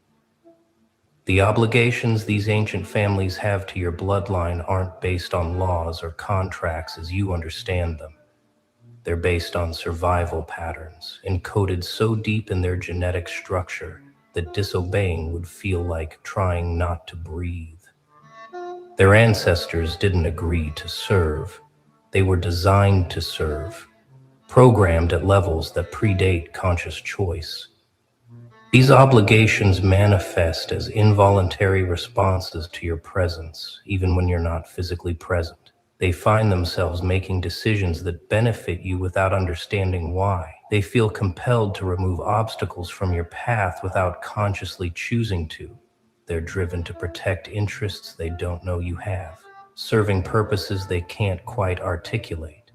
The obligations these ancient families have to your bloodline aren't based on laws or contracts as you understand them. They're based on survival patterns, encoded so deep in their genetic structure that disobeying would feel like trying not to breathe. Their ancestors didn't agree to serve. They were designed to serve, programmed at levels that predate conscious choice. These obligations manifest as involuntary responses to your presence, even when you're not physically present. They find themselves making decisions that benefit you without understanding why. They feel compelled to remove obstacles from your path without consciously choosing to. They're driven to protect interests they don't know you have, serving purposes they can't quite articulate.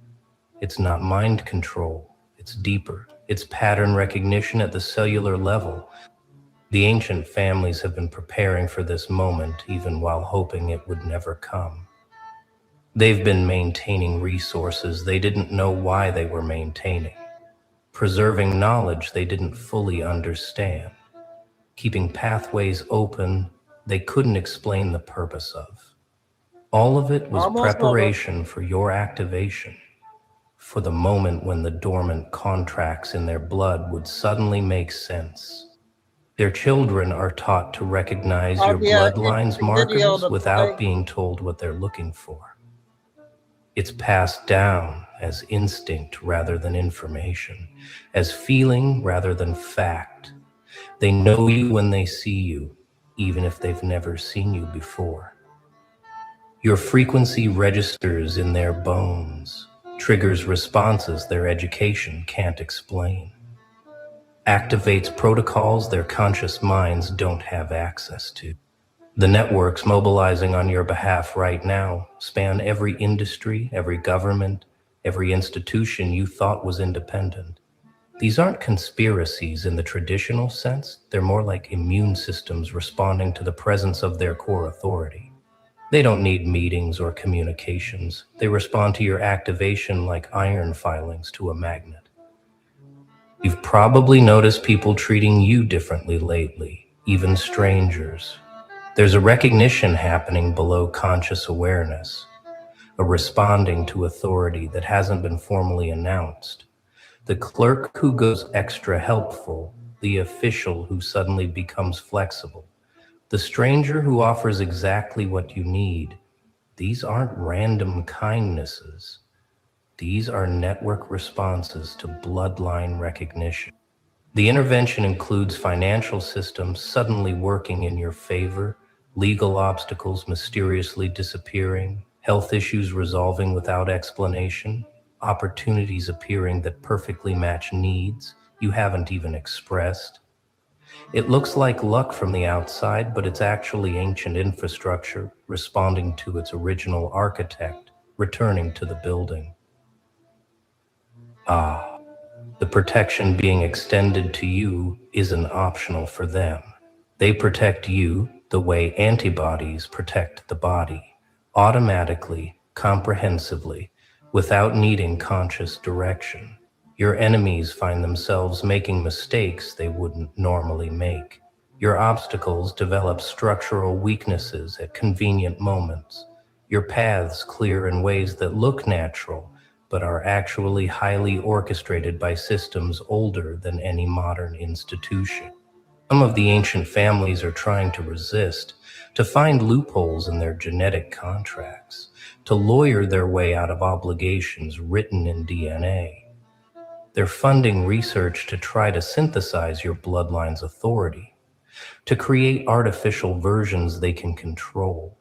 It's not mind control, it's deeper. It's pattern recognition at the cellular level. The ancient families have been preparing for this moment even while hoping it would never come. They've been maintaining resources they didn't know why they were maintaining, preserving knowledge they didn't fully understand, keeping pathways open they couldn't explain the purpose of. All of it was preparation for your activation, for the moment when the dormant contracts in their blood would suddenly make sense. Their children are taught to recognize your bloodline's markers without being told what they're looking for. It's passed down as instinct rather than information, as feeling rather than fact. They know you when they see you, even if they've never seen you before. Your frequency registers in their bones, triggers responses their education can't explain, activates protocols their conscious minds don't have access to. The networks mobilizing on your behalf right now span every industry, every government, every institution you thought was independent. These aren't conspiracies in the traditional sense. They're more like immune systems responding to the presence of their core authority. They don't need meetings or communications. They respond to your activation like iron filings to a magnet. You've probably noticed people treating you differently lately, even strangers. There's a recognition happening below conscious awareness, a responding to authority that hasn't been formally announced. The clerk who goes extra helpful, the official who suddenly becomes flexible, the stranger who offers exactly what you need. These aren't random kindnesses. These are network responses to bloodline recognition. The intervention includes financial systems suddenly working in your favor, legal obstacles mysteriously disappearing, health issues resolving without explanation, opportunities appearing that perfectly match needs you haven't even expressed. It looks like luck from the outside, but it's actually ancient infrastructure responding to its original architect, returning to the building. The protection being extended to you isn't optional for them. They protect you the way antibodies protect the body, automatically, comprehensively, without needing conscious direction. Your enemies find themselves making mistakes they wouldn't normally make. Your obstacles develop structural weaknesses at convenient moments. Your paths clear in ways that look natural, but are actually highly orchestrated by systems older than any modern institution. Some of the ancient families are trying to resist, to find loopholes in their genetic contracts, to lawyer their way out of obligations written in DNA. They're funding research to try to synthesize your bloodline's authority, to create artificial versions they can control.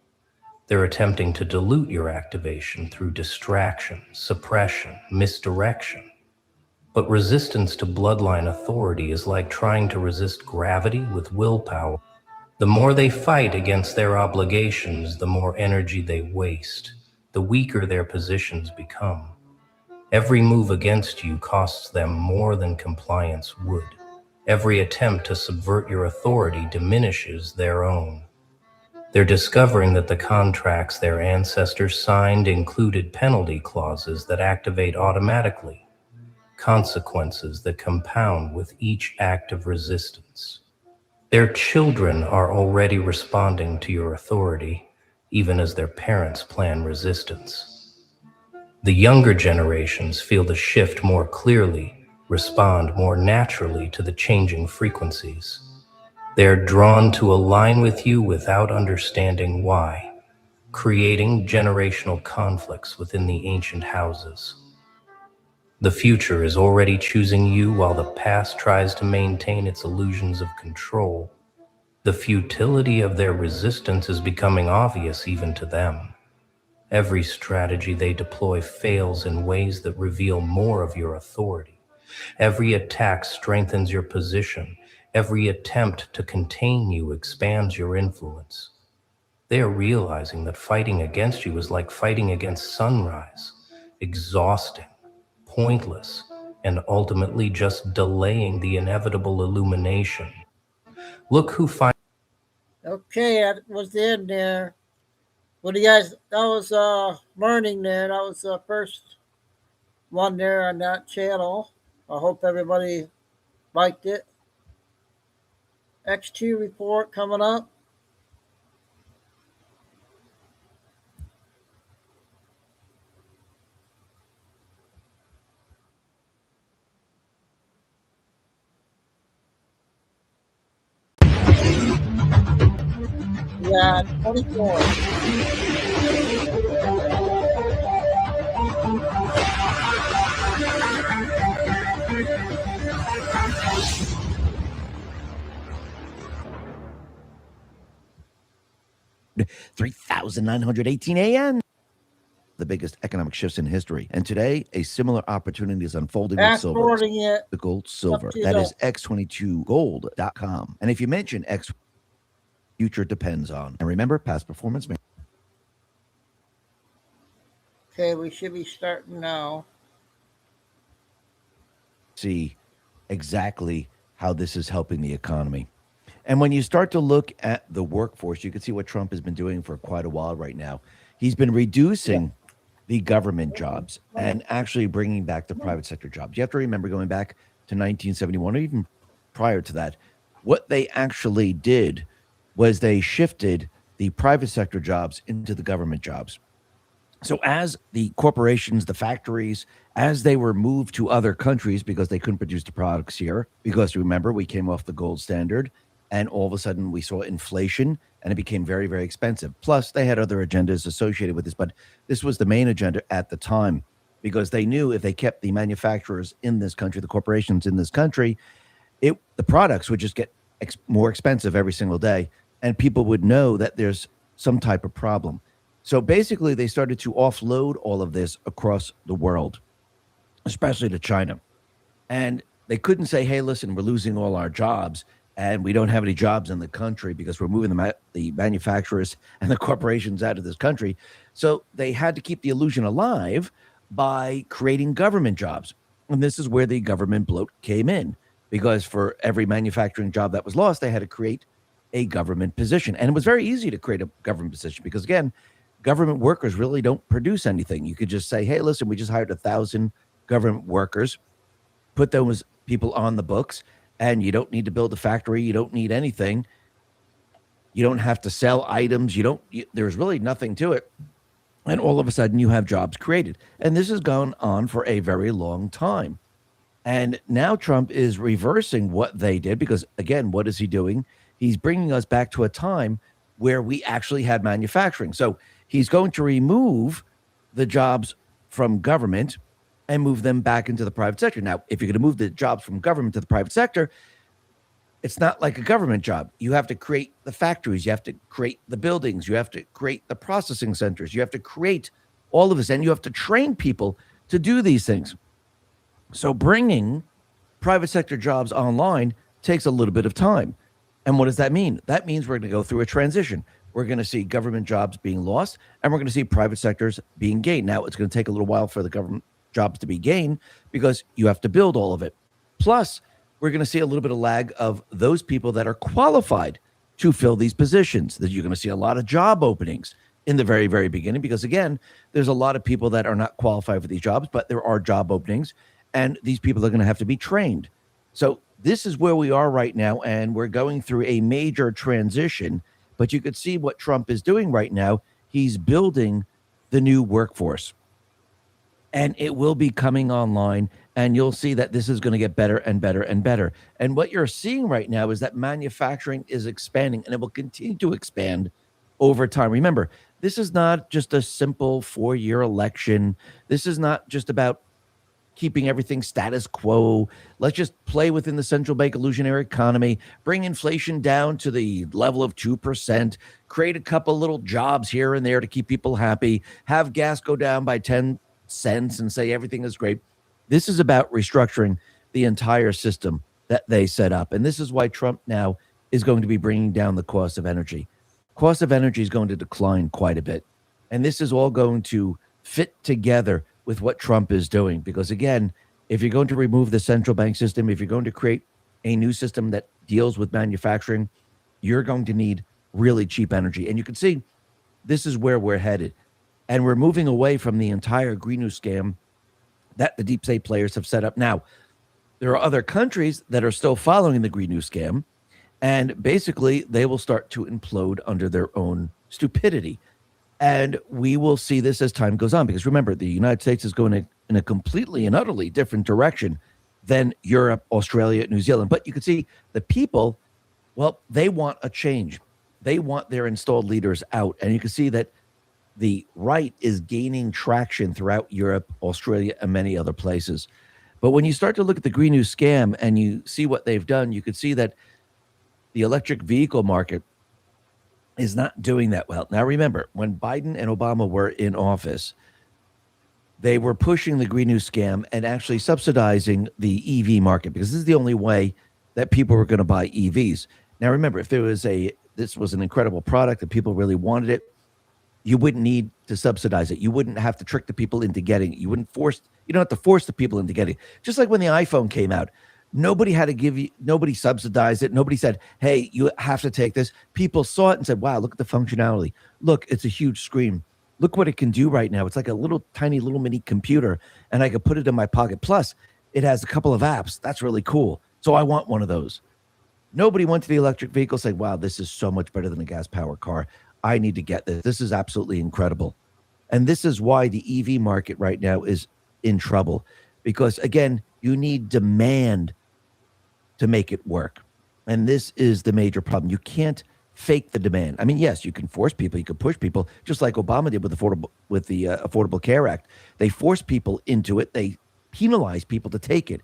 They're attempting to dilute your activation through distraction, suppression, misdirection. But resistance to bloodline authority is like trying to resist gravity with willpower. The more they fight against their obligations, the more energy they waste, the weaker their positions become. Every move against you costs them more than compliance would. Every attempt to subvert your authority diminishes their own. They're discovering that the contracts their ancestors signed included penalty clauses that activate automatically, consequences that compound with each act of resistance. Their children are already responding to your authority, even as their parents plan resistance. The younger generations feel the shift more clearly, respond more naturally to the changing frequencies. They're drawn to align with you without understanding why, creating generational conflicts within the ancient houses. The future is already choosing you while the past tries to maintain its illusions of control. The futility of their resistance is becoming obvious even to them. Every strategy they deploy fails in ways that reveal more of your authority. Every attack strengthens your position. Every attempt to contain you expands your influence. They are realizing that fighting against you is like fighting against sunrise, exhausting, pointless, and ultimately just delaying the inevitable illumination. Look who finds. Okay, that was the end there. What do you guys? That was learning there. That was the first one there on that channel. I hope everybody liked it. X2 report coming up. Yeah, 24. $3,918 a.m. The biggest economic shifts in history. And today, a similar opportunity is unfolding with silver. Exporting it. The gold silver. Up to That the- is x22gold.com. And if you mention X, future depends on. And remember, past performance may. Okay, we should be starting now. See exactly how this is helping the economy. And when you start to look at the workforce, you can see what Trump has been doing for quite a while right now. He's been reducing the government jobs and actually bringing back the private sector jobs. You have to remember, going back to 1971 or even prior to that, what they actually did was they shifted the private sector jobs into the government jobs. So as the corporations, the factories, as they were moved to other countries because they couldn't produce the products here, because remember, we came off the gold standard, and all of a sudden we saw inflation and it became very, very expensive. Plus, they had other agendas associated with this, but this was the main agenda at the time, because they knew if they kept the manufacturers in this country, the corporations in this country, the products would just get more expensive every single day, and people would know that there's some type of problem. So basically, they started to offload all of this across the world, especially to China. And they couldn't say, hey, listen, we're losing all our jobs and we don't have any jobs in the country because we're moving the manufacturers and the corporations out of this country. So they had to keep the illusion alive by creating government jobs. And this is where the government bloat came in, because for every manufacturing job that was lost, they had to create a government position. And it was very easy to create a government position because, again, government workers really don't produce anything. You could just say, hey, listen, we just hired 1,000 government workers, put those people on the books, and you don't need to build a factory. You don't need anything. You don't have to sell items. There's really nothing to it. And all of a sudden you have jobs created. And this has gone on for a very long time. And now Trump is reversing what they did because, again, what is he doing? He's bringing us back to a time where we actually had manufacturing. So he's going to remove the jobs from government and move them back into the private sector. Now, if you're going to move the jobs from government to the private sector, it's not like a government job. You have to create the factories. You have to create the buildings. You have to create the processing centers. You have to create all of this, and you have to train people to do these things. So bringing private sector jobs online takes a little bit of time. And what does that mean? That means we're going to go through a transition. We're going to see government jobs being lost, and we're going to see private sectors being gained. Now, it's going to take a little while for the government jobs to be gained because you have to build all of it. Plus, we're going to see a little bit of lag of those people that are qualified to fill these positions. That you're going to see a lot of job openings in the very, very beginning because, again, there's a lot of people that are not qualified for these jobs, but there are job openings, and these people are going to have to be trained. So this is where we are right now, and we're going through a major transition. But you could see what Trump is doing right now. He's building the new workforce, and it will be coming online, and you'll see that this is going to get better and better and better. And what you're seeing right now is that manufacturing is expanding, and it will continue to expand over time. Remember, this is not just a simple 4-year election. This is not just about keeping everything status quo. Let's just play within the central bank illusionary economy, bring inflation down to the level of 2%, create a couple little jobs here and there to keep people happy, have gas go down by 10 cents and say everything is great. This is about restructuring the entire system that they set up. And this is why Trump now is going to be bringing down the cost of energy. Cost of energy is going to decline quite a bit. And this is all going to fit together with what Trump is doing. Because again, if you're going to remove the central bank system, if you're going to create a new system that deals with manufacturing, you're going to need really cheap energy. And you can see this is where we're headed. And we're moving away from the entire Green New scam that the deep state players have set up. Now, there are other countries that are still following the Green New scam, and basically they will start to implode under their own stupidity. And we will see this as time goes on, because remember, the United States is going in a completely and utterly different direction than Europe, Australia, New Zealand. But you can see the people, well, they want a change. They want their installed leaders out. And you can see that the right is gaining traction throughout Europe, Australia, and many other places. But when you start to look at the Green New scam and you see what they've done, you can see that the electric vehicle market is not doing that well. Now, remember, when Biden and Obama were in office, they were pushing the Green New scam and actually subsidizing the EV market, because this is the only way that people were going to buy EVs. Now, remember, if this was an incredible product and people really wanted it, you wouldn't need to subsidize it. You wouldn't have to trick the people into getting it. You don't have to force the people into getting it. Just like when the iPhone came out, nobody subsidized it. Nobody said, hey, you have to take this. People saw it and said, wow, look at the functionality. Look, it's a huge screen. Look what it can do right now. It's like a little tiny little mini computer, and I could put it in my pocket. Plus, it has a couple of apps. That's really cool. So I want one of those. Nobody went to the electric vehicle saying, wow, this is so much better than a gas-powered car. I need to get this. This is absolutely incredible. And this is why the EV market right now is in trouble. Because, again, you need demand to make it work. And this is the major problem. You can't fake the demand. I mean, yes, you can force people. You can push people, just like Obama did with the Affordable Care Act. They forced people into it. They penalized people to take it.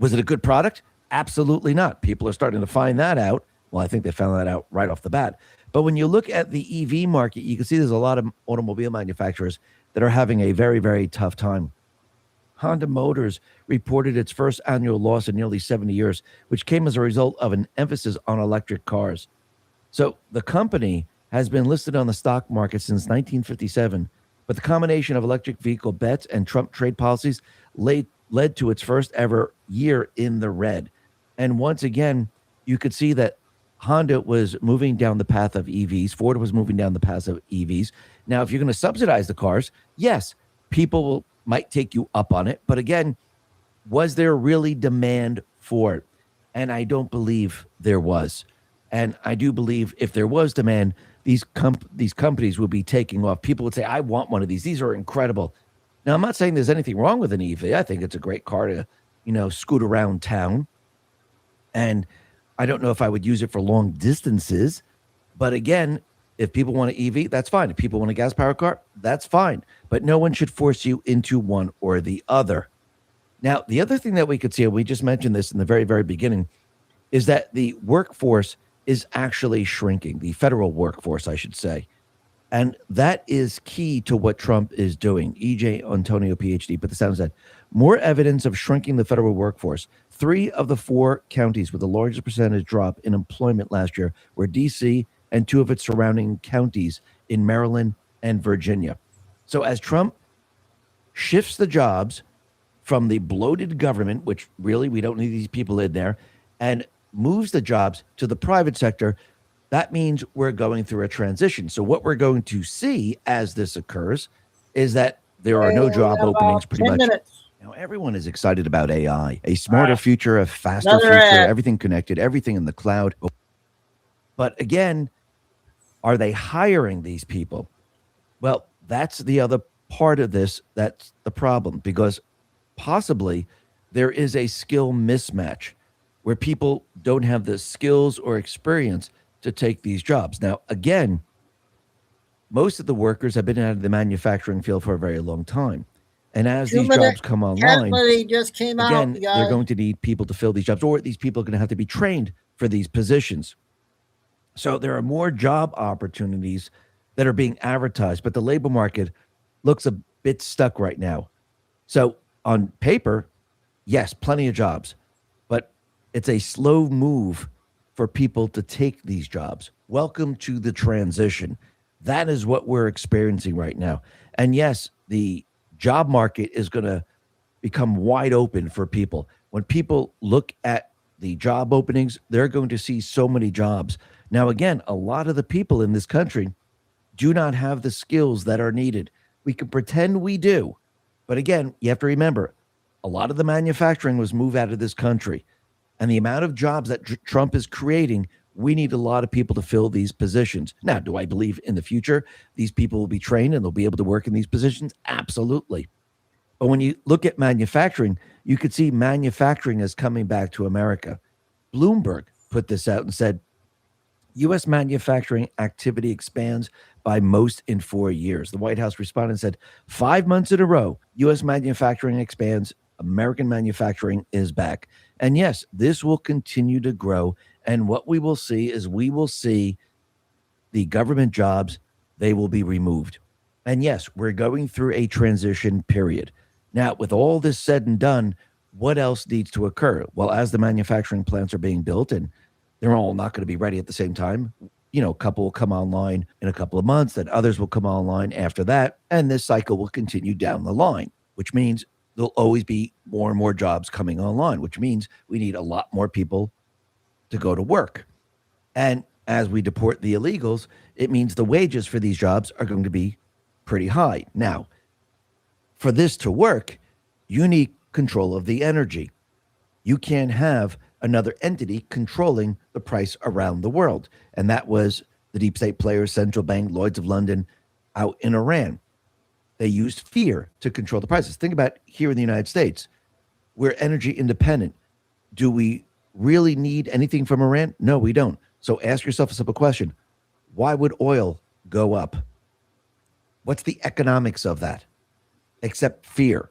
Was it a good product? Absolutely not. People are starting to find that out. Well, I think they found that out right off the bat. But when you look at the EV market, you can see there's a lot of automobile manufacturers that are having a very, very tough time. Honda Motors reported its first annual loss in nearly 70 years, which came as a result of an emphasis on electric cars. So the company has been listed on the stock market since 1957, but the combination of electric vehicle bets and Trump trade policies led to its first ever year in the red. And once again, you could see that Honda was moving down the path of EVs. Ford was moving down the path of EVs. Now, if you're going to subsidize the cars, yes, people might take you up on it. But again, was there really demand for it? And I don't believe there was. And I do believe if there was demand, these companies would be taking off. People would say, I want one of these. These are incredible. Now, I'm not saying there's anything wrong with an EV. I think it's a great car to, scoot around town. And I don't know if I would use it for long distances. But again, if people want an EV, that's fine. If people want a gas-powered car, that's fine. But no one should force you into one or the other. Now, the other thing that we could see, and we just mentioned this in the very, very beginning, is that the workforce is actually shrinking, the federal workforce, I should say. And that is key to what Trump is doing. E.J. Antonio, PhD, put this down and said, more evidence of shrinking the federal workforce. 3 of the 4 counties with the largest percentage drop in employment last year were D.C. and 2 of its surrounding counties in Maryland and Virginia. So as Trump shifts the jobs from the bloated government, which really we don't need these people in there, and moves the jobs to the private sector, that means we're going through a transition. So what we're going to see as this occurs is that there are no job openings pretty much. Now, everyone is excited about AI, a smarter future, a faster future, everything connected, everything in the cloud. But again, are they hiring these people? Well, that's the other part of this. That's the problem, because possibly there is a skill mismatch where people don't have the skills or experience to take these jobs. Now, again, most of the workers have been out of the manufacturing field for a very long time. And as these jobs come online, just came again, out, they're going to need people to fill these jobs, or these people are going to have to be trained for these positions. So there are more job opportunities that are being advertised, but the labor market looks a bit stuck right now. So on paper, yes, plenty of jobs. But It's a slow move for people to take these jobs. Welcome to the transition. That is what we're experiencing right now. And yes, the job market is going to become wide open for people. When people look at the job openings, they're going to see so many jobs. Now, again, a lot of the people in this country do not have the skills that are needed. We can pretend we do. But again, you have to remember, a lot of the manufacturing was moved out of this country. And the amount of jobs that Trump is creating, we need a lot of people to fill these positions. Now, do I believe in the future these people will be trained and they'll be able to work in these positions? Absolutely. But when you look at manufacturing, you could see manufacturing is coming back to America. Bloomberg put this out and said, U.S. manufacturing activity expands by most in 4 years. The White House responded and said, 5 months in a row, U.S. manufacturing expands, American manufacturing is back. And yes, this will continue to grow. And what we will see is we will see the government jobs, they will be removed. And yes, we're going through a transition period. Now, with all this said and done, what else needs to occur? Well, as the manufacturing plants are being built, and they're all not going to be ready at the same time, you know, a couple will come online in a couple of months, then others will come online after that. And this cycle will continue down the line, which means there'll always be more and more jobs coming online, which means we need a lot more people to go to work. And as we deport the illegals, it means the wages for these jobs are going to be pretty high. Now, for this to work, you need control of the energy. You can't have another entity controlling the price around the world. And that was the deep state players, central bank, Lloyds of London, out in Iran. They used fear to control the prices. Think about here in the United States. We're energy independent. Do we really need anything from Iran? No, we don't. So ask yourself a simple question. Why would oil go up? What's the economics of that? Except fear.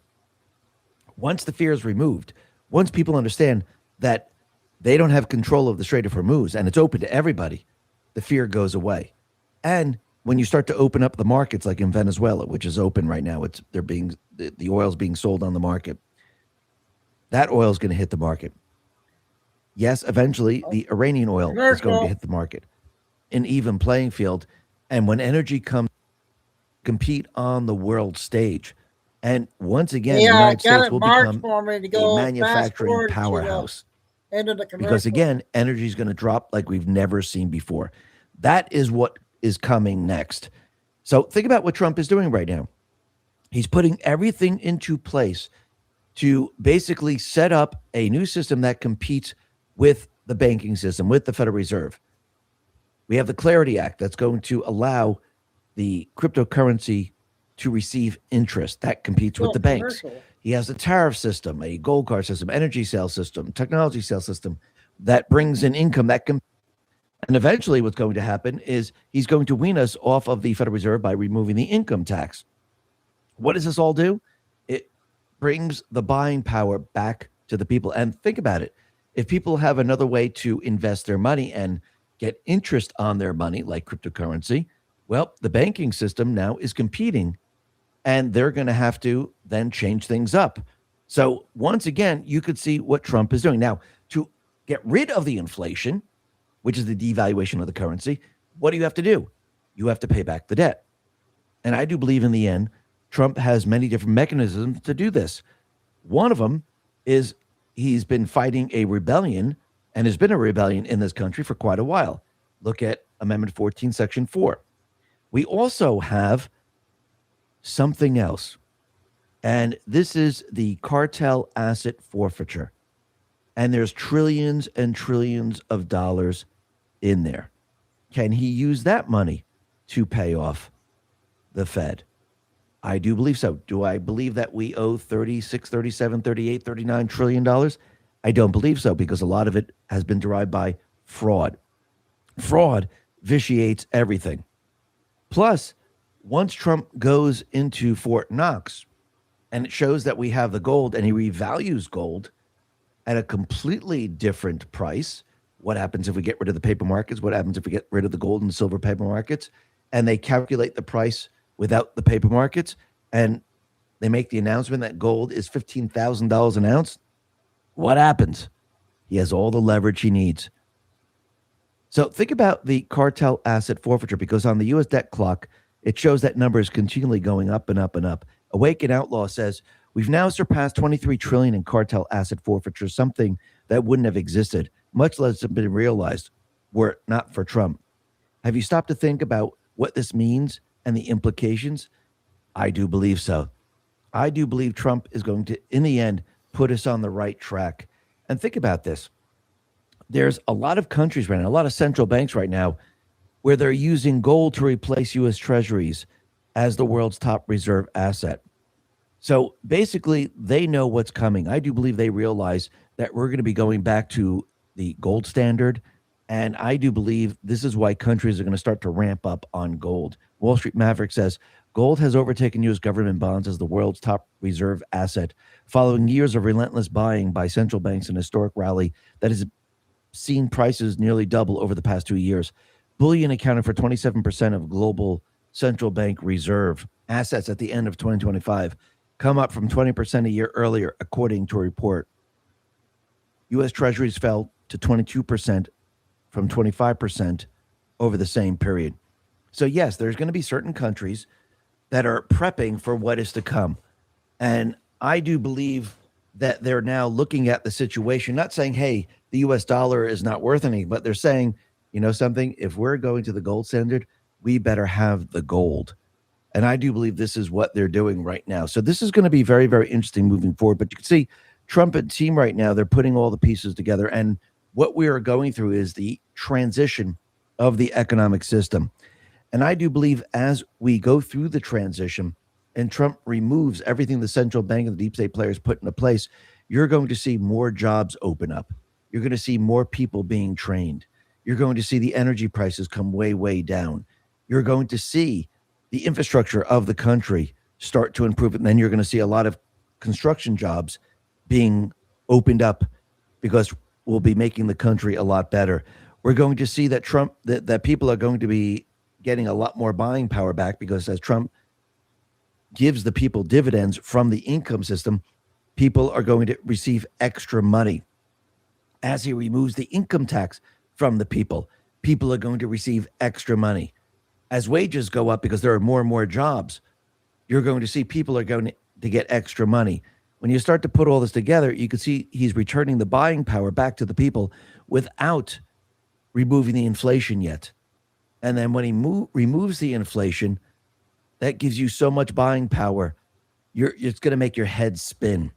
Once the fear is removed, once people understand that they don't have control of the Strait of Hormuz and it's open to everybody, the fear goes away. And when you start to open up the markets, like in Venezuela, which is open right now, the oil's being sold on the market. That oil is going to hit the market. Yes, eventually the Iranian oil is going to hit the market. An even playing field. And when energy comes, compete on the world stage. And once again, the United States will become a manufacturing powerhouse. Because again, energy is going to drop like we've never seen before. That is what is coming next. So think about what Trump is doing right now. He's putting everything into place to basically set up a new system that competes with the banking system, with the Federal Reserve. We have the Clarity Act that's going to allow the cryptocurrency to receive interest that competes with the banks. He has a tariff system, a gold card system, energy sales system, technology sales system that brings in income that can. And eventually what's going to happen is he's going to wean us off of the Federal Reserve by removing the income tax. What does this all do? It brings the buying power back to the people. And think about it. If people have another way to invest their money and get interest on their money, like cryptocurrency, well, the banking system now is competing, and they're going to have to then change things up. So once again, you could see what Trump is doing. Now, to get rid of the inflation, which is the devaluation of the currency, what do you have to do? You have to pay back the debt. And I do believe in the end, Trump has many different mechanisms to do this. One of them is he's been fighting a rebellion, and there's been a rebellion in this country for quite a while. Look at Amendment 14, Section 4. We also have something else, and this is the cartel asset forfeiture. And there's trillions and trillions of dollars in there. Can he use that money to pay off the Fed? I do believe so. Do I believe that we owe 36, 37, 38, 39 trillion dollars? I don't believe so, because a lot of it has been derived by fraud. Fraud vitiates everything. Plus, once Trump goes into Fort Knox and it shows that we have the gold and he revalues gold at a completely different price, what happens if we get rid of the paper markets? What happens if we get rid of the gold and silver paper markets? And they calculate the price without the paper markets, and they make the announcement that gold is $15,000 an ounce. What happens? He has all the leverage he needs. So think about the cartel asset forfeiture, because on the U.S. debt clock, it shows that number is continually going up and up and up. Awaken Outlaw says, we've now surpassed $23 trillion in cartel asset forfeiture, something that wouldn't have existed, much less have been realized were it not for Trump. Have you stopped to think about what this means and the implications? I do believe so. I do believe Trump is going to, in the end, put us on the right track. And think about this. There's a lot of countries right now, a lot of central banks right now, where they're using gold to replace U.S. treasuries as the world's top reserve asset. So basically, they know what's coming. I do believe they realize that we're going to be going back to the gold standard. And I do believe this is why countries are going to start to ramp up on gold. Wall Street Maverick says, gold has overtaken U.S. government bonds as the world's top reserve asset, following years of relentless buying by central banks and a historic rally that has seen prices nearly double over the past 2 years. Bullion accounted for 27% of global central bank reserve assets at the end of 2025, come up from 20% a year earlier, according to a report. U.S. treasuries fell to 22% from 25% over the same period. So yes, there's going to be certain countries that are prepping for what is to come. And I do believe that they're now looking at the situation, not saying, hey, the US dollar is not worth anything, but they're saying, you know something, if we're going to the gold standard, we better have the gold. And I do believe this is what they're doing right now. So this is going to be very, very interesting moving forward. But you can see Trump and team right now, they're putting all the pieces together. And what we are going through is the transition of the economic system. And I do believe as we go through the transition and Trump removes everything the central bank and the deep state players put into place, you're going to see more jobs open up. You're going to see more people being trained. You're going to see the energy prices come way, way down. You're going to see the infrastructure of the country start to improve. And then you're going to see a lot of construction jobs being opened up because we'll be making the country a lot better. We're going to see that that people are going to be getting a lot more buying power back, because as Trump gives the people dividends from the income system, people are going to receive extra money. As he removes the income tax from the people, people are going to receive extra money. As wages go up because there are more and more jobs, you're going to see people are going to get extra money. When you start to put all this together, you can see he's returning the buying power back to the people without removing the inflation yet. And then when he removes the inflation, that gives you so much buying power, it's going to make your head spin.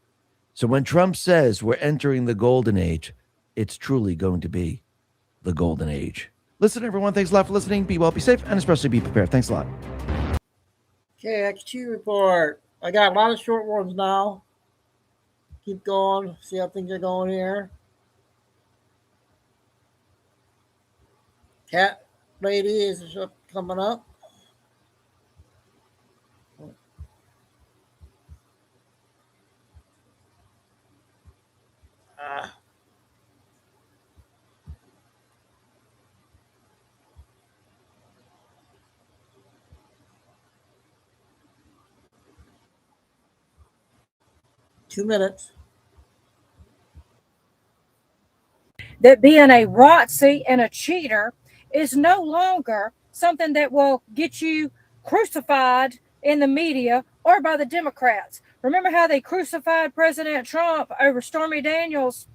So when Trump says we're entering the golden age, it's truly going to be the golden age. Listen, everyone. Thanks a lot for listening. Be well, be safe, and especially be prepared. Thanks a lot. Okay, XQ report. I got a lot of short ones now. Keep going. See how things are going here. Cat lady is coming up. Two minutes. That being a ROTC and a cheater is no longer something that will get you crucified in the media or by the Democrats. Remember how they crucified President Trump over Stormy Daniels?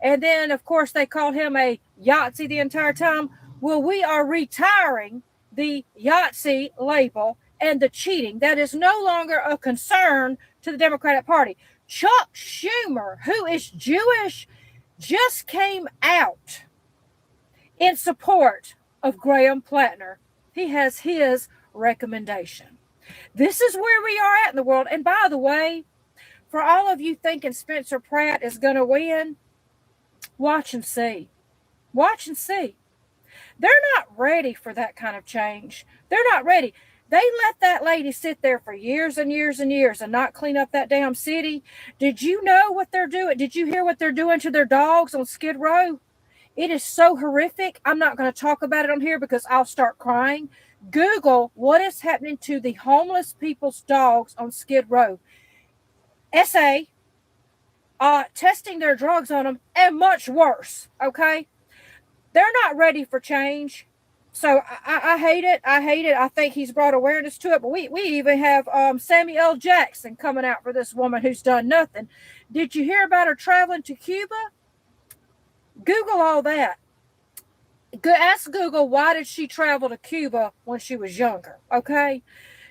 And then, of course, they called him a Yahtzee the entire time. Well, we are retiring the Yahtzee label and the cheating. That is no longer a concern to the Democratic Party. Chuck Schumer, who is Jewish, just came out in support of Graham Plattner. He has his recommendation. This is where we are at in the world. And by the way, for all of you thinking Spencer Pratt is going to win, watch and see. Watch and see. They're not ready for that kind of change. They're not ready. They let that lady sit there for years and years and years and not clean up that damn city. Did you know what they're doing? Did you hear what they're doing to their dogs on Skid Row? It is so horrific. I'm not going to talk about it on here because I'll start crying. Google what is happening to the homeless people's dogs on Skid Row. SA, testing their drugs on them, and much worse. Okay, they're not ready for change. So I hate it. I hate it. I think he's brought awareness to it. But we even have Samuel L. Jackson coming out for this woman who's done nothing. Did you hear about her traveling to Cuba? Google all that. Ask Google, why did she travel to Cuba when she was younger? Okay.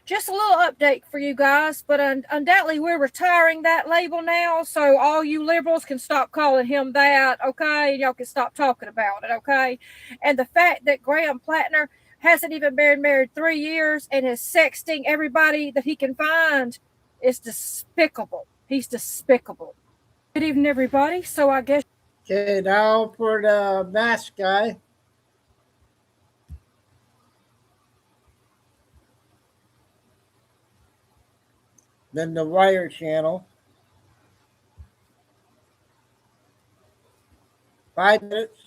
Just a little update for you guys, but undoubtedly we're retiring that label now, so all you liberals can stop calling him that, okay? Y'all can stop talking about it, okay? And the fact that Graham Plattner hasn't even been married 3 years and is sexting everybody that he can find is despicable. He's despicable. Good evening, everybody. So I guess... Okay, now for the mask guy. Then the Wire channel. 5 minutes.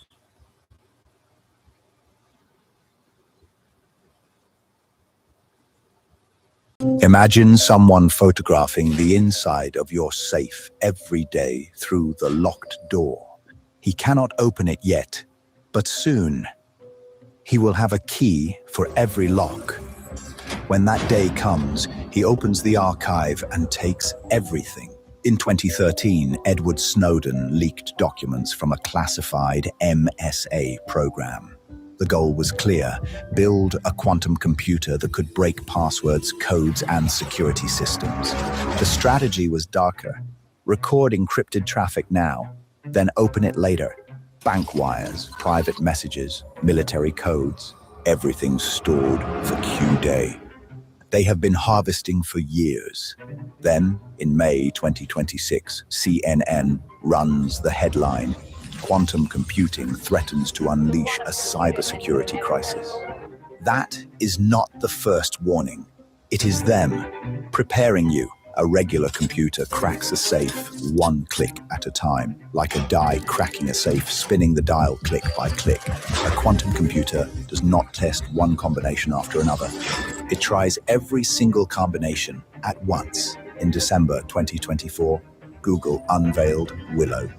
Imagine someone photographing the inside of your safe every day through the locked door. He cannot open it yet, but soon he will have a key for every lock. When that day comes, he opens the archive and takes everything. In 2013, Edward Snowden leaked documents from a classified MSA program. The goal was clear: build a quantum computer that could break passwords, codes, and security systems. The strategy was darker: record encrypted traffic now, then open it later. Bank wires, private messages, military codes, everything stored for Q-Day. They have been harvesting for years. Then, in May 2026, CNN runs the headline: Quantum computing threatens to unleash a cybersecurity crisis. That is not the first warning. It is them preparing you. A regular computer cracks a safe one click at a time, like a die cracking a safe, spinning the dial click by click. A quantum computer does not test one combination after another. It tries every single combination at once. In December 2024, Google unveiled Willow.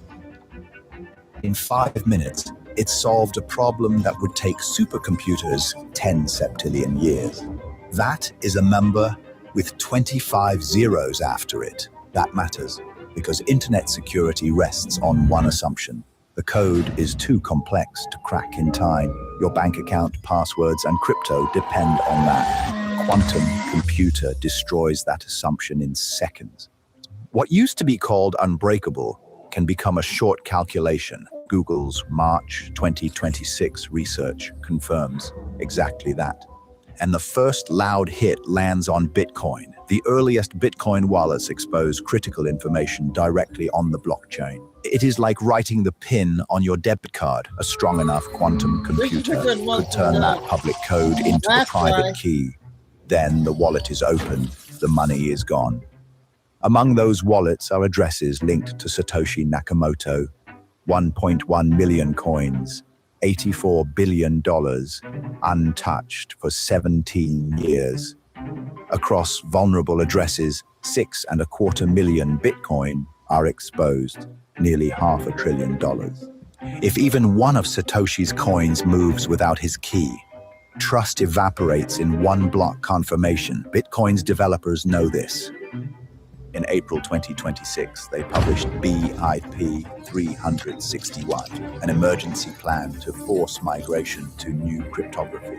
In 5 minutes, it solved a problem that would take supercomputers 10 septillion years. That is a number with 25 zeros after it. That matters because internet security rests on one assumption: the code is too complex to crack in time. Your bank account, passwords, and crypto depend on that. Quantum computer destroys that assumption in seconds. What used to be called unbreakable can become a short calculation. Google's March 2026 research confirms exactly that. And the first loud hit lands on Bitcoin. The earliest Bitcoin wallets expose critical information directly on the blockchain. It is like writing the PIN on your debit card. A strong enough quantum computer could turn that public code into the private key. Then the wallet is open, the money is gone. Among those wallets are addresses linked to Satoshi Nakamoto, 1.1 million coins, $84 billion, untouched for 17 years. Across vulnerable addresses, 6.25 million Bitcoin are exposed, nearly $500 billion. If even one of Satoshi's coins moves without his key, trust evaporates in one block confirmation. Bitcoin's developers know this. In April 2026, they published BIP 361, an emergency plan to force migration to new cryptography.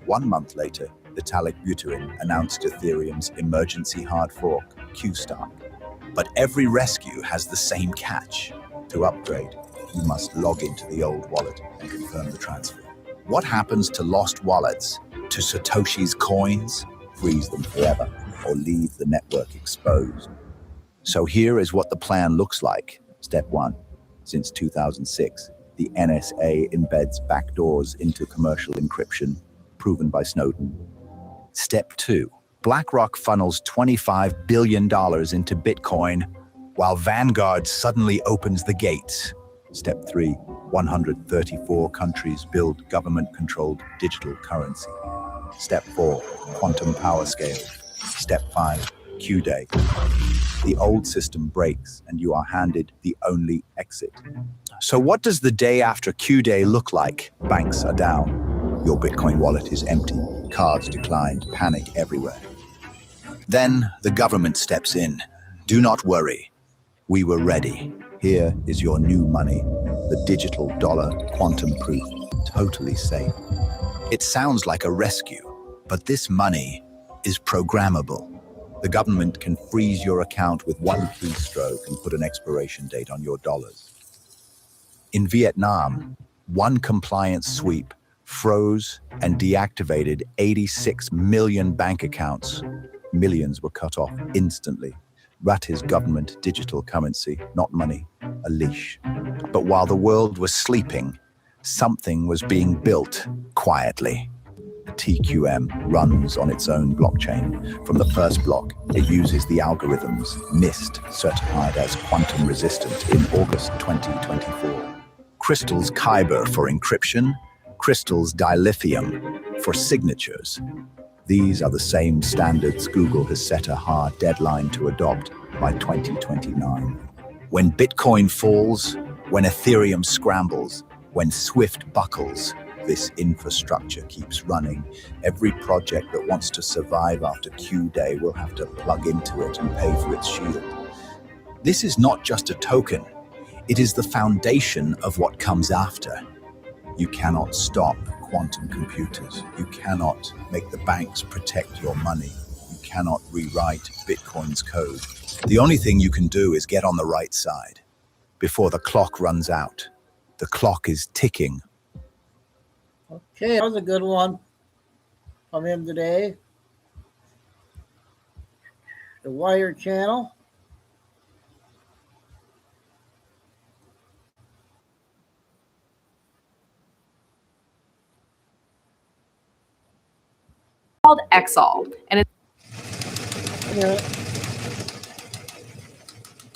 1 month later, Vitalik Buterin announced Ethereum's emergency hard fork, Q-Star. But every rescue has the same catch. To upgrade, you must log into the old wallet and confirm the transfer. What happens to lost wallets? To Satoshi's coins? Freeze them forever, or leave the network exposed. So here is what the plan looks like. Step 1. Since 2006, the NSA embeds backdoors into commercial encryption, proven by Snowden. Step 2. BlackRock funnels $25 billion into Bitcoin, while Vanguard suddenly opens the gates. Step 3. 134 countries build government-controlled digital currency. Step 4. Quantum power scale. Step 5. Q Day. The old system breaks and you are handed the only exit. So what does the day after Q Day look like? Banks are down. Your Bitcoin wallet is empty. Cards declined. Panic everywhere. Then the government steps in. Do not worry. We were ready. Here is your new money. The digital dollar, quantum proof, totally safe. It sounds like a rescue, but this money is programmable. The government can freeze your account with one keystroke and put an expiration date on your dollars. In Vietnam, one compliance sweep froze and deactivated 86 million bank accounts. Millions were cut off instantly. That is government digital currency, not money, a leash. But while the world was sleeping, something was being built quietly. TQM runs on its own blockchain. From the first block, it uses the algorithms NIST, certified as quantum resistant in August 2024. Crystals Kyber for encryption, Crystals dilithium for signatures. These are the same standards Google has set a hard deadline to adopt by 2029. When Bitcoin falls, when Ethereum scrambles, when Swift buckles, this infrastructure keeps running. Every project that wants to survive after Q Day will have to plug into it and pay for its shield. This is not just a token. It is the foundation of what comes after. You cannot stop quantum computers. You cannot make the banks protect your money. You cannot rewrite Bitcoin's code. The only thing you can do is get on the right side before the clock runs out. The clock is ticking. Okay, that was a good one from him today. The Wired channel. Called Exol, and it's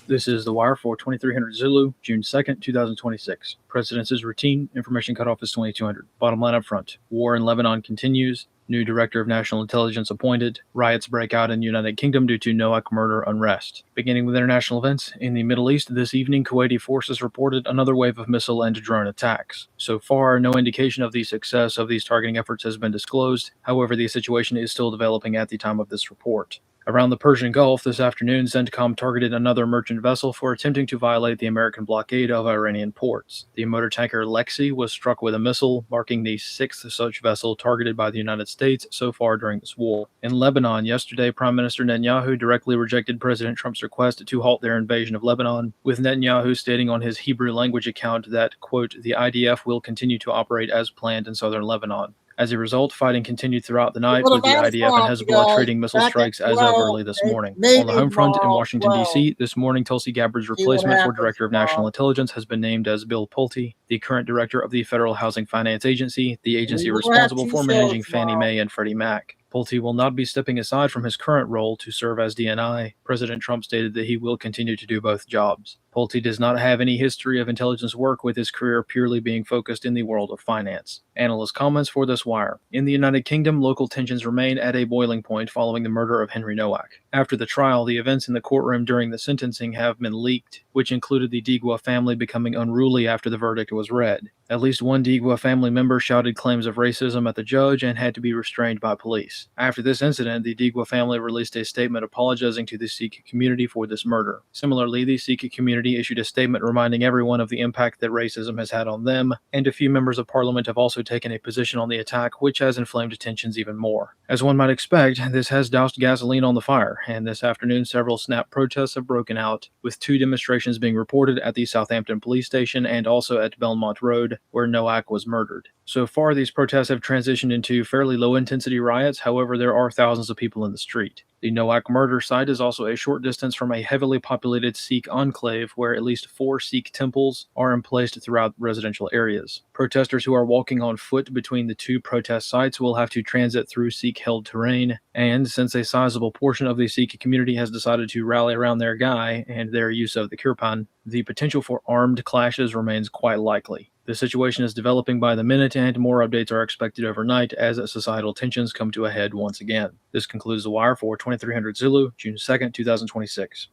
This is The Wire for 2300 Zulu, June 2nd, 2026. President's is routine. Information cutoff is 2200. Bottom line up front. War in Lebanon continues. New Director of National Intelligence appointed. Riots break out in United Kingdom due to Nowak murder unrest. Beginning with international events, in the Middle East this evening, Kuwaiti forces reported another wave of missile and drone attacks. So far, no indication of the success of these targeting efforts has been disclosed. However, the situation is still developing at the time of this report. Around the Persian Gulf this afternoon, CENTCOM targeted another merchant vessel for attempting to violate the American blockade of Iranian ports. The motor tanker Lexi was struck with a missile, marking the sixth such vessel targeted by the United States so far during this war. In Lebanon, yesterday, Prime Minister Netanyahu directly rejected President Trump's request to halt their invasion of Lebanon, with Netanyahu stating on his Hebrew language account that, quote, the IDF will continue to operate as planned in southern Lebanon. As a result, fighting continued throughout the night with the IDF and Hezbollah trading missile strikes as of early this morning. On the home front in Washington, D.C., this morning, Tulsi Gabbard's replacement for Director of National Intelligence has been named as Bill Pulte, the current Director of the Federal Housing Finance Agency, the agency responsible for managing Fannie Mae and Freddie Mac. Pulte will not be stepping aside from his current role to serve as DNI. President Trump stated that he will continue to do both jobs. Pulte does not have any history of intelligence work, with his career purely being focused in the world of finance. Analyst comments for this wire. In the United Kingdom, local tensions remain at a boiling point following the murder of Henry Nowak. After the trial, the events in the courtroom during the sentencing have been leaked, which included the Digwa family becoming unruly after the verdict was read. At least one Digwa family member shouted claims of racism at the judge and had to be restrained by police. After this incident, the Digwa family released a statement apologizing to the Sikh community for this murder. Similarly, the Sikh community issued a statement reminding everyone of the impact that racism has had on them, and a few members of parliament have also taken a position on the attack, which has inflamed tensions even more. As one might expect, this has doused gasoline on the fire, and this afternoon several snap protests have broken out, with 2 demonstrations being reported at the Southampton police station and also at Belmont Road, where Nowak was murdered. So far, these protests have transitioned into fairly low-intensity riots. However, there are thousands of people in the street. The Nowak murder site is also a short distance from a heavily populated Sikh enclave where at least 4 Sikh temples are emplaced throughout residential areas. Protesters who are walking on foot between the 2 protest sites will have to transit through Sikh-held terrain, and since a sizable portion of the Sikh community has decided to rally around their guy and their use of the kirpan, the potential for armed clashes remains quite likely. The situation is developing by the minute, and more updates are expected overnight as societal tensions come to a head once again. This concludes The Wire for 2300 Zulu, June 2nd, 2026.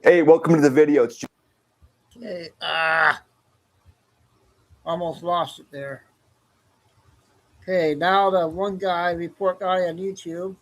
Hey, welcome to the video. It's Okay, almost lost it there. Okay, now the one guy, report guy on YouTube.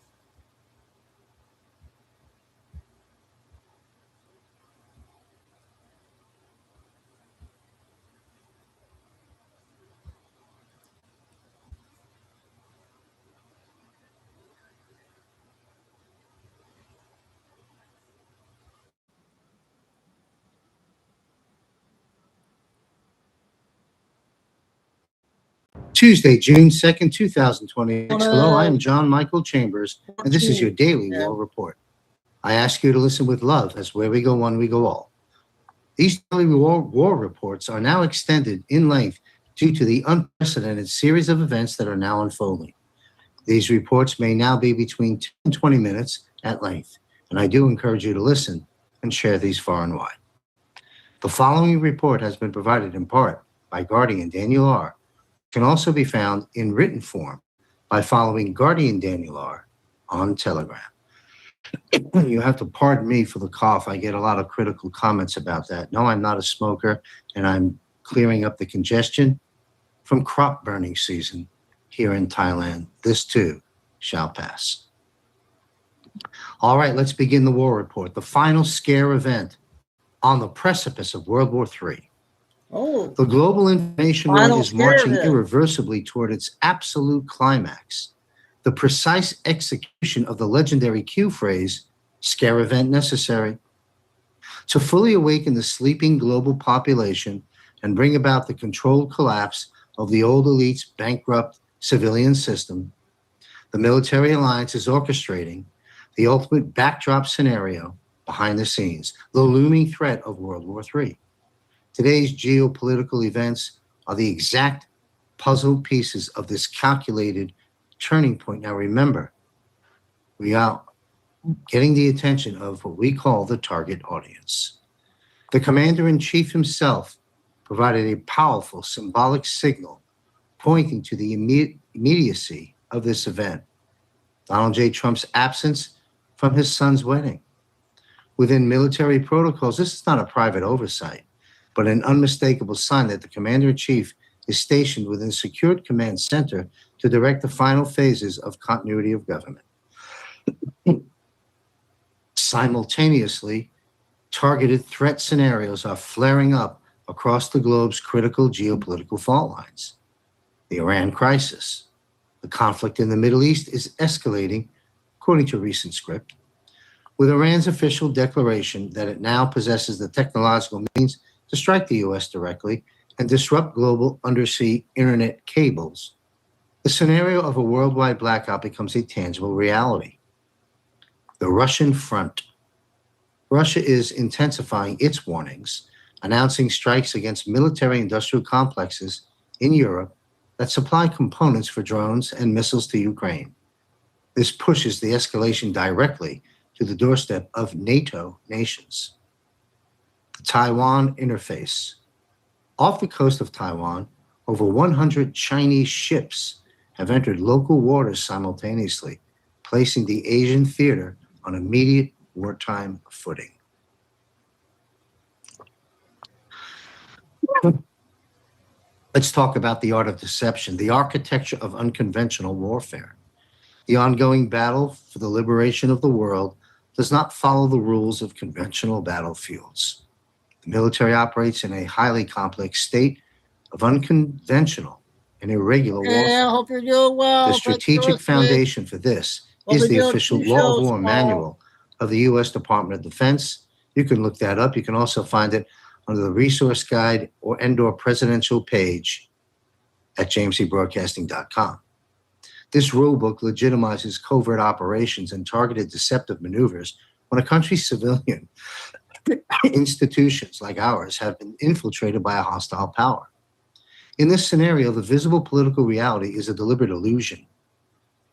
Tuesday, June 2nd, 2026. Hello, I am John Michael Chambers, and this is your daily war report. I ask you to listen with love, as where we go one, we go all. These daily war reports are now extended in length due to the unprecedented series of events that are now unfolding. These reports may now be between 10 and 20 minutes at length, and I do encourage you to listen and share these far and wide. The following report has been provided in part by Guardian Daniel R. Can also be found in written form by following Guardian Daniel R on Telegram. You have to pardon me for the cough. I get a lot of critical comments about that. No, I'm not a smoker, and I'm clearing up the congestion from crop burning season here in Thailand. This too shall pass. All right, let's begin the war report. The final scare event on the precipice of World War III. Oh, the global information war final is marching scare event. irreversibly toward its absolute climax. The precise execution of the legendary Q phrase, scare event necessary, to fully awaken the sleeping global population and bring about the controlled collapse of the old elite's bankrupt civilian system. The military alliance is orchestrating the ultimate backdrop scenario behind the scenes, the looming threat of World War III. Today's geopolitical events are the exact puzzle pieces of this calculated turning point. Now remember, we are getting the attention of what we call the target audience. The commander-in-chief himself provided a powerful symbolic signal pointing to the immediacy of this event. Donald J. Trump's absence from his son's wedding. Within military protocols, this is not a private oversight, but an unmistakable sign that the commander-in-chief is stationed within a secured command center to direct the final phases of continuity of government. Simultaneously, targeted threat scenarios are flaring up across the globe's critical geopolitical fault lines. The Iran crisis. The conflict in the Middle East is escalating, according to recent script, with Iran's official declaration that it now possesses the technological means to strike the U.S. directly and disrupt global undersea internet cables. The scenario of a worldwide blackout becomes a tangible reality. The Russian front. Russia is intensifying its warnings, announcing strikes against military-industrial complexes in Europe that supply components for drones and missiles to Ukraine. This pushes the escalation directly to the doorstep of NATO nations. The Taiwan interface. Off the coast of Taiwan, over 100 Chinese ships have entered local waters simultaneously, placing the Asian theater on immediate wartime footing. Let's talk about the art of deception, the architecture of unconventional warfare. The ongoing battle for the liberation of the world does not follow the rules of conventional battlefields. The military operates in a highly complex state of unconventional and irregular warfare. I hope you're doing well. The strategic foundation for this is the official Law of War manual of the U.S. Department of Defense. You can look that up. You can also find it under the resource guide or Endor presidential page at jamesbroadcasting.com. This rulebook legitimizes covert operations and targeted deceptive maneuvers when a country's civilian institutions like ours have been infiltrated by a hostile power. In this scenario, the visible political reality is a deliberate illusion.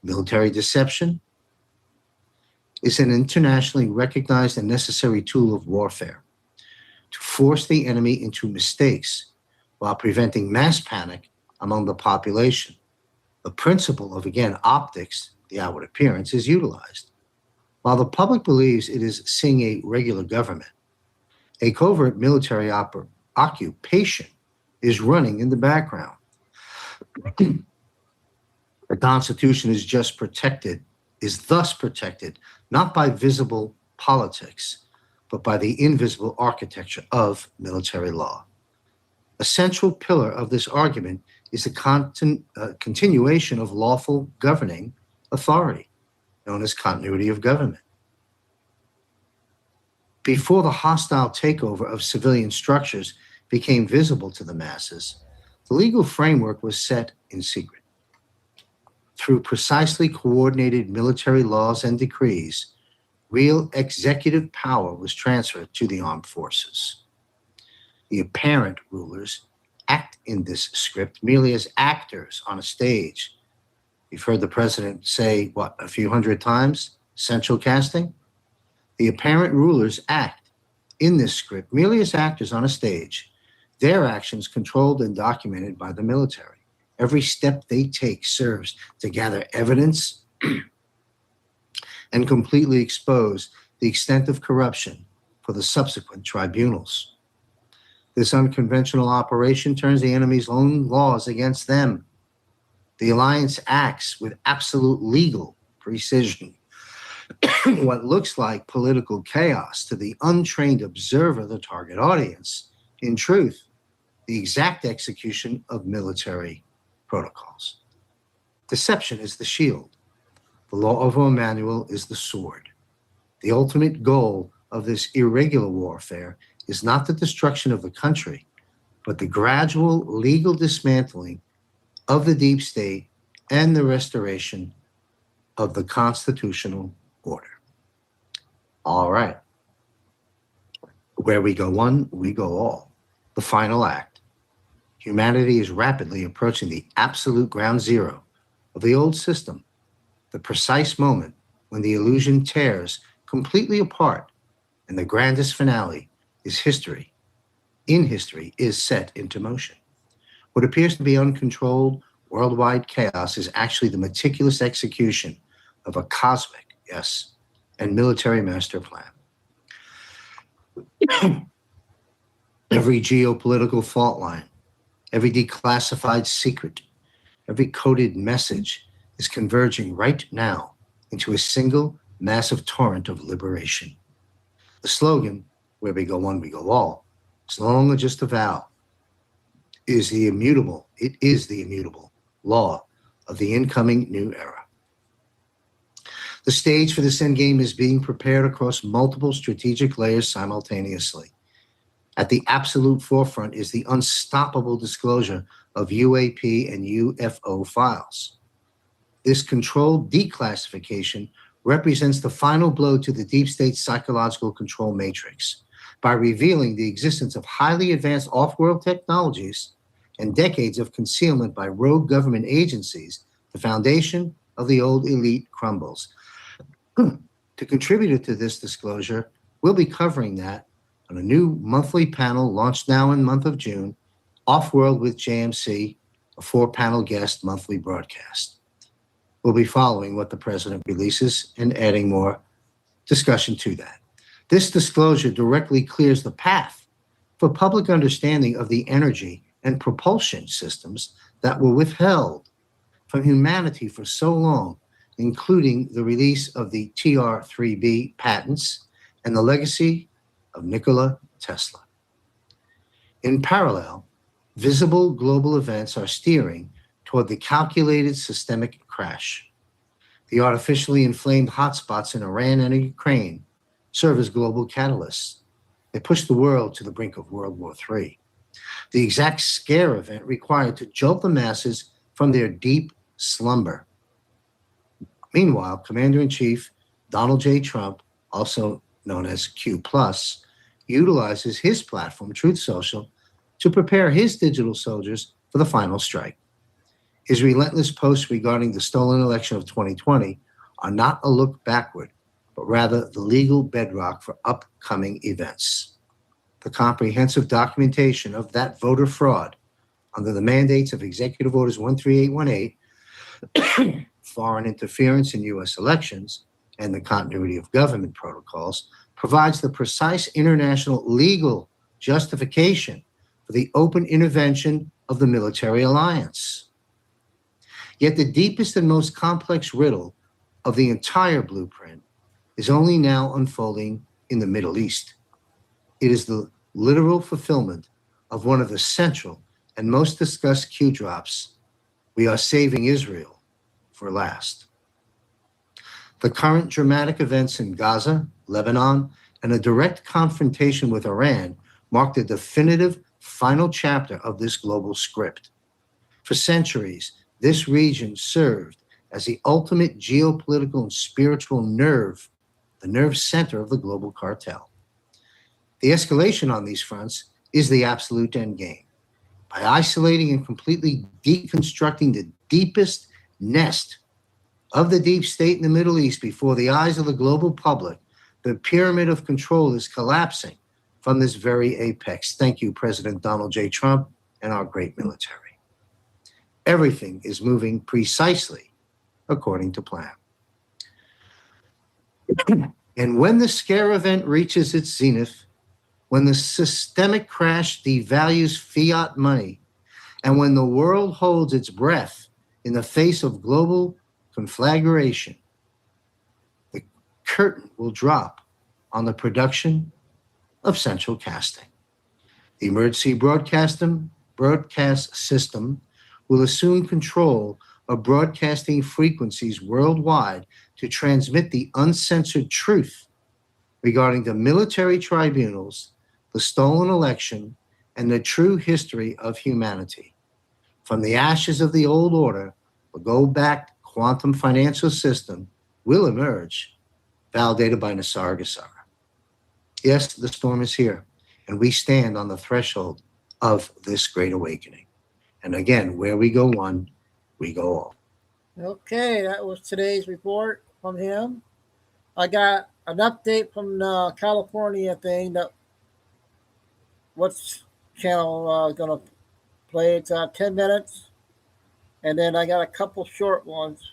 Military deception is an internationally recognized and necessary tool of warfare. to force the enemy into mistakes while preventing mass panic among the population. The principle of, again, optics, the outward appearance, is utilized. While the public believes it is seeing a regular government, a covert military occupation is running in the background. The Constitution is thus protected, not by visible politics, but by the invisible architecture of military law. A central pillar of this argument is the continuation of lawful governing authority, known as continuity of government. Before the hostile takeover of civilian structures became visible to the masses, the legal framework was set in secret. Through precisely coordinated military laws and decrees, real executive power was transferred to the armed forces. The apparent rulers act in this script merely as actors on a stage. You've heard the president say, what, a few hundred times? Central casting? The apparent rulers act in this script merely as actors on a stage, their actions controlled and documented by the military. Every step they take serves to gather evidence and completely expose the extent of corruption for the subsequent tribunals. This unconventional operation turns the enemy's own laws against them. The alliance acts with absolute legal precision. What looks like political chaos to the untrained observer, the target audience, in truth, the exact execution of military protocols. Deception is the shield. The law of Emmanuel is the sword. The ultimate goal of this irregular warfare is not the destruction of the country, but the gradual legal dismantling of the deep state and the restoration of the constitutional order. All right. Where we go one, we go all. The final act. Humanity is rapidly approaching the absolute ground zero of the old system, the precise moment when the illusion tears completely apart and the grandest finale is history is set into motion. What appears to be uncontrolled worldwide chaos is actually the meticulous execution of a cosmic, yes, and military master plan. Every geopolitical fault line, every declassified secret, every coded message is converging right now into a single massive torrent of liberation. The slogan, where we go one, we go all, is no longer just a vow. It is the immutable law of the incoming new era. The stage for this endgame is being prepared across multiple strategic layers simultaneously. At the absolute forefront is the unstoppable disclosure of UAP and UFO files. This controlled declassification represents the final blow to the deep state psychological control matrix by revealing the existence of highly advanced off-world technologies and decades of concealment by rogue government agencies. The foundation of the old elite crumbles. To contribute to this disclosure, we'll be covering that on a new monthly panel launched now in the month of June, Off-World with JMC, a 4-panel guest monthly broadcast. We'll be following what the president releases and adding more discussion to that. This disclosure directly clears the path for public understanding of the energy and propulsion systems that were withheld from humanity for so long, including the release of the TR-3B patents and the legacy of Nikola Tesla. In parallel, visible global events are steering toward the calculated systemic crash. The artificially inflamed hotspots in Iran and Ukraine serve as global catalysts. They push the world to the brink of World War III. The exact scare event required to jolt the masses from their deep slumber. Meanwhile, Commander-in-Chief Donald J. Trump, also known as Q+, utilizes his platform, Truth Social, to prepare his digital soldiers for the final strike. His relentless posts regarding the stolen election of 2020 are not a look backward, but rather the legal bedrock for upcoming events. the comprehensive documentation of that voter fraud under the mandates of Executive Orders 13818, foreign interference in U.S. elections, and the continuity of government protocols, provides the precise international legal justification for the open intervention of the military alliance. Yet the deepest and most complex riddle of the entire blueprint is only now unfolding in the Middle East. It is the literal fulfillment of one of the central and most discussed Q drops: we are saving Israel for last. The current dramatic events in Gaza, Lebanon, and a direct confrontation with Iran mark the definitive final chapter of this global script. For centuries, this region served as the ultimate geopolitical and spiritual nerve, the nerve center of the global cartel. The escalation on these fronts is the absolute endgame. By isolating and completely deconstructing the deepest nest of the deep state in the Middle East before the eyes of the global public, the pyramid of control is collapsing from this very apex. Thank you, President Donald J. Trump and our great military. Everything is moving precisely according to plan. And when the scare event reaches its zenith, when the systemic crash devalues fiat money, and when the world holds its breath in the face of global conflagration, the curtain will drop on the production of central casting. The emergency broadcast system will assume control of broadcasting frequencies worldwide to transmit the uncensored truth regarding the military tribunals, the stolen election, and the true history of humanity. From the ashes of the old order, the go-back quantum financial system will emerge, validated by Nassar Gassara. Yes, the storm is here, and we stand on the threshold of this great awakening. And again, where we go one, we go all. Okay, that was today's report from him. I got an update from the California thing that what's channel gonna play. It's 10 minutes, and then I got a couple short ones.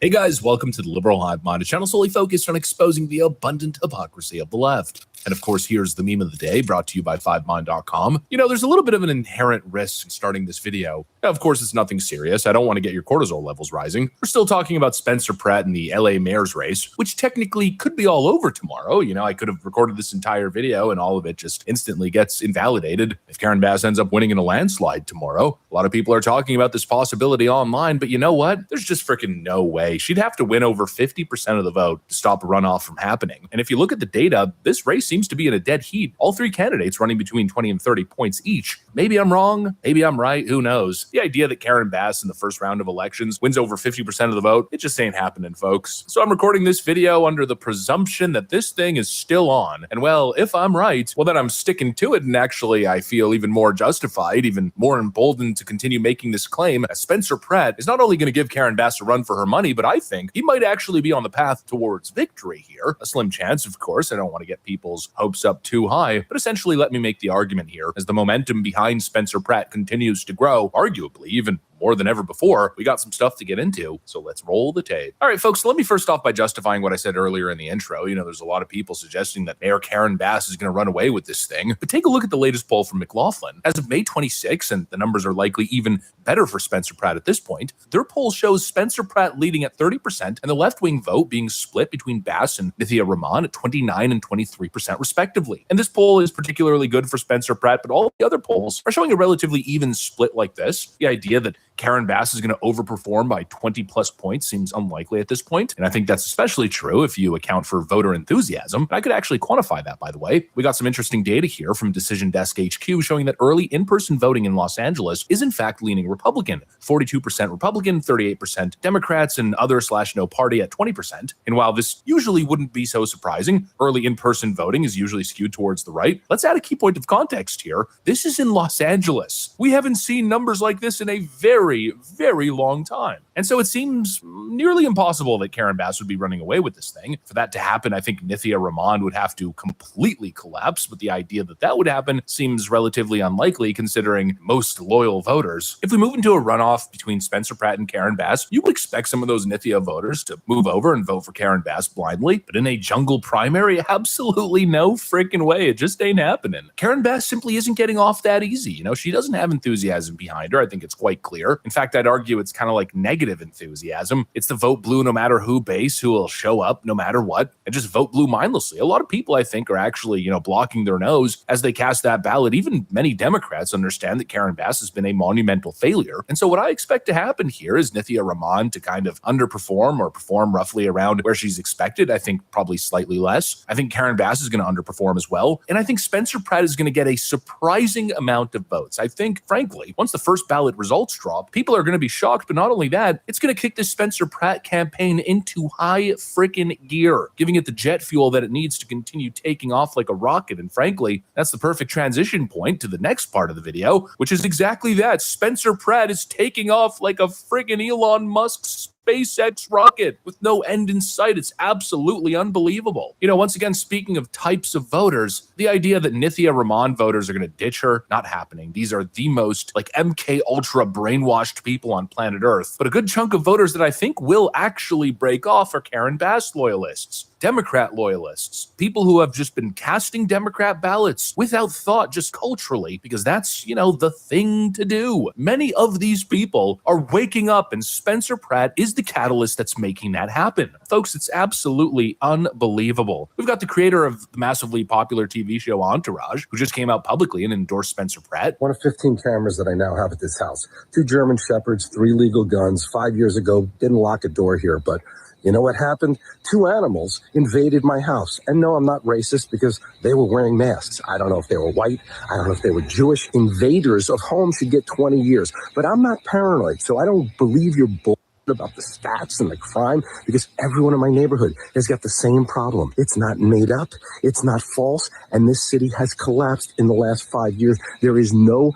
Hey guys, welcome to the Liberal Hive Mind, a channel solely focused on exposing the abundant hypocrisy of the left. And of course, here's the meme of the day, brought to you by 5mind.com. You know, there's a little bit of an inherent risk in starting this video. Now, of course, it's nothing serious. I don't want to get your cortisol levels rising. We're still talking about Spencer Pratt and the LA mayor's race, which technically could be all over tomorrow. You know, I could have recorded this entire video and all of it just instantly gets invalidated if Karen Bass ends up winning in a landslide tomorrow. A lot of people are talking about this possibility online, but you know what? There's just freaking no way. She'd have to win over 50% of the vote to stop a runoff from happening. And if you look at the data, this race seems to be in a dead heat. All three candidates running between 20 and 30 points each. Maybe I'm wrong. Maybe I'm right. Who knows? The idea that Karen Bass in the first round of elections wins over 50% of the vote, it just ain't happening, folks. So I'm recording this video under the presumption that this thing is still on. And well, if I'm right, well, then I'm sticking to it. And actually, I feel even more justified, even more emboldened to continue making this claim. As Spencer Pratt is not only going to give Karen Bass a run for her money, but I think he might actually be on the path towards victory here. A slim chance, of course. I don't want to get people's hopes up too high, but essentially let me make the argument here. As the momentum behind Spencer Pratt continues to grow, arguably even more than ever before, we got some stuff to get into, so let's roll the tape. All right, folks, let me first off by justifying what I said earlier in the intro. You know, there's a lot of people suggesting that Mayor Karen Bass is going to run away with this thing, but take a look at the latest poll from McLaughlin. As of May 26, and the numbers are likely even better for Spencer Pratt at this point, their poll shows Spencer Pratt leading at 30% and the left-wing vote being split between Bass and Nithya Rahman at 29 and 23% respectively. And this poll is particularly good for Spencer Pratt, but all the other polls are showing a relatively even split like this. The idea that Karen Bass is going to overperform by 20 plus points seems unlikely at this point. And I think that's especially true if you account for voter enthusiasm. I could actually quantify that, by the way. We got some interesting data here from Decision Desk HQ showing that early in-person voting in Los Angeles is in fact leaning Republican. 42% Republican, 38% Democrats, and other/no party at 20%. And while this usually wouldn't be so surprising, early in-person voting is usually skewed towards the right. Let's add a key point of context here. This is in Los Angeles. We haven't seen numbers like this in a very, very long time. And so it seems nearly impossible that Karen Bass would be running away with this thing. For that to happen, I think Nithya Raman would have to completely collapse, but the idea that that would happen seems relatively unlikely considering most loyal voters. If we move into a runoff between Spencer Pratt and Karen Bass, you would expect some of those Nithya voters to move over and vote for Karen Bass blindly, but in a jungle primary, absolutely no freaking way. It just ain't happening. Karen Bass simply isn't getting off that easy. You know, she doesn't have enthusiasm behind her. I think it's quite clear. In fact, I'd argue it's kind of like negative enthusiasm. It's the vote blue no matter who base, who will show up no matter what, and just vote blue mindlessly. A lot of people, I think, are actually, blocking their nose as they cast that ballot. Even many Democrats understand that Karen Bass has been a monumental failure. And so what I expect to happen here is Nithya Raman to kind of underperform or perform roughly around where she's expected. I think probably slightly less. I think Karen Bass is going to underperform as well. And I think Spencer Pratt is going to get a surprising amount of votes. I think, frankly, once the first ballot results drop, people are going to be shocked. But not only that, it's going to kick this Spencer Pratt campaign into high freaking gear, giving it the jet fuel that it needs to continue taking off like a rocket. And frankly, that's the perfect transition point to the next part of the video, which is exactly that. Spencer Pratt is taking off like a friggin' Elon Musk's SpaceX rocket with no end in sight. It's absolutely unbelievable. Once again, speaking of types of voters, the idea that Nithya Raman voters are going to ditch her, not happening. These are the most MK Ultra brainwashed people on planet Earth. But a good chunk of voters that I think will actually break off are Karen Bass loyalists, Democrat loyalists, people who have just been casting Democrat ballots without thought, just culturally, because that's, the thing to do. Many of these people are waking up, and Spencer Pratt is the catalyst that's making that happen. Folks, it's absolutely unbelievable. We've got the creator of the massively popular TV show Entourage, who just came out publicly and endorsed Spencer Pratt. One of 15 cameras that I now have at this house. 2 German Shepherds, 3 legal guns. 5 years ago, didn't lock a door here, but you know what happened? 2 animals invaded my house. And no, I'm not racist because they were wearing masks. I don't know if they were white. I don't know if they were Jewish. Invaders of homes should get 20 years. But I'm not paranoid, so I don't believe your bull about the stats and the crime, because everyone in my neighborhood has got the same problem. It's not made up. It's not false. And this city has collapsed in the last 5 years. There is no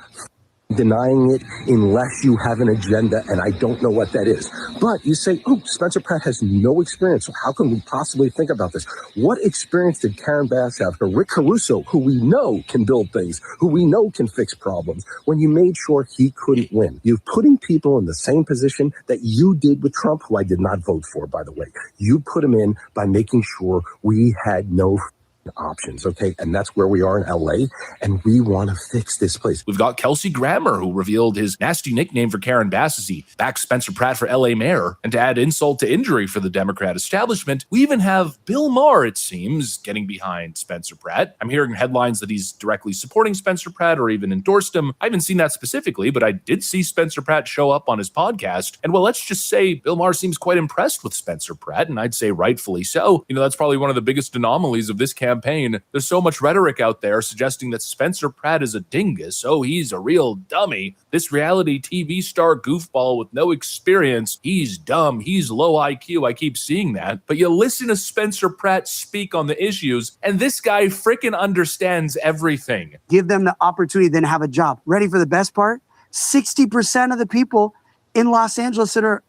denying it unless you have an agenda, and I don't know what that is. But you say, oh, Spencer Pratt has no experience. So how can we possibly think about this? What experience did Karen Bass have? Or Rick Caruso, who we know can build things, who we know can fix problems, when you made sure he couldn't win? You're putting people in the same position that you did with Trump, who I did not vote for, by the way. You put him in by making sure we had no options, okay? And that's where we are in LA, and we want to fix this place. We've got Kelsey Grammer, who revealed his nasty nickname for Karen Bass as he backed Spencer Pratt for LA mayor. And to add insult to injury for the Democrat establishment, we even have Bill Maher, it seems, getting behind Spencer Pratt. I'm hearing headlines that he's directly supporting Spencer Pratt or even endorsed him. I haven't seen that specifically, but I did see Spencer Pratt show up on his podcast. And well, let's just say Bill Maher seems quite impressed with Spencer Pratt, and I'd say rightfully so. That's probably one of the biggest anomalies of this campaign. There's so much rhetoric out there suggesting that Spencer Pratt is a dingus. Oh, he's a real dummy. This reality TV star goofball with no experience. He's dumb. He's low IQ. I keep seeing that. But you listen to Spencer Pratt speak on the issues, and this guy freaking understands everything. Give them the opportunity then to have a job. Ready for the best part? 60% of the people in Los Angeles that are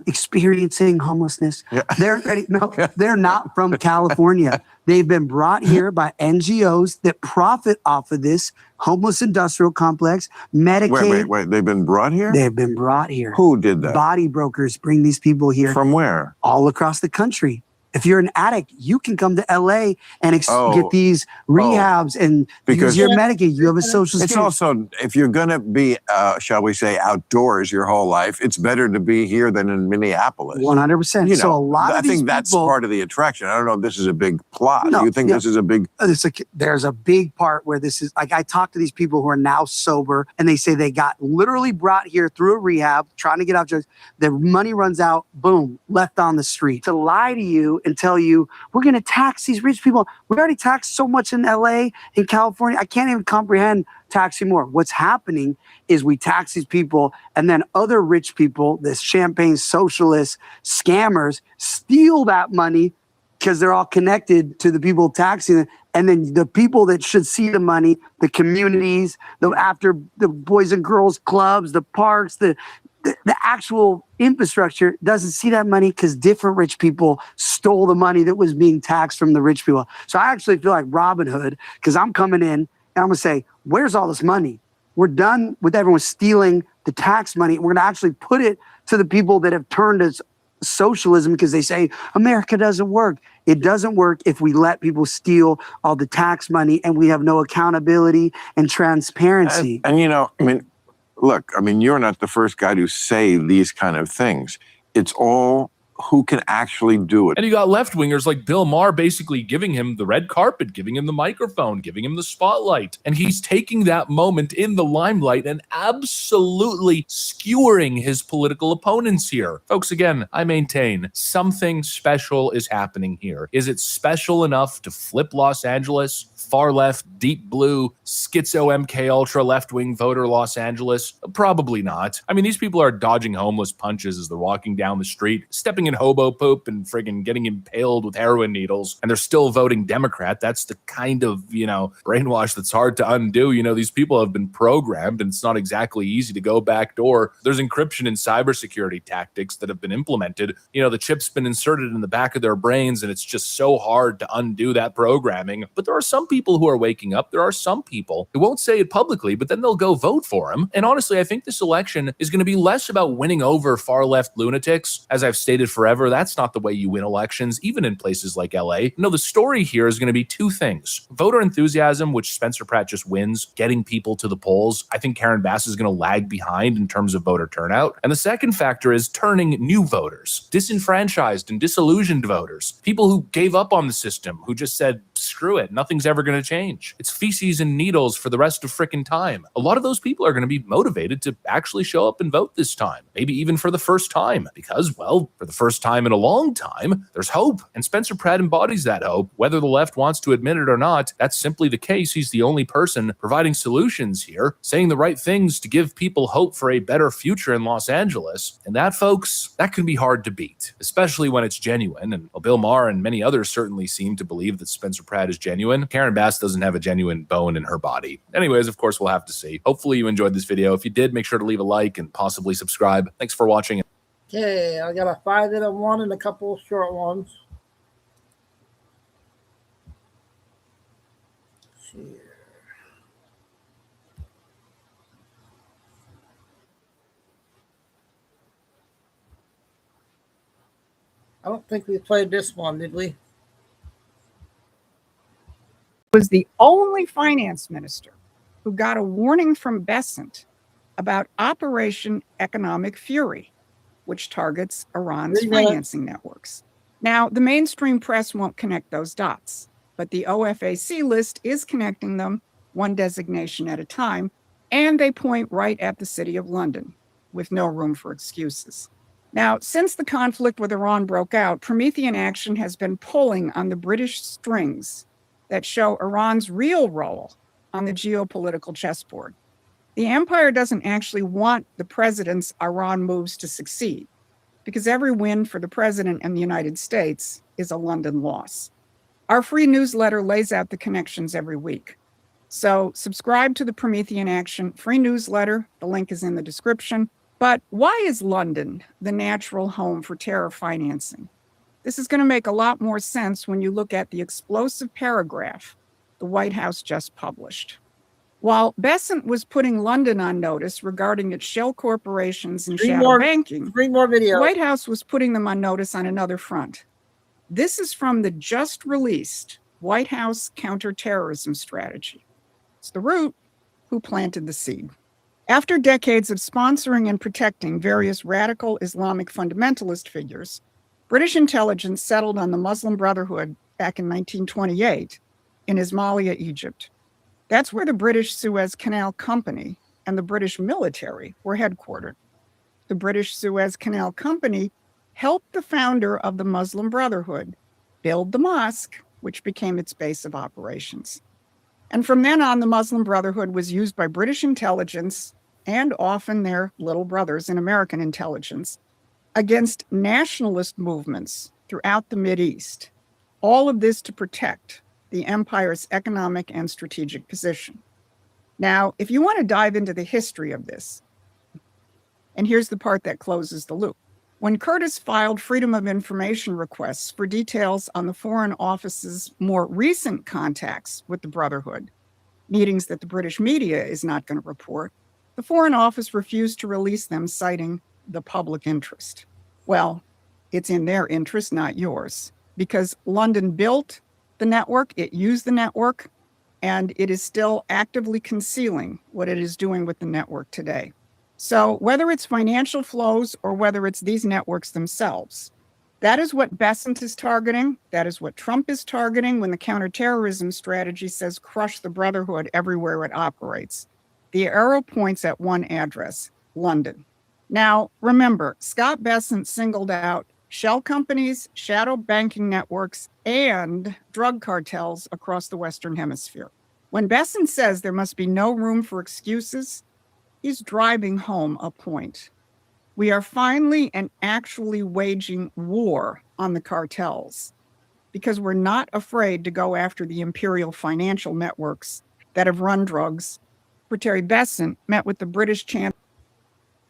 experiencing homelessness. Yeah. They're not from California. They've been brought here by NGOs that profit off of this homeless industrial complex. Medicaid. Wait. They've been brought here? They've been brought here. Who did that? Body brokers bring these people here. From where? All across the country. If you're an addict, you can come to LA and get these rehabs and because you're Medicaid, you have a social security. It's also, if you're going to be, shall we say, outdoors your whole life, it's better to be here than in Minneapolis. 100%. You know, So a lot of I these think that's people, part of the attraction. I don't know if this is a big plot. No, Do you think yeah. this is a big... There's a big part where this is, like I talk to these people who are now sober and they say they got literally brought here through a rehab, trying to get out drugs. Their money runs out, boom, left on the street. To lie to you and tell you, we're going to tax these rich people. We already taxed so much in LA, in California. I can't even comprehend taxing more. What's happening is we tax these people and then other rich people, this champagne socialist scammers, steal that money because they're all connected to the people taxing them. And then the people that should see the money, the communities, after the Boys and Girls Clubs, the parks, the actual infrastructure doesn't see that money because different rich people stole the money that was being taxed from the rich people. So I actually feel like Robin Hood because I'm coming in and I'm going to say, where's all this money? We're done with everyone stealing the tax money. We're going to actually put it to the people that have turned to socialism because they say America doesn't work. It doesn't work if we let people steal all the tax money and we have no accountability and transparency. And you know, I mean, look, I mean, you're not the first guy to say these kind of things. It's all who can actually do it. And you got left-wingers like Bill Maher basically giving him the red carpet, giving him the microphone, giving him the spotlight. And he's taking that moment in the limelight and absolutely skewering his political opponents here. Folks, again, I maintain something special is happening here. Is it special enough to flip Los Angeles? Far left, deep blue, schizo MK ultra left-wing voter Los Angeles? Probably not. I mean, these people are dodging homeless punches as they're walking down the street, stepping in hobo poop and friggin' getting impaled with heroin needles, and they're still voting Democrat. That's the kind of, brainwash that's hard to undo. These people have been programmed, and it's not exactly easy to go backdoor. There's encryption and cybersecurity tactics that have been implemented. The chip's been inserted in the back of their brains, and it's just so hard to undo that programming. But there are some people who are waking up. There are some people who won't say it publicly, but then they'll go vote for him. And honestly, I think this election is going to be less about winning over far-left lunatics. As I've stated forever, that's not the way you win elections, even in places like LA. No, the story here is going to be two things. Voter enthusiasm, which Spencer Pratt just wins, getting people to the polls. I think Karen Bass is going to lag behind in terms of voter turnout. And the second factor is turning new voters, disenfranchised and disillusioned voters, people who gave up on the system, who just said, screw it, nothing's ever going to change. It's feces and needles for the rest of frickin' time. A lot of those people are going to be motivated to actually show up and vote this time, maybe even for the first time, because, well, for the first time in a long time, there's hope. And Spencer Pratt embodies that hope. Whether the left wants to admit it or not, that's simply the case. He's the only person providing solutions here, saying the right things to give people hope for a better future in Los Angeles. And that, folks, that can be hard to beat, especially when it's genuine. And Bill Maher and many others certainly seem to believe that Spencer Pratt is genuine. Karen Bass doesn't have a genuine bone in her body. Anyways, of course, we'll have to see. Hopefully you enjoyed this video. If you did, make sure to leave a like and possibly subscribe. Thanks for watching. Okay, I got a 5-minute one and a couple of short ones. Let's see here. I don't think we played this one, did we? Was the only finance minister who got a warning from Besant about Operation Economic Fury, which targets Iran's financing networks. Now, the mainstream press won't connect those dots, but the OFAC list is connecting them one designation at a time, and they point right at the City of London, with no room for excuses. Now, since the conflict with Iran broke out, Promethean Action has been pulling on the British strings that show Iran's real role on the geopolitical chessboard. The empire doesn't actually want the president's Iran moves to succeed, because every win for the president and the United States is a London loss. Our free newsletter lays out the connections every week. So subscribe to the Promethean Action free newsletter. The link is in the description. But why is London the natural home for terror financing? This is going to make a lot more sense when you look at the explosive paragraph the White House just published. While Besant was putting London on notice regarding its shell corporations and shadow banking, three more videos. The White House was putting them on notice on another front. This is from the just released White House counterterrorism strategy. It's the root who planted the seed. After decades of sponsoring and protecting various radical Islamic fundamentalist figures, British intelligence settled on the Muslim Brotherhood back in 1928 in Ismailia, Egypt. That's where the British Suez Canal Company and the British military were headquartered. The British Suez Canal Company helped the founder of the Muslim Brotherhood build the mosque, which became its base of operations. And from then on, the Muslim Brotherhood was used by British intelligence and often their little brothers in American intelligence against nationalist movements throughout the Mideast. All of this to protect the empire's economic and strategic position. Now, if you want to dive into the history of this, and here's the part that closes the loop. When Curtis filed Freedom of Information requests for details on the Foreign Office's more recent contacts with the Brotherhood, meetings that the British media is not going to report, the Foreign Office refused to release them, citing the public interest. Well, it's in their interest, not yours, because London built the network, it used the network, and it is still actively concealing what it is doing with the network today. So whether it's financial flows or whether it's these networks themselves, that is what Besant is targeting. That is what Trump is targeting when the counterterrorism strategy says crush the Brotherhood everywhere it operates. The arrow points at one address, London. Now, remember, Scott Besant singled out shell companies, shadow banking networks, and drug cartels across the Western Hemisphere. When Besant says there must be no room for excuses, he's driving home a point. We are finally and actually waging war on the cartels because we're not afraid to go after the imperial financial networks that have run drugs. Secretary Besant met with the British Chancellor.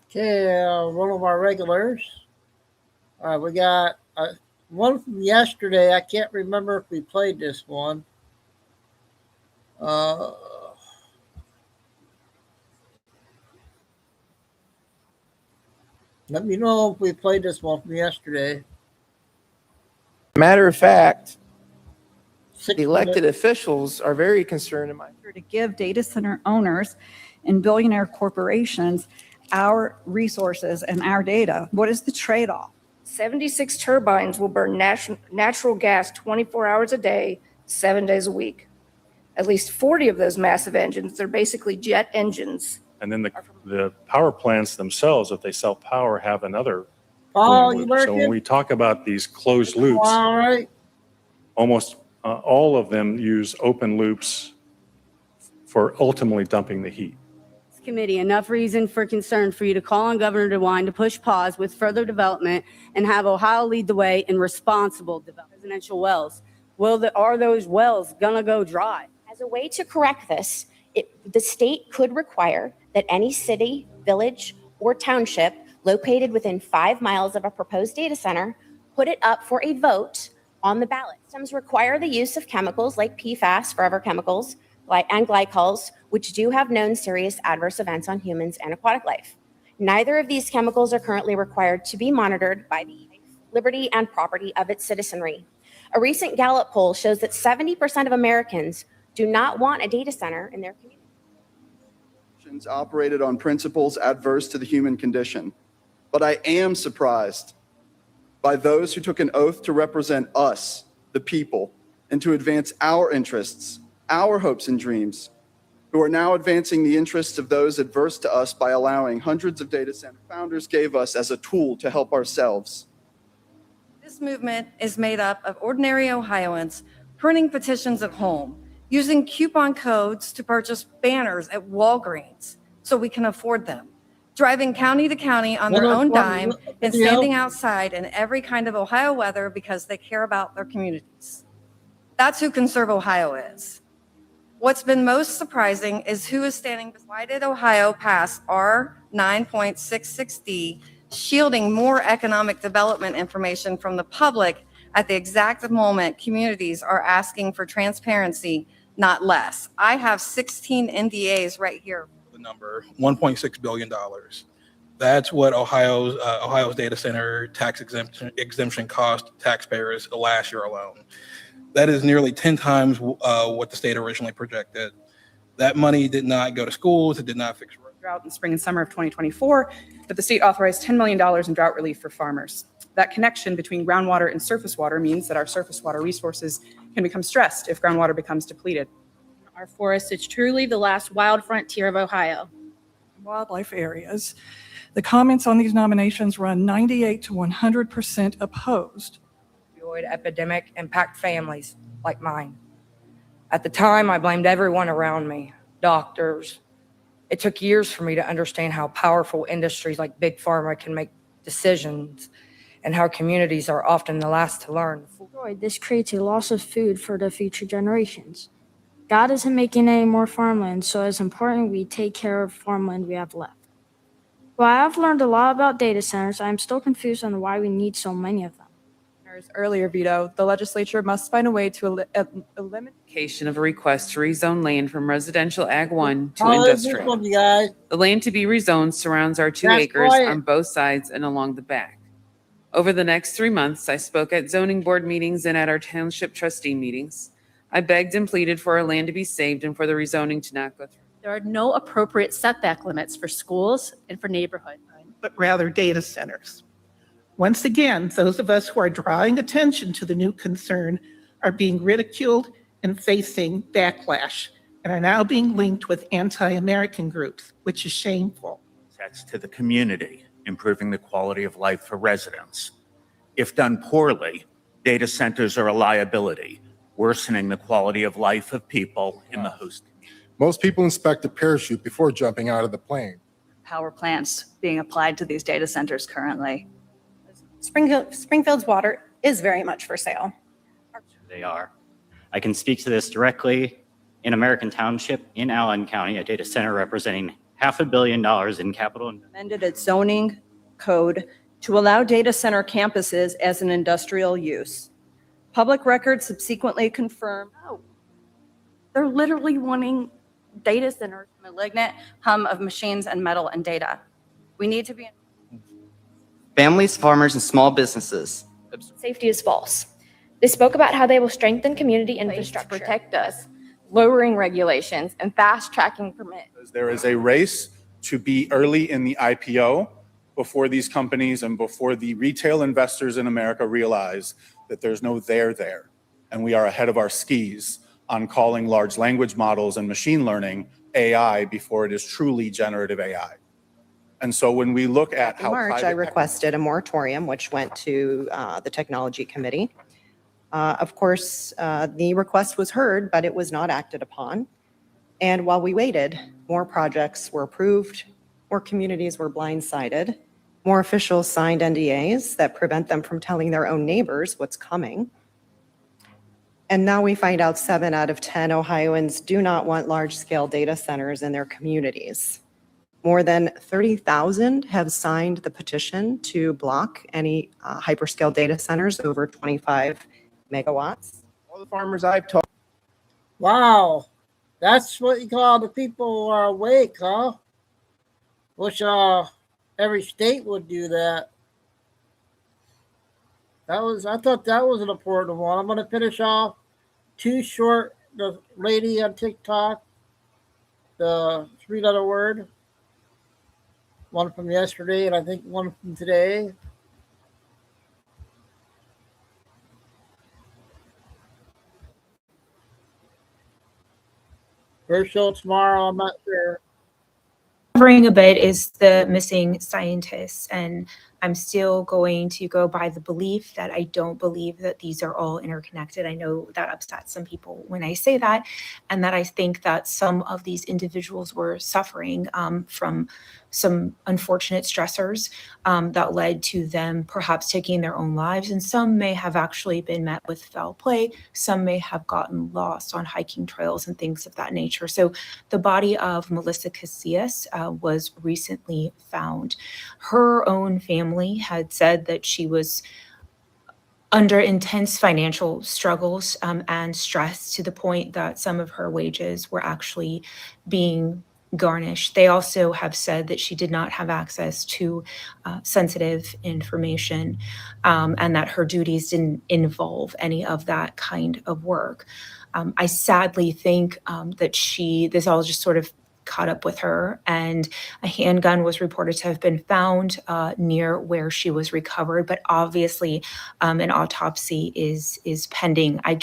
Okay, one of our regulars. We got one from yesterday. I can't remember if we played this one. Let me know if we played this one from yesterday. Matter of fact, the elected officials are very concerned to give data center owners and billionaire corporations our resources and our data. What is the trade-off? 76 turbines will burn natural gas 24 hours a day, 7 days a week. At least 40 of those massive engines, they're basically jet engines. And then the power plants themselves, if they sell power, have another you loop. So when we talk about these closed loops, all right. almost all of them use open loops for ultimately dumping the heat. Committee, enough reason for concern for you to call on Governor DeWine to push pause with further development and have Ohio lead the way in responsible development. Residential wells. Are those wells gonna go dry? As a way to correct this, the state could require that any city, village, or township located within 5 miles of a proposed data center put it up for a vote on the ballot. Systems require the use of chemicals like PFAS, forever chemicals, and glycols, which do have known serious adverse events on humans and aquatic life. Neither of these chemicals are currently required to be monitored by the liberty and property of its citizenry. A recent Gallup poll shows that 70% of Americans do not want a data center in their community. Operated on principles adverse to the human condition. But I am surprised by those who took an oath to represent us, the people, and to advance our interests, our hopes and dreams, who are now advancing the interests of those adverse to us by allowing hundreds of data center founders gave us as a tool to help ourselves. This movement is made up of ordinary Ohioans printing petitions at home, using coupon codes to purchase banners at Walgreens so we can afford them, driving county to county on their own dime and standing outside in every kind of Ohio weather because they care about their communities. That's who Conserve Ohio is. What's been most surprising is who is standing. Why did Ohio pass R 9.66D, shielding more economic development information from the public at the exact moment communities are asking for transparency, not less? I have 16 NDAs right here. The number $1.6 billion. That's what Ohio's data center tax exemption cost taxpayers last year alone. That is nearly 10 times what the state originally projected. That money did not go to schools. It did not fix roads. Drought in spring and summer of 2024, but the state authorized $10 million in drought relief for farmers. That connection between groundwater and surface water means that our surface water resources can become stressed if groundwater becomes depleted. Our forest is truly the last wild frontier of Ohio. Wildlife areas. The comments on these nominations run 98 to 100% opposed. Opioid epidemic impact families like mine. At the time, I blamed everyone around me, doctors. It took years for me to understand how powerful industries like Big Pharma can make decisions and how communities are often the last to learn. This creates a loss of food for the future generations. God isn't making any more farmland, so it's important we take care of farmland we have left. While I have learned a lot about data centers, I am still confused on why we need so many of them. Earlier veto, the legislature must find a way to eliminate Of a request to rezone land from residential Ag 1 to How is this industrial. one, you guys? The land to be rezoned surrounds our 2 That's acres quiet. on both sides and along the back. Over the next 3 months, I spoke at zoning board meetings and at our township trustee meetings. I begged and pleaded for our land to be saved and for the rezoning to not go through. There are no appropriate setback limits for schools and for neighborhoods. But rather data centers. Once again, those of us who are drawing attention to the new concern are being ridiculed and facing backlash and are now being linked with anti-American groups, which is shameful. That's to the community, improving the quality of life for residents. If done poorly, data centers are a liability, worsening the quality of life of people in the host community. Most people inspect the parachute before jumping out of the plane. Power plants being applied to these data centers currently. Springfield's water is very much for sale. They are. I can speak to this directly. In American Township in Allen County, a data center representing $500 million in capital. Amended its zoning code to allow data center campuses as an industrial use. Public records subsequently confirmed. They're literally wanting data centers, malignant hum of machines and metal and data. We need to be. Families, farmers, and small businesses. Safety is false. They spoke about how they will strengthen community infrastructure. To protect us, lowering regulations and fast tracking permits. There is a race to be early in the IPO before these companies and before the retail investors in America realize that there's no there. And we are ahead of our skis on calling large language models and machine learning AI before it is truly generative AI. And so when we look at how in March, I requested a moratorium, which went to the technology committee. Of course, the request was heard, but it was not acted upon. And while we waited, more projects were approved, more communities were blindsided, more officials signed NDAs that prevent them from telling their own neighbors what's coming. And now we find out 7 out of 10 Ohioans do not want large-scale data centers in their communities. More than 30,000 have signed the petition to block any hyperscale data centers over 25 megawatts. All the farmers I've talked. Wow, that's what you call the people who are awake, huh? Wish every state would do that. I thought that was an important one. I'm going to finish off 2 short. The lady on TikTok, the 3-letter word. One from yesterday, and I think one from today. First show tomorrow, I'm not sure. Covering a bit is the missing scientists, and I'm still going to go by the belief that I don't believe that these are all interconnected. I know that upsets some people when I say that, and that I think that some of these individuals were suffering from some unfortunate stressors that led to them perhaps taking their own lives, and some may have actually been met with foul play. Some may have gotten lost on hiking trails and things of that nature. So the body of Melissa Casillas was recently found. Her own family had said that she was under intense financial struggles and stress to the point that some of her wages were actually being garnished. They also have said that she did not have access to sensitive information, and that her duties didn't involve any of that kind of work. I sadly think that this all just sort of caught up with her, and a handgun was reported to have been found near where she was recovered, but obviously an autopsy is pending. I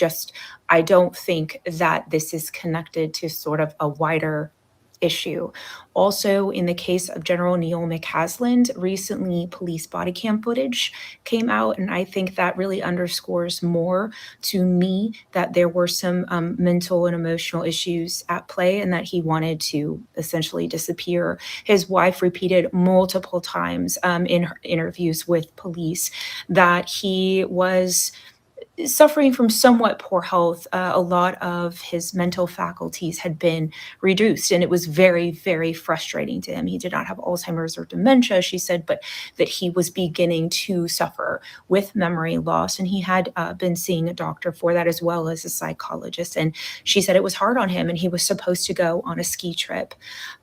don't think that this is connected to sort of a wider issue. Also, in the case of General Neil McCasland, recently police body cam footage came out, and I think that really underscores more to me that there were some mental and emotional issues at play, and that he wanted to essentially disappear. His wife repeated multiple times in her interviews with police that he was suffering from somewhat poor health. A lot of his mental faculties had been reduced, and it was very, very frustrating to him. He did not have Alzheimer's or dementia, she said, but that he was beginning to suffer with memory loss. And he had been seeing a doctor for that, as well as a psychologist. And she said it was hard on him, and he was supposed to go on a ski trip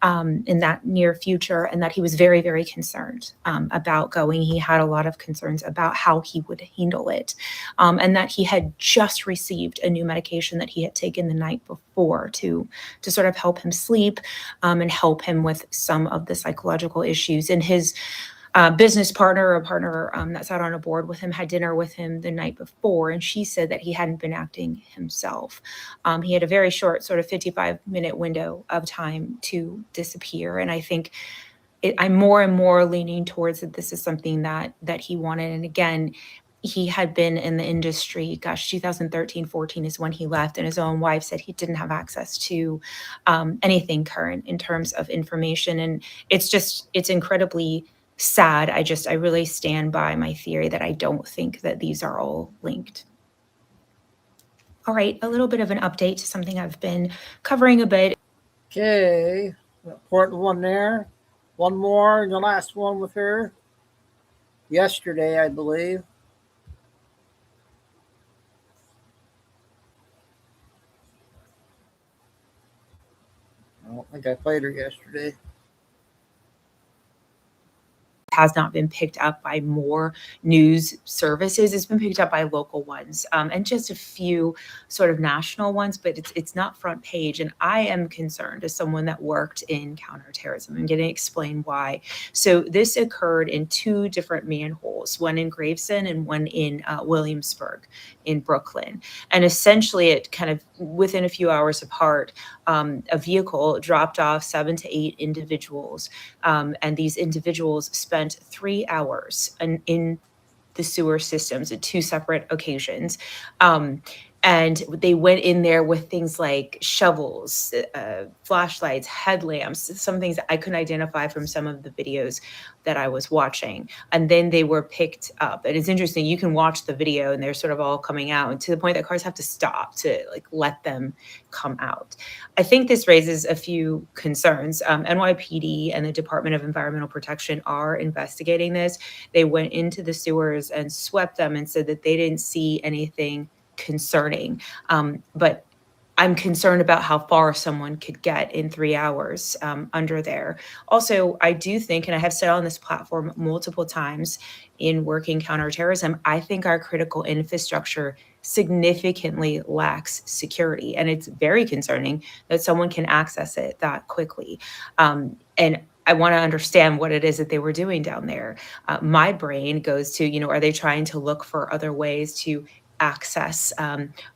in that near future, and that he was very, very concerned about going. He had a lot of concerns about how he would handle it, and that he had just received a new medication that he had taken the night before to sort of help him sleep and help him with some of the psychological issues. And his business partner, or partner that sat on a board with him, had dinner with him the night before, and she said that he hadn't been acting himself. He had a very short, sort of 55-minute window of time to disappear, and I think I'm more and more leaning towards that this is something that he wanted. And again, he had been in the industry, 2013, 14 is when he left, and his own wife said he didn't have access to anything current in terms of information. And it's incredibly sad. I really stand by my theory that I don't think that these are all linked. All right, a little bit of an update to something I've been covering a bit. Okay, important one there. One more, and the last one with her. Yesterday, I believe. I don't think I played her yesterday. Has not been picked up by more news services. It's been picked up by local ones and just a few sort of national ones, but it's not front page. And I am concerned as someone that worked in counterterrorism. I'm going to explain why. So this occurred in two different manholes, one in Gravesend and one in Williamsburg in Brooklyn. And essentially it kind of within a few hours apart, a vehicle dropped off 7 to 8 individuals. And these individuals spent 3 hours in the sewer systems at 2 separate occasions. And they went in there with things like shovels, flashlights, headlamps, some things that I couldn't identify from some of the videos that I was watching. And then they were picked up. And it's interesting, you can watch the video and they're sort of all coming out, and to the point that cars have to stop to like let them come out. I think this raises a few concerns. NYPD and the Department of Environmental Protection are investigating this. They went into the sewers and swept them and said that they didn't see anything concerning. But I'm concerned about how far someone could get in 3 hours under there. Also, I do think, and I have said on this platform multiple times in working counterterrorism, I think our critical infrastructure significantly lacks security. And it's very concerning that someone can access it that quickly. And I want to understand what it is that they were doing down there. My brain goes to, are they trying to look for other ways to access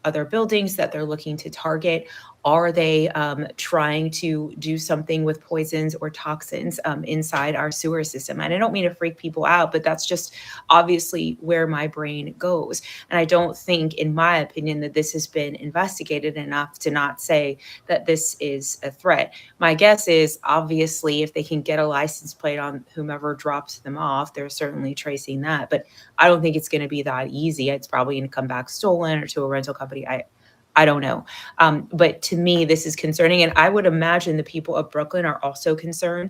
other buildings that they're looking to target? Are they trying to do something with poisons or toxins inside our sewer system? And I don't mean to freak people out, but that's just obviously where my brain goes. And I don't think, in my opinion, that this has been investigated enough to not say that this is a threat. My guess is, obviously, if they can get a license plate on whomever drops them off, they're certainly tracing that. But I don't think it's going to be that easy. It's probably going to come back stolen or to a rental company. I don't know. But to me, this is concerning. And I would imagine the people of Brooklyn are also concerned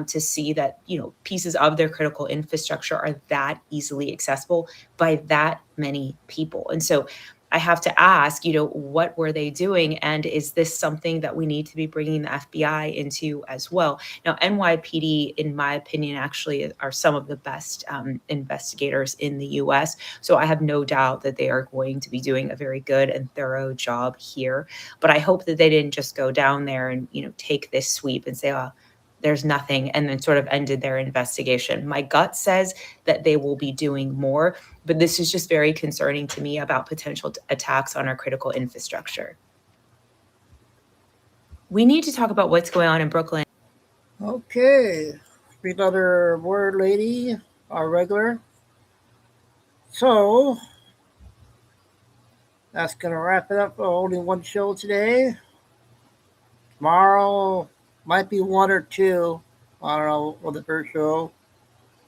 to see that, pieces of their critical infrastructure are that easily accessible by that many people. And so I have to ask, what were they doing? And is this something that we need to be bringing the FBI into as well? Now, NYPD, in my opinion, actually are some of the best investigators in the US. So I have no doubt that they are going to be doing a very good and thorough job here. But I hope that they didn't just go down there and, take this sweep and say, oh, there's nothing, and then sort of ended their investigation. My gut says that they will be doing more, but this is just very concerning to me about potential attacks on our critical infrastructure. We need to talk about what's going on in Brooklyn. Okay, another word lady, our regular. So that's gonna wrap it up for only one show today. Tomorrow might be one or two. I don't know for the first show.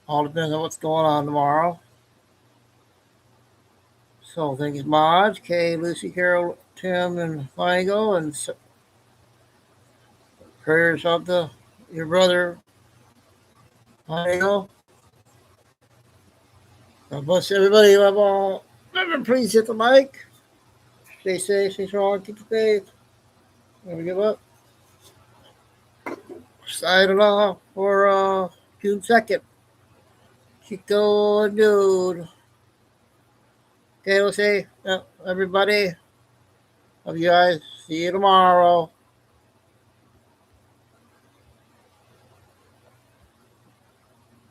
All depends on what's going on tomorrow. So thank you, Maj, Kay, Lucy, Carol, Tim, and Michael, and prayers of your brother, Michael. God bless everybody. Remember, please hit the mic. Stay safe, stay strong, keep the faith. Never give up. Signing off for June 2nd. Chico and Dude. Okay, we'll say, everybody, love you guys. See you tomorrow.